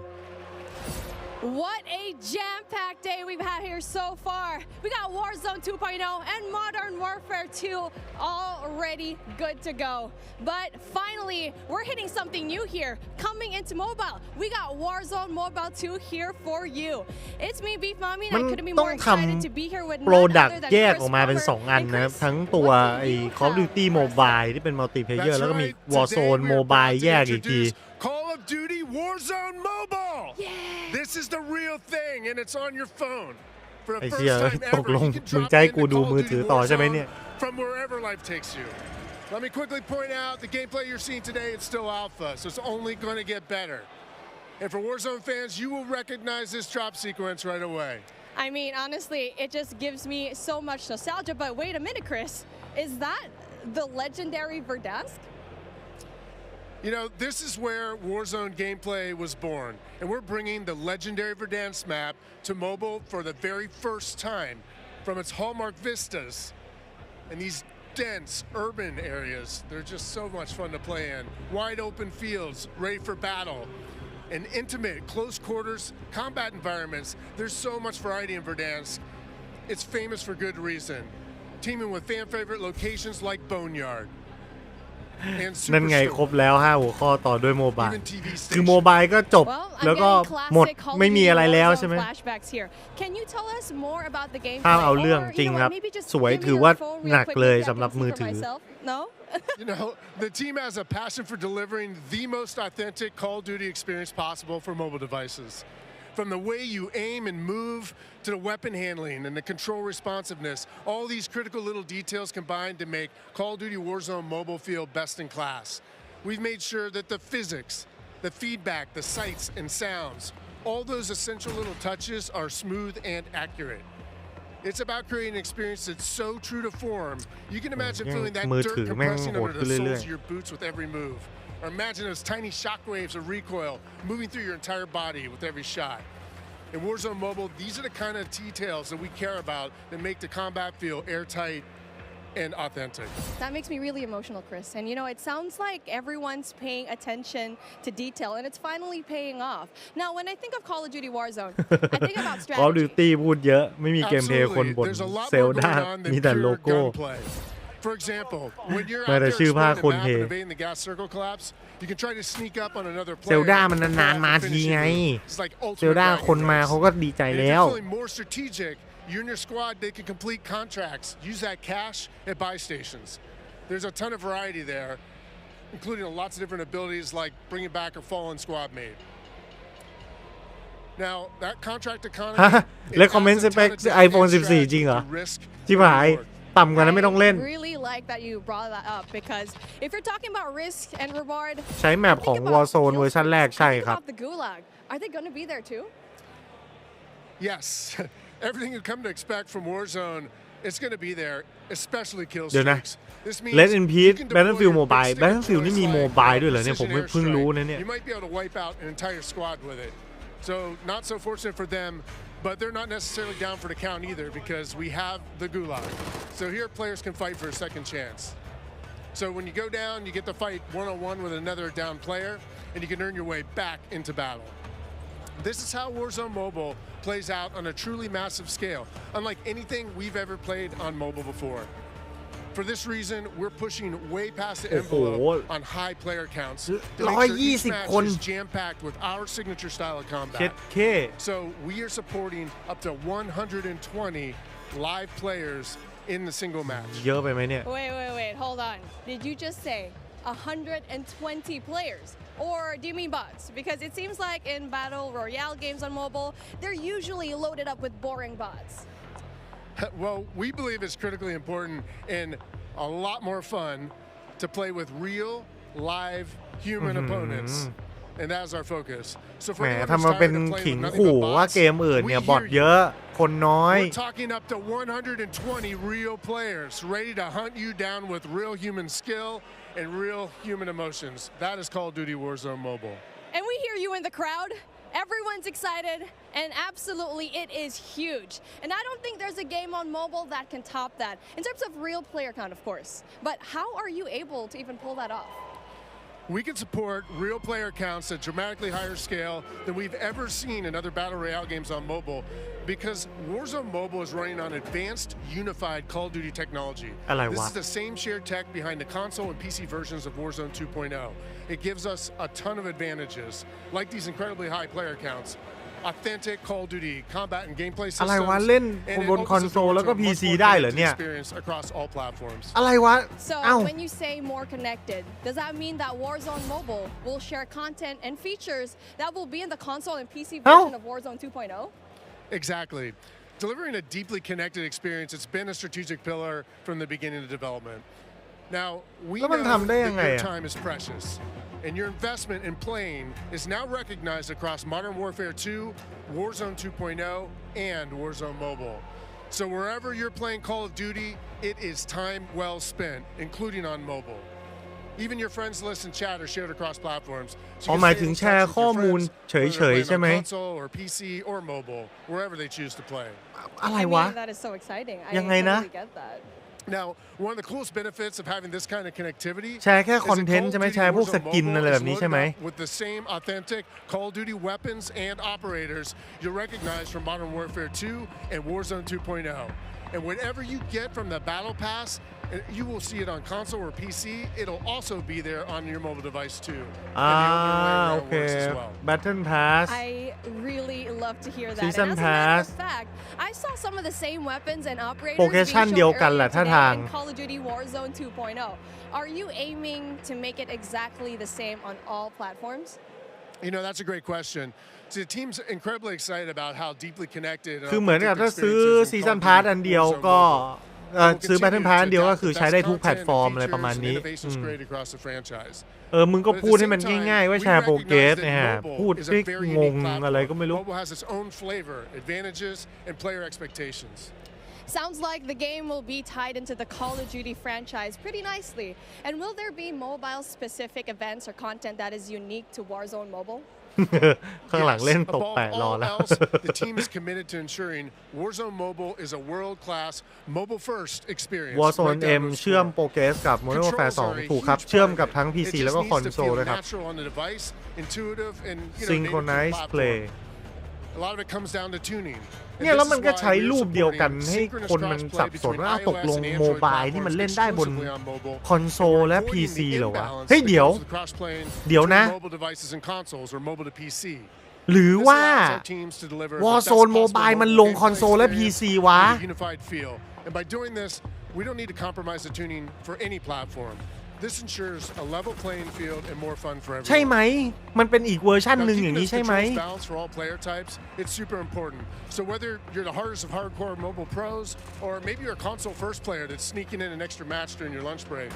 What a jam-packed day we've had here so far. We got Warzone 2.0 and Modern Warfare 2 already good to go. But finally, we're hitting something new here, coming into mobile. We got Warzone Mobile 2 here for you. It's me, Beef Mommy, and I couldn't be more excited to be here with none other than แยกออกมาเป็น2อันนะทั้งตัวไอ้ Call of Duty Mobile ที่เป็นมัลติเพลเยอร์แล้วก็มี Warzone Mobile แยกอีกที Call of Duty Warzone Mobile! Yeah! This is the real thing, and it's on your phone. For the first time ever, you can drop into Call of Duty Warzone from wherever life takes you. Let me quickly point out, the gameplay you're seeing today is still alpha, so it's only going to get better. And for Warzone fans, you will recognize this drop sequence right away. I mean, honestly, it just gives me so much nostalgia, but wait a minute, Chris. Is that the legendary Verdansk? You know, this is where Warzone gameplay was born, and we're bringing the legendary Verdansk map to mobile for the very first time from its hallmark vistas and these dense urban areas. They're just so much fun to play in. Wide open fields, ready for battle, and intimate, close quarters combat environments. There's so much variety in Verdansk. It's famous for good reason, teaming with fan favorite locations like Boneyard. นั่นไงครบแล้ว5หัวข้อต่อด้วยโมบายคือโมบายก็จบแล้วก็หมดไม่มีอะไรแล้วใช่ไหมถ้าเอาเรื่องจริงครับสวยถือว่าหนักเลยสำหรับมือถือ You know, the team has a passion for delivering the most authentic Call of Duty experience possible for mobile devices. From the way you aim and move to the weapon handling and the control responsiveness, all these critical little details combine to make Call of Duty Warzone mobile feel best in class. We've made sure that the physics, the feedback, the sights and sounds All those essential little touches are smooth and accurate. It's about creating an experience that's so true to form. You can imagine feeling that dirt compressing under the soles of your boots with every move. Or imagine those tiny shockwaves of recoil moving through your entire body with every shot. In Warzone Mobile, these are the kind of details that we care about that make the combat feel airtight and authentic. That makes me really emotional, Chris. And you know, it sounds like everyone's paying attention to detail, and it's finally paying off. Now, when I think of Call of Duty Warzone, I think about strategy. Call of Duty พูดเยอะไม่มีเกมเพลย์คนบ่นเซลดามีแต่โลโก้ For example, when you're out there exploring the map and evading the gas circle collapse, you can try to sneak up on another player. เซลดามันนานๆมาทีไงเซลดาคนมาเขาก็ดีใจแล้ว More strategic. You and your squad, they can complete contracts, use that cash at buy stations. There's a ton of variety there, including lots of different abilities like bringing back a fallen squad mate. Now, that contract economy... แล้วคอมเมนต์สเปค iPhone 14 จริงเหรอที่หายต่ำกว่านั้นไม่ต้องเล่น I really like that you brought that up because if you're talking about risk and reward ใช้แมปของ Warzone เวอร์ชันแรกใช่ครับ the Gulag. Are they going to be there too? Yes. Everything you come to expect from Warzone, it's going to be there, especially kill streaks. This means Let in Peace Battlefield Mobile Battlefield นี่มี Mobile ด้วยเหรอเนี่ยผมเพิ่งรู้นะเนี่ย You might be able to wipe out an entire squad with it. So not so fortunate for them, but they're not necessarily down for the count either because we have the Gulag. So here players can fight for a second chance. So when you go down, you get to fight one-on-one with another down player, and you can earn your way back into battle. This is how Warzone Mobile plays out on a truly massive scale, unlike anything we've ever played on mobile before. For this reason, we're pushing way past the envelope on high player counts to make sure each match is jam-packed with our signature style of combat. So we are supporting up to 120 live players in the single match. เยอะไปไหมเนี่ย Wait, hold on. Did you just say 120 players? Or do you mean bots? Because it seems like in Battle Royale games on mobile, they're usually loaded up with boring bots. Well, we believe it's critically important and a lot more fun to play with real, live, human opponents. And that's our focus. So for แหมทำมาเป็นขิงขู่ว่าเกมอื่นเนี่ยบอทเยอะคนน้อย We're talking up to 120 real players ready to hunt you down with real human skill and real human emotions. That is Call of Duty Warzone Mobile. And we hear you in the crowd. Everyone's excited, and absolutely it is huge. And I don't think there's a game on mobile that can top that, in terms of real player count, of course. But how are you able to even pull that off? We can support real player counts at dramatically higher scale than we've ever seen in other Battle Royale games on mobile because Warzone Mobile is running on advanced, unified Call of Duty technology. This is the same shared tech behind the console and PC versions of Warzone 2.0. It gives us a ton of advantages, like these incredibly high player counts, authentic Call of Duty combat and gameplay systems, อะไรวะเล่นบนคอนโซลแล้วก็ PC ได้เหรอเนี่ย across all platforms. อะไรวะ So when you say more connected, does that mean that Warzone Mobile will share content and features that will be in the console and PC version of Warzone 2.0? Exactly. Delivering a deeply connected experience, it's been a strategic pillar from the beginning of development. Now, we know that your time is precious, and your investment in playing is now recognized across Modern Warfare 2, Warzone 2.0, and Warzone Mobile. So wherever you're playing Call of Duty, it is time well spent, including on mobile. Even your friends list and chat are shared across platforms. So หมายถึงแชร์ข้อมูลเฉยๆใช่ไหม console or PC or mobile, wherever they choose to play. อะไรวะ That is so exciting. I ยังไงนะ totally get that. Now, one of the coolest benefits of having this kind of connectivity แชร์แค่คอนเทนต์ใช่ไหมแชร์พวกสกินอะไรแบบนี้ใช่ไหม with the same authentic Call of Duty weapons and operators you'll recognize from Modern Warfare 2 and Warzone 2.0. And whatever you get from the Battle Pass, you will see it on console or PC. It'll also be there on your mobile device too. Okay. Battle Pass. I really love to hear that. Season and as Pass. a matter of fact, I saw some of the same weapons and operators โปรเกชั่นเดียวกันแหละท่าทาง in Call of Duty Warzone 2.0. Are you aiming to make it exactly the same on all platforms? You know, that's a great question. So the team's incredibly excited about how deeply connected. คือเหมือนกับถ้าซื้อซีซั่นพาร์ทอันเดียวก็ ซื้อ Battle Pass เดียวก็คือใช้ได้ทุกแพลตฟอร์มอะไรประมาณนี้มึงก็พูดให้มันง่ายๆว่าแชร์โปรเกรสนะฮะพูดได้งงอะไรก็ไม่รู้ Sounds like the game will be tied into the Call of Duty franchise pretty nicely. And will there be mobile-specific events or content that is unique to Warzone Mobile? ข้างหลังเล่นตกแปะรอแล้ว The team is committed to ensuring Warzone Mobile is a world-class mobile-first experience. Warzone M เชื่อมโปรเกรสกับ Modern Warfare 2 ถูกครับเชื่อมกับทั้ง PC แล้วก็คอนโซลด้วยครับ Synchronized Play A lot of it comes down to tuning. เนี่ยแล้วมันก็ใช้รูปเดียวกันให้คนมันสับสนว่าตกลงโมบายนี่มันเล่นได้บนคอนโซลและ PC เหรอวะเฮ้ยเดี๋ยวนะหรือว่า Warzone Mobile มันลงคอนโซลและ PC วะ And by doing this, we don't need to compromise the tuning for any platform. This ensures a level playing field and more fun for everyone. ใช่ไหมมันเป็นอีกเวอร์ชันหนึ่งอย่างนี้ใช่ไหม balance for all player types, it's super important. So whether you're the hardest of hardcore mobile pros, or maybe you're a console first player that's sneaking in an extra match during your lunch break,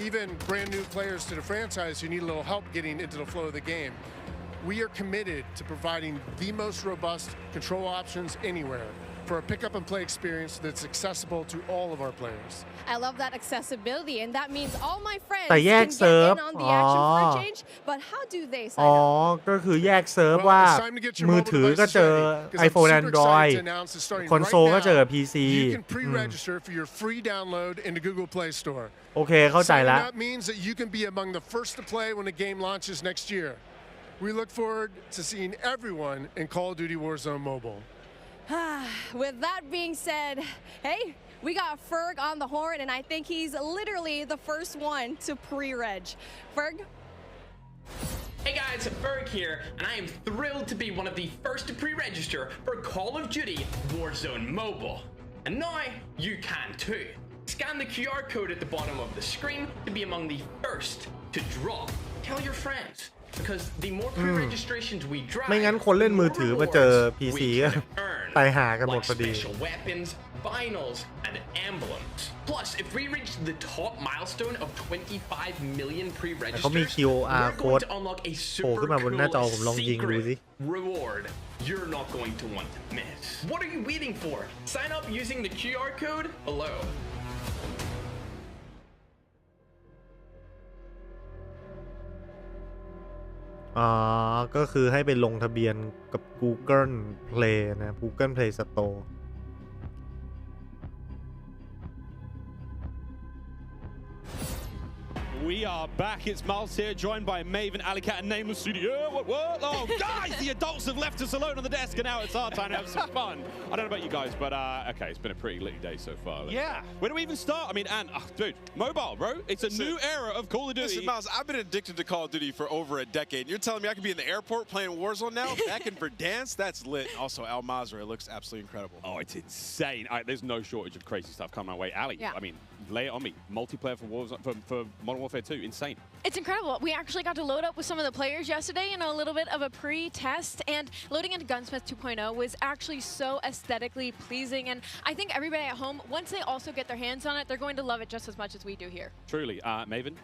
even brand new players to the franchise who need a little help getting into the flow of the game, we are committed to providing the most robust control options anywhere. For a pick up and play experience that's accessible to all of our players. I love that accessibility, and that means all my friends แต่แยก can เซิร์ฟ get in on the action for a change. But how do they sign อ๋อ up? ก็คือแยกเซิร์ฟว่ามือถือก็เจอ iPhone Android คอนโซลก็เจอ PC You can pre-register for your free download in the Google Play Store. โอเคเข้าใจแล้ว That means that you can be among the first to play when the game launches next year. We look forward to seeing everyone in Call of Duty Warzone Mobile. With that being said, hey, we got Ferg on the horn, and I think he's literally the first one to pre-reg. Ferg? Hey guys, Ferg here, and I am thrilled to be one of the first to pre-register for Call of Duty Warzone Mobile. And now you can too. Scan the QR code at the bottom of the screen to be among the first to drop. Tell your friends. Because the more pre-registrations we drive, ไม่งั้นคนเล่นมือถือมาเจอ PC ตายหากันหมดพอดี special weapons, vinyls, and emblems. Plus, if we reach the top milestone of 25 million pre-registers, เขามี QR we're going to unlock a โผล่ขึ้ super นมาบนหน้าจอผมลอง cool ยิงดูสิ secret reward you're not going to want to miss. What are you waiting for? Sign up using the QR code below.ก็คือให้ไปลงทะเบียนกับ Google Play นะ Google Play Store We are back. It's Miles here, joined by Maven, Alicat, and Nameless Studio. What? Oh, guys, the adults have left us alone on the desk, and now it's our time to have some fun. I don't know about you guys, but okay, it's been a pretty lit day so far. Yeah. Where do we even start? I mean, dude, mobile, bro. It's a new era of Call of Duty. Listen, Miles, I've been addicted to Call of Duty for over a decade. You're telling me I could be in the airport playing Warzone now? Back in Verdansk? That's lit. Also, Al Mazrah looks absolutely incredible. Oh, it's insane. There's no shortage of crazy stuff coming my way. Ali, Yeah. I mean, lay it on me. Multiplayer for Warzone, for Modern Warfare 2, insane. It's incredible. We actually got to load up with some of the players yesterday in a little bit of a pre-test, and loading into Gunsmith 2.0 was actually so aesthetically pleasing, and I think everybody at home, once they also get their hands on it, they're going to love it just as much as we do here. Truly. Maven,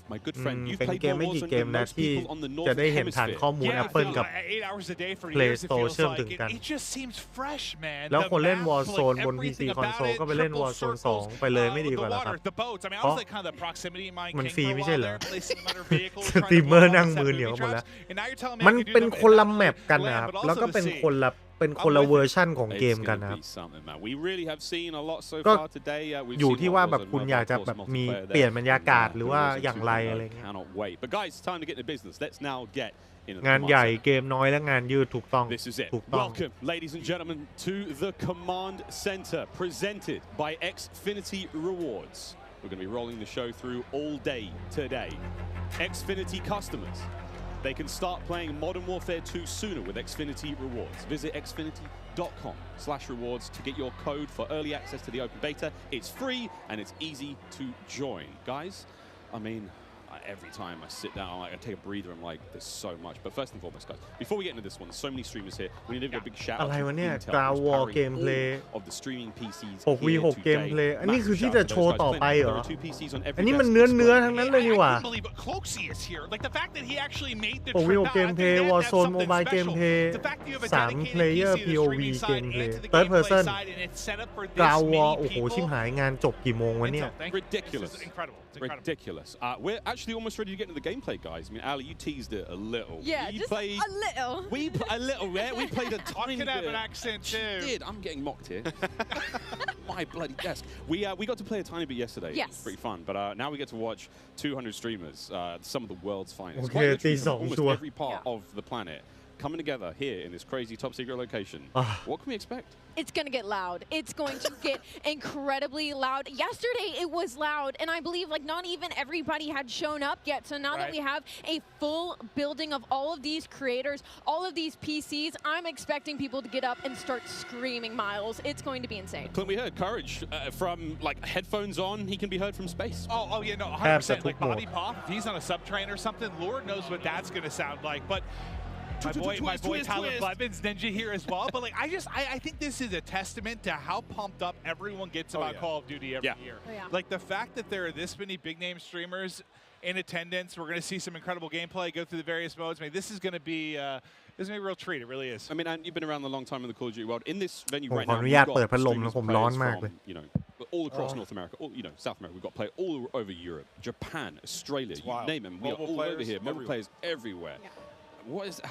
my good friend, you've เป็น played เกม more ไม่กี่ Warzone เกม than นะ most ที่ people on the จะ Northern ได้เห็นฐาน Hemisphere. ข้อมูล Apple กับ 8 hours a day for Play years, it Store feels เชื่อม like. ถึงกัน It just seems fresh, man. แล้ว The คนเล่น map, Warzone like บน PC everything คอน about โซล it, ก็ไปเล่น triple Warzone circles, 2 ไปเลยไม่ดีกว่า the เหรอครับ water, the boats. I mean, I เพราะ was like kind of the proximity mine มัน king ฟรี for a ไม่ while ใช่เหรอ there, placing another vehicle, ส trying ตรี to มเมอร์ blow นั่ง up มือ set เหนียว booby หมดแล้ว traps. And now you're telling me มัน I could do เป็น them คนละ in แมปกัน land, นะครับ but แล้ว also ก็ the เป็น city. คนละเวอร์ชั่นของเกม It's กัน gonna นะครับ be something, man. We really have seen a lot so ก็ far today. We've อยู่ seen ที่ what ว่า was แบบ a คุณอยากจะ mobile แบบ course มี multiplayer เปลี่ยน there. บรรยากาศหรือว่า Warzone อย่างไร 2.0 อะไรเงี้ย Cannot wait. But guys, it's time to get into business. Let's now get into the งาน command ใหญ่ center. เกมน้อยและงานยืดถูกต้อง This is it. ถูกต้อง Welcome, ladies and gentlemen, to the Command Center, presented by Xfinity Rewards. We're going to be rolling the show through all day today. Xfinity customers, they can start playing Modern Warfare 2 sooner with Xfinity Rewards. Visit xfinity.com/rewards to get your code for early access to the open beta. It's free and it's easy to join. Guys, I mean, every time I sit down, I take a breather. I'm like, there's so much. But first and foremost, guys, before we get into this one, there's so many streamers here. We need to give a big shout out อะไร to วะเนี่ย Intel, Star who's Wars powering gameplay all of the streaming PCs 6v6 here today. gameplay อันนี้คือ Massive ที่ shout จะ out to โชว์ those ต่อ guys. ไปเหรอ There are 2 PCs on every อันนี้มัน desk เนื้อ displayed. ทั้งนั้นเลยนี่หว่า I couldn't believe it. Cloaksy is here. Like the fact that he actually made the 6v6 trip out. I think gameplay that's Warzone something mobile special. gameplay The fact that you have a 3 dedicated player PC to the POV streaming side gameplay and to the third gameplay person side, and it's set up for this Star Wars many โอ้โห people. ชิมหายงานจบกี่โมงวะเนี่ย Ridiculous. This is incredible. It's incredible. Ridiculous. We're actually almost ready to get into the gameplay, guys. I mean, Ali, you teased it a little. Yeah, we just played, a little. a little, yeah. We played a tiny could bit. have an accent too. Did. I'm getting mocked here. My bloody desk. We got to play a tiny bit yesterday. Yes. It was pretty fun. But now we get to watch 200 streamers, some of the world's finest. Okay, Quite literally these from are almost sure. every part of the planet coming together here in this crazy top secret location. What can we expect? It's going to get loud. It's going to get incredibly loud. Yesterday, it was loud, and I believe like not even everybody had shown up yet. So now that we have a full building of all of these creators, all of these PCs, I'm expecting people to get up and start screaming, Miles. It's going to be insane. Clint, we heard Courage from like headphones on. He can be heard from space. Oh yeah, no, 100%. Like Bobby Pop, if he's on a subtrain or something, Lord knows what that's going to sound like. But my boy Tyler Blevins, Ninja here as well. But like, I think this is a testament to how pumped up everyone gets about Call of Duty every year. Like the fact that there are this many big name streamers in attendance, we're going to see some incredible gameplay, go through the various modes. I mean, this is going to be a real treat. It really is. I mean, and you've been around a long time in the Call of Duty world. In this venue ผม right ขอ now, อนุ we've ญาต got เปิดพัดลมนะ streamers ผม players ร้อนมากเลย from, you know, all across North America, all, you know, South America. We've got players all over Europe, Japan, Australia, you name them. We are all over here. Mobile players everywhere.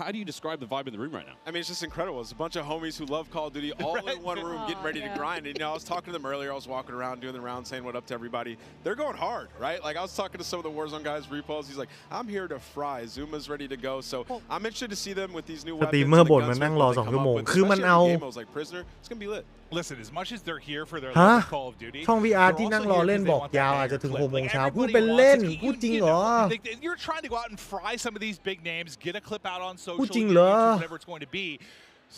How do you describe the vibe in the room right now? I mean, it's just incredible. It's a bunch of homies who love Call of Duty all in one room getting ready to grind. And, you know, I was talking to them earlier. I was walking around doing the round saying what up to everybody. They're going hard, right? Like, I was talking to some of the Warzone guys, Repos. He's like, I'm here to fry. Zuma's ready to go. So I'm interested to see them with these new ส weapons. ตรีมเมอร์บ่นมานั่งรอ2 ชั่วโมงคือมันเอา I was like, Prisoner, it's going to be lit. Listen, as much as they're here for their ฮะ Call of Duty, ช่อง VR ที่นั่งรอเล่นบอกยาวอาจจะถึง 6 โมงเช้าพูดเป็นเล่นพูดจริงเหรอ You're trying to go out and fry some of these big names, get a clip out on social, พูดจริงเหรอ whatever it's going to be.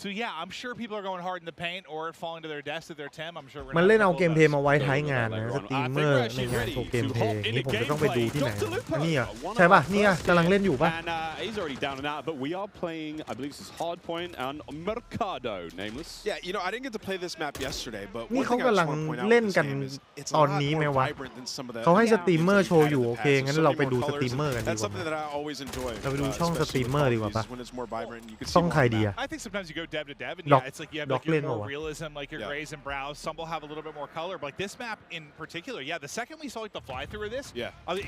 So yeah, I'm sure people are going hard in the paint or falling to their desk at their Tim. I'm sure we're มันเล่นเอาเกมเพลย์มาไว้ท้ายงานนะสตรีมเมอร์ในงานโชว์เกมเพลย์นี่ผมจะต้องไปดูที่ไหนอันนี้อ่ะใช่ป่ะนี่อ่ะกำลังเล่นอยู่ป่ะ And he's already down and out, but we are playing, I believe this is Hardpoint and Mercado, nameless. Yeah, you know, I didn't get to play this map yesterday, but นี่ one เขา thing I กำ just ลัง want to point out เล่น with กัน this game is it's ต a อน lot นี้ไหม more วะ vibrant than some of the เขาให้สตรีมเมอร์ games โชว์อยู่ we've โอ had เค in the งั้น past. เรา So ไป many ดู more สตรีม colors, เมอร์กัน and ดี that's กว่า something that I always enjoy. เราไปดูช่องสตรีมเมอร์ดีกว่าป่ะ when it's more vibrant, you can ช่อง see ใคร more ดี map. อ่ะ I think sometimes you go dev to dev, and Doc- yeah, it's like you have Doc like your Lin more or what? realism, like your grays and brows. Some will have a little bit more color, but like this map in particular, yeah, the second we saw like the fly through of this,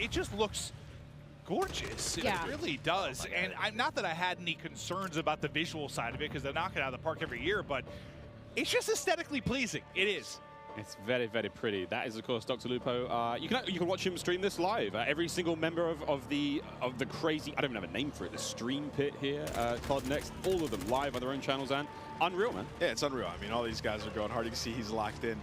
it just looks gorgeous. It really does. And I'm not that I had any concerns about the visual side of it because they knock it out of the park every year, but it's just aesthetically pleasing. It is. It's very, very pretty. That is, of course, Dr. Lupo. You can watch him stream this live. Every single member of the crazy, I don't even have a name for it, the stream pit here, COD Next, all of them live on their own channels and unreal, man. Yeah, it's unreal. I mean, all these guys are going hard. You can see he's locked in.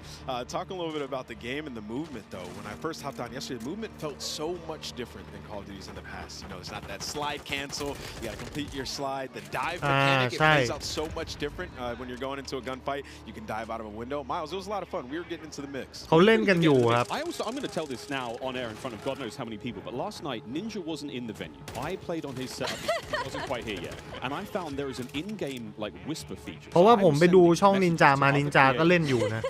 Talking a little bit about the game and the movement, though. When I first hopped on yesterday, the movement felt so much different than Call of Duty's in the past. You know, it's not that slide cancel. You got to complete your slide. The dive mechanic, it plays out so much different when you're going into a gunfight. You can dive out of a window. Miles, it was a lot of fun. We were getting into the mix. เขาเล่นกันอยู่ครับ I'm going to tell this now on air in front of God knows how many people, but last night, Ninja wasn't in the venue. I played on his setup. He wasn't quite here yet. And I found there is an in-game, like, whisper feature. เพราะว่าผมไปดูช่องนินจามานินจาก็เล่นอยู่นะ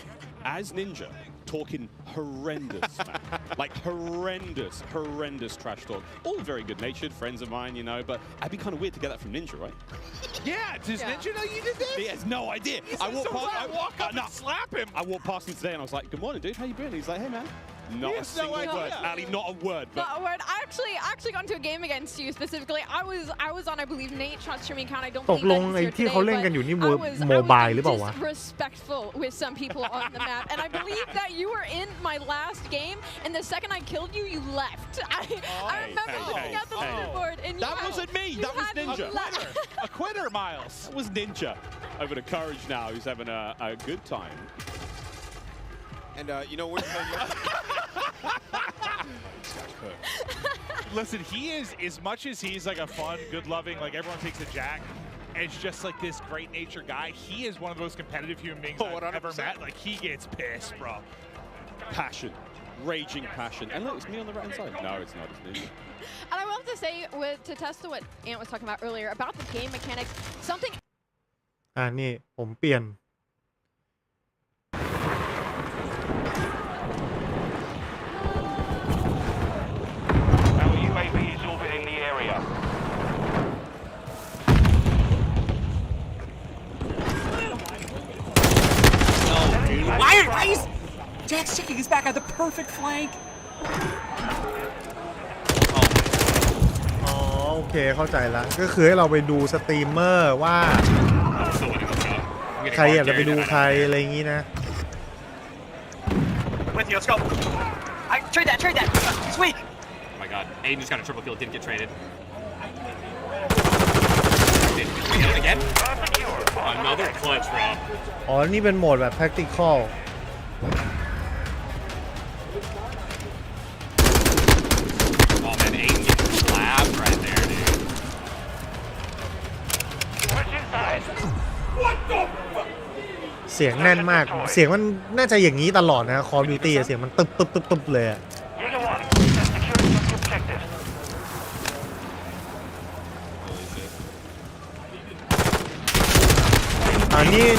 As Ninja, talking horrendous, man. Like horrendous trash talk. All very good-natured, friends of mine, you know, but it'd be kind of weird to get that from Ninja, right? Yeah, does Ninja know you did this? He has no idea. I walk up and slap him. I walked past him today and I was like, good morning, dude, how you doing? He's like, hey, man. Not a single word. Ali, not a word. But not a word. I actually got into a game against you specifically. I was on, I believe, Nate's streaming account. I don't ตก believe ลง that ไอ้ he's ที่ here เขา today, เล่นกันอยู่นี่ but โมบายหรือเปล่าวะ disrespectful with some people on the map. And I believe that you were in my last game, and the second I killed you, you left. I remember looking at the leaderboard, and that wasn't me. That was Ninja. A quitter, Miles. That was Ninja. Over to Courage now, who's having a good time. And, you know, we're Listen, he is, as much as he's like a fun, good-loving, like everyone takes a jack, as just like this great-natured guy, he is one of the most competitive human beings I've ever met. Like, he gets pissed, bro. Passion. raging passion. And look, it's me on the right hand side. No, it's not. It's me. And I want to say, to test what Ant was talking about earlier about the game mechanics, something. นี่ผมเปลี่ยนWhy is Jack sticking his back at the perfect flank? โอเคเข้าใจละก็คือให้เราไปดูสตรีมเมอร์ว่าใครอยากจะไปดูใครอะไรอย่างงี้นะ With you, let's go. Trade that. Sweet. Oh my god, Aiden just got a triple kill, didn't get traded. Again? Another clutch, bro. อ๋อนี่เป็นโหมดแบบ tactical Oh man, Aiden getting slapped right there, dude. What the fuck? เสียงแน่นมากเสียงมันน่าจะอย่างนี้ตลอดนะ Call of Duty เสียงมันตึบเลย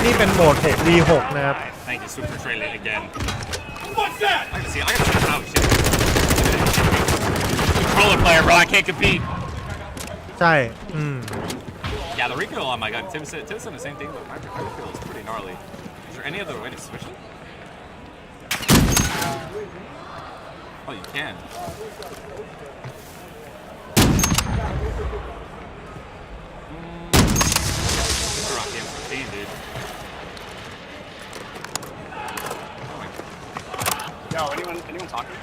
นี่เป็นโหมด 6v6 นะครับ Thank you, super trailing again. What's that? I can see. Oh shit. Controller player, bro. I can't compete. ใช่ Yeah, the recoil. Oh my god, Tim said the same thing, but my recoil is pretty gnarly. Is there any other way to switch it? Oh, you can. Rock M14, dude. Yo, anyone talking?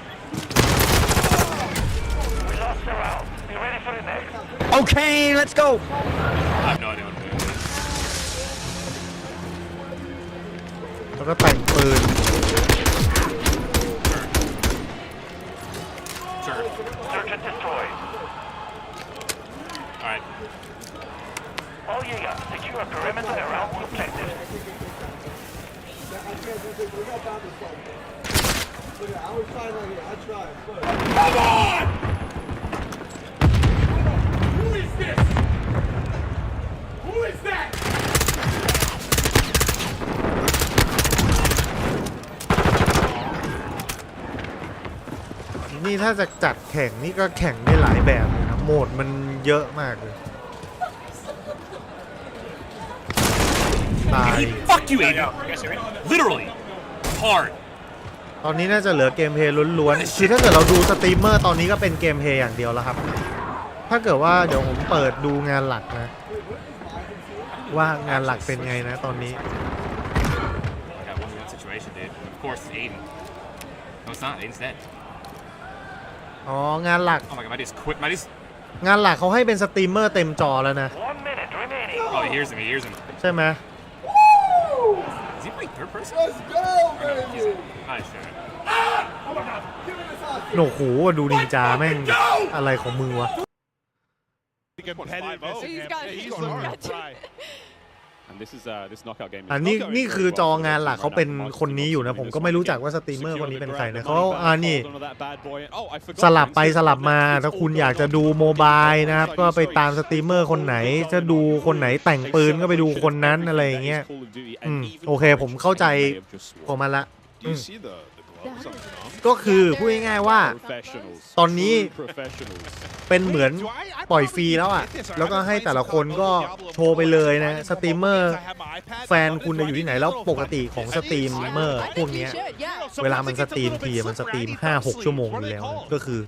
We lost the round. Be ready for the next. Okay, let's go. I have no idea what to do. แล้วก็แต่งปืน Sure. Search and destroy. All right. All units, secure a perimeter around the objective. Come on! Who is this? Who is that? นี่ถ้าจะจัดแข่งนี่ก็แข่งได้หลายแบบเลยนะโหมดมันเยอะมากเลยตาย Fuck you, Aiden. Literally. Hard. ตอนนี้น่าจะเหลือเกมเพลย์ล้วนๆคือถ้าเกิดเราดูสตรีมเมอร์ตอนนี้ก็เป็นเกมเพลย์อย่างเดียวแล้วครับถ้าเกิดว่าเดี๋ยวผมเปิดดูงานหลักนะว่างานหลักเป็นไงนะตอนนี้ Of course, Aiden. No, it's not. Aiden's dead. อ๋องานหลัก Oh my god, I just quit. I just. งานหลักเขาให้เป็นสตรีมเมอร์เต็มจอแล้วนะ Oh, he hears him. ใช่ไหม Is he playing third person? Let's go, baby. Not sure. โอ้โหดูนินจาแม่งอะไรของมึงวะ And this is this knockout game. นี่คือจองานหลักเขาเป็นคนนี้อยู่นะผมก็ไม่รู้จักว่าสตรีมเมอร์คนนี้เป็นใครนะเขานี่สลับไปสลับมาถ้าคุณอยากจะดูโมบายนะครับก็ไปตามสตรีมเมอร์คนไหนจะดูคนไหนแต่งปืนก็ไปดูคนนั้นอะไรอย่างเงี้ยโอเคผมเข้าใจของมันละก็คือพูดง่ายๆว่าตอนนี้เป็นเหมือนปล่อยฟรีแล้วอ่ะแล้วก็ให้แต่ละคนก็โชว์ไปเลยนะสตรีมเมอร์แฟนคุณจะอยู่ที่ไหนแล้วปกติของสตรีมเมอร์พวกนี้เวลามันสตรีมทีมันสตรีม 5-6 ชั่วโมงอยู่แล้วก็คือ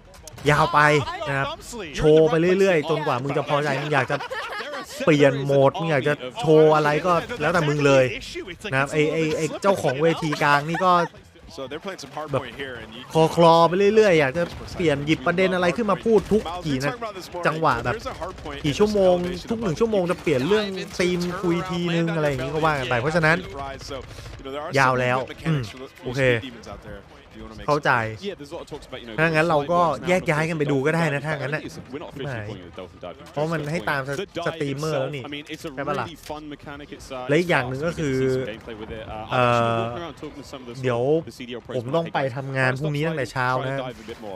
ยาวไปนะครับโชว์ไปเรื่อยๆจนกว่ามึงจะพอใจมึงอยากจะเปลี่ยนโหมดมึงอยากจะโชว์อะไรก็แล้วแต่มึงเลยนะครับไอเจ้าของเวทีกลางนี่ก็แบบคลอไปเรื่อยๆอยากจะเปลี่ยนหยิบประเด็นอะไรขึ้นมาพูดทุกกี่นะจังหวะแบบกี่ชั่วโมงทุก1 ชั่วโมงจะเปลี่ยนเรื่องธีมคุยทีนึงอะไรอย่างนี้ก็ว่ากันไปเพราะฉะนั้นยาวแล้วโอเค เข้าใจถ้างั้นเราก็แยกย้ายกันไปดูก็ได้นะถ้างั้นนะเพราะมันให้ตามสตรีมเมอร์แล้วนี่ใช่ปะล่ะและอีกอย่างหนึ่งก็คือเดี๋ยวผมต้องไปทำงานพรุ่งนี้ตั้งแต่เช้านะ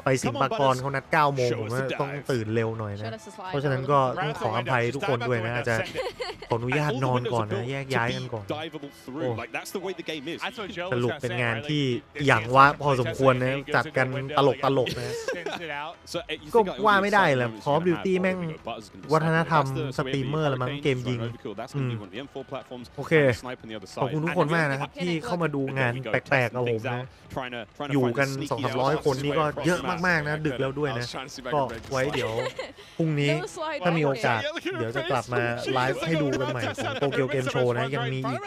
ไปสิงห์ปากรเขานัด 9 โมงผมต้องตื่นเร็วหน่อยนะเพราะฉะนั้นก็ต้องขออภัยทุกคนด้วยนะอาจจะขออนุญาตนอนก่อนนะแยกย้ายกันก่อนสรุปเป็นงานที่อย่างว่าพอสมควรนะจัดกันตลกนะก็ว่าไม่ได้แหละCall of Dutyแม่งวัฒนธรรมสตรีมเมอร์ละมั้งเกมยิงโอเคขอบคุณทุกคนมากนะครับที่เข้ามาดูงานแปลกๆกับผมนะอยู่กัน 200-300 คนนี่ก็เยอะมากๆนะดึกแล้วด้วยนะก็ไว้เดี๋ยวพรุ่งนี้ถ้ามีโอกาสเดี๋ยวจะกลับมาไลฟ์ให้ดูกันใหม่ของโตเกียวเกมโชว์นะยังมีอีก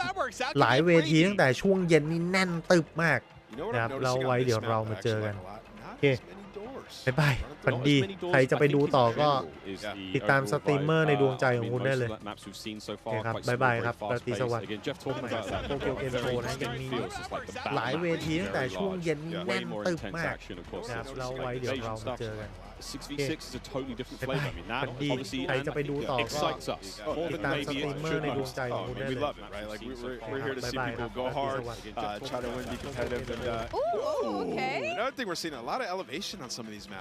หลายเวทีตั้งแต่ช่วงเย็นนี่แน่นตึบมากนะครับแล้วไว้เดี๋ยวเรามาเจอกันโอเคบ๊ายบายฝันดีใครจะไปดูต่อก็ติดตามสตรีมเมอร์ในดวงใจของคุณได้เลยโอเคครับบ๊ายบายครับราตรีสวัสดิ์พบใหม่โตเกียวเกมโชว์นะยังมีหลายเวทีตั้งแต่ช่วงเย็นนี่แน่นตึบมากนะครับแล้วไว้เดี๋ยวเรามาเจอกันบ๊ายบายฝันดีใครจะไปดูต่อก็ติดตามสตรีมเมอร์ในดวงใจของคุณได้เลยบ๊ายบายครับราตรีสวัสดิ์ try to win, be competitive, and another thing we're seeing a lot of elevation on some of these maps.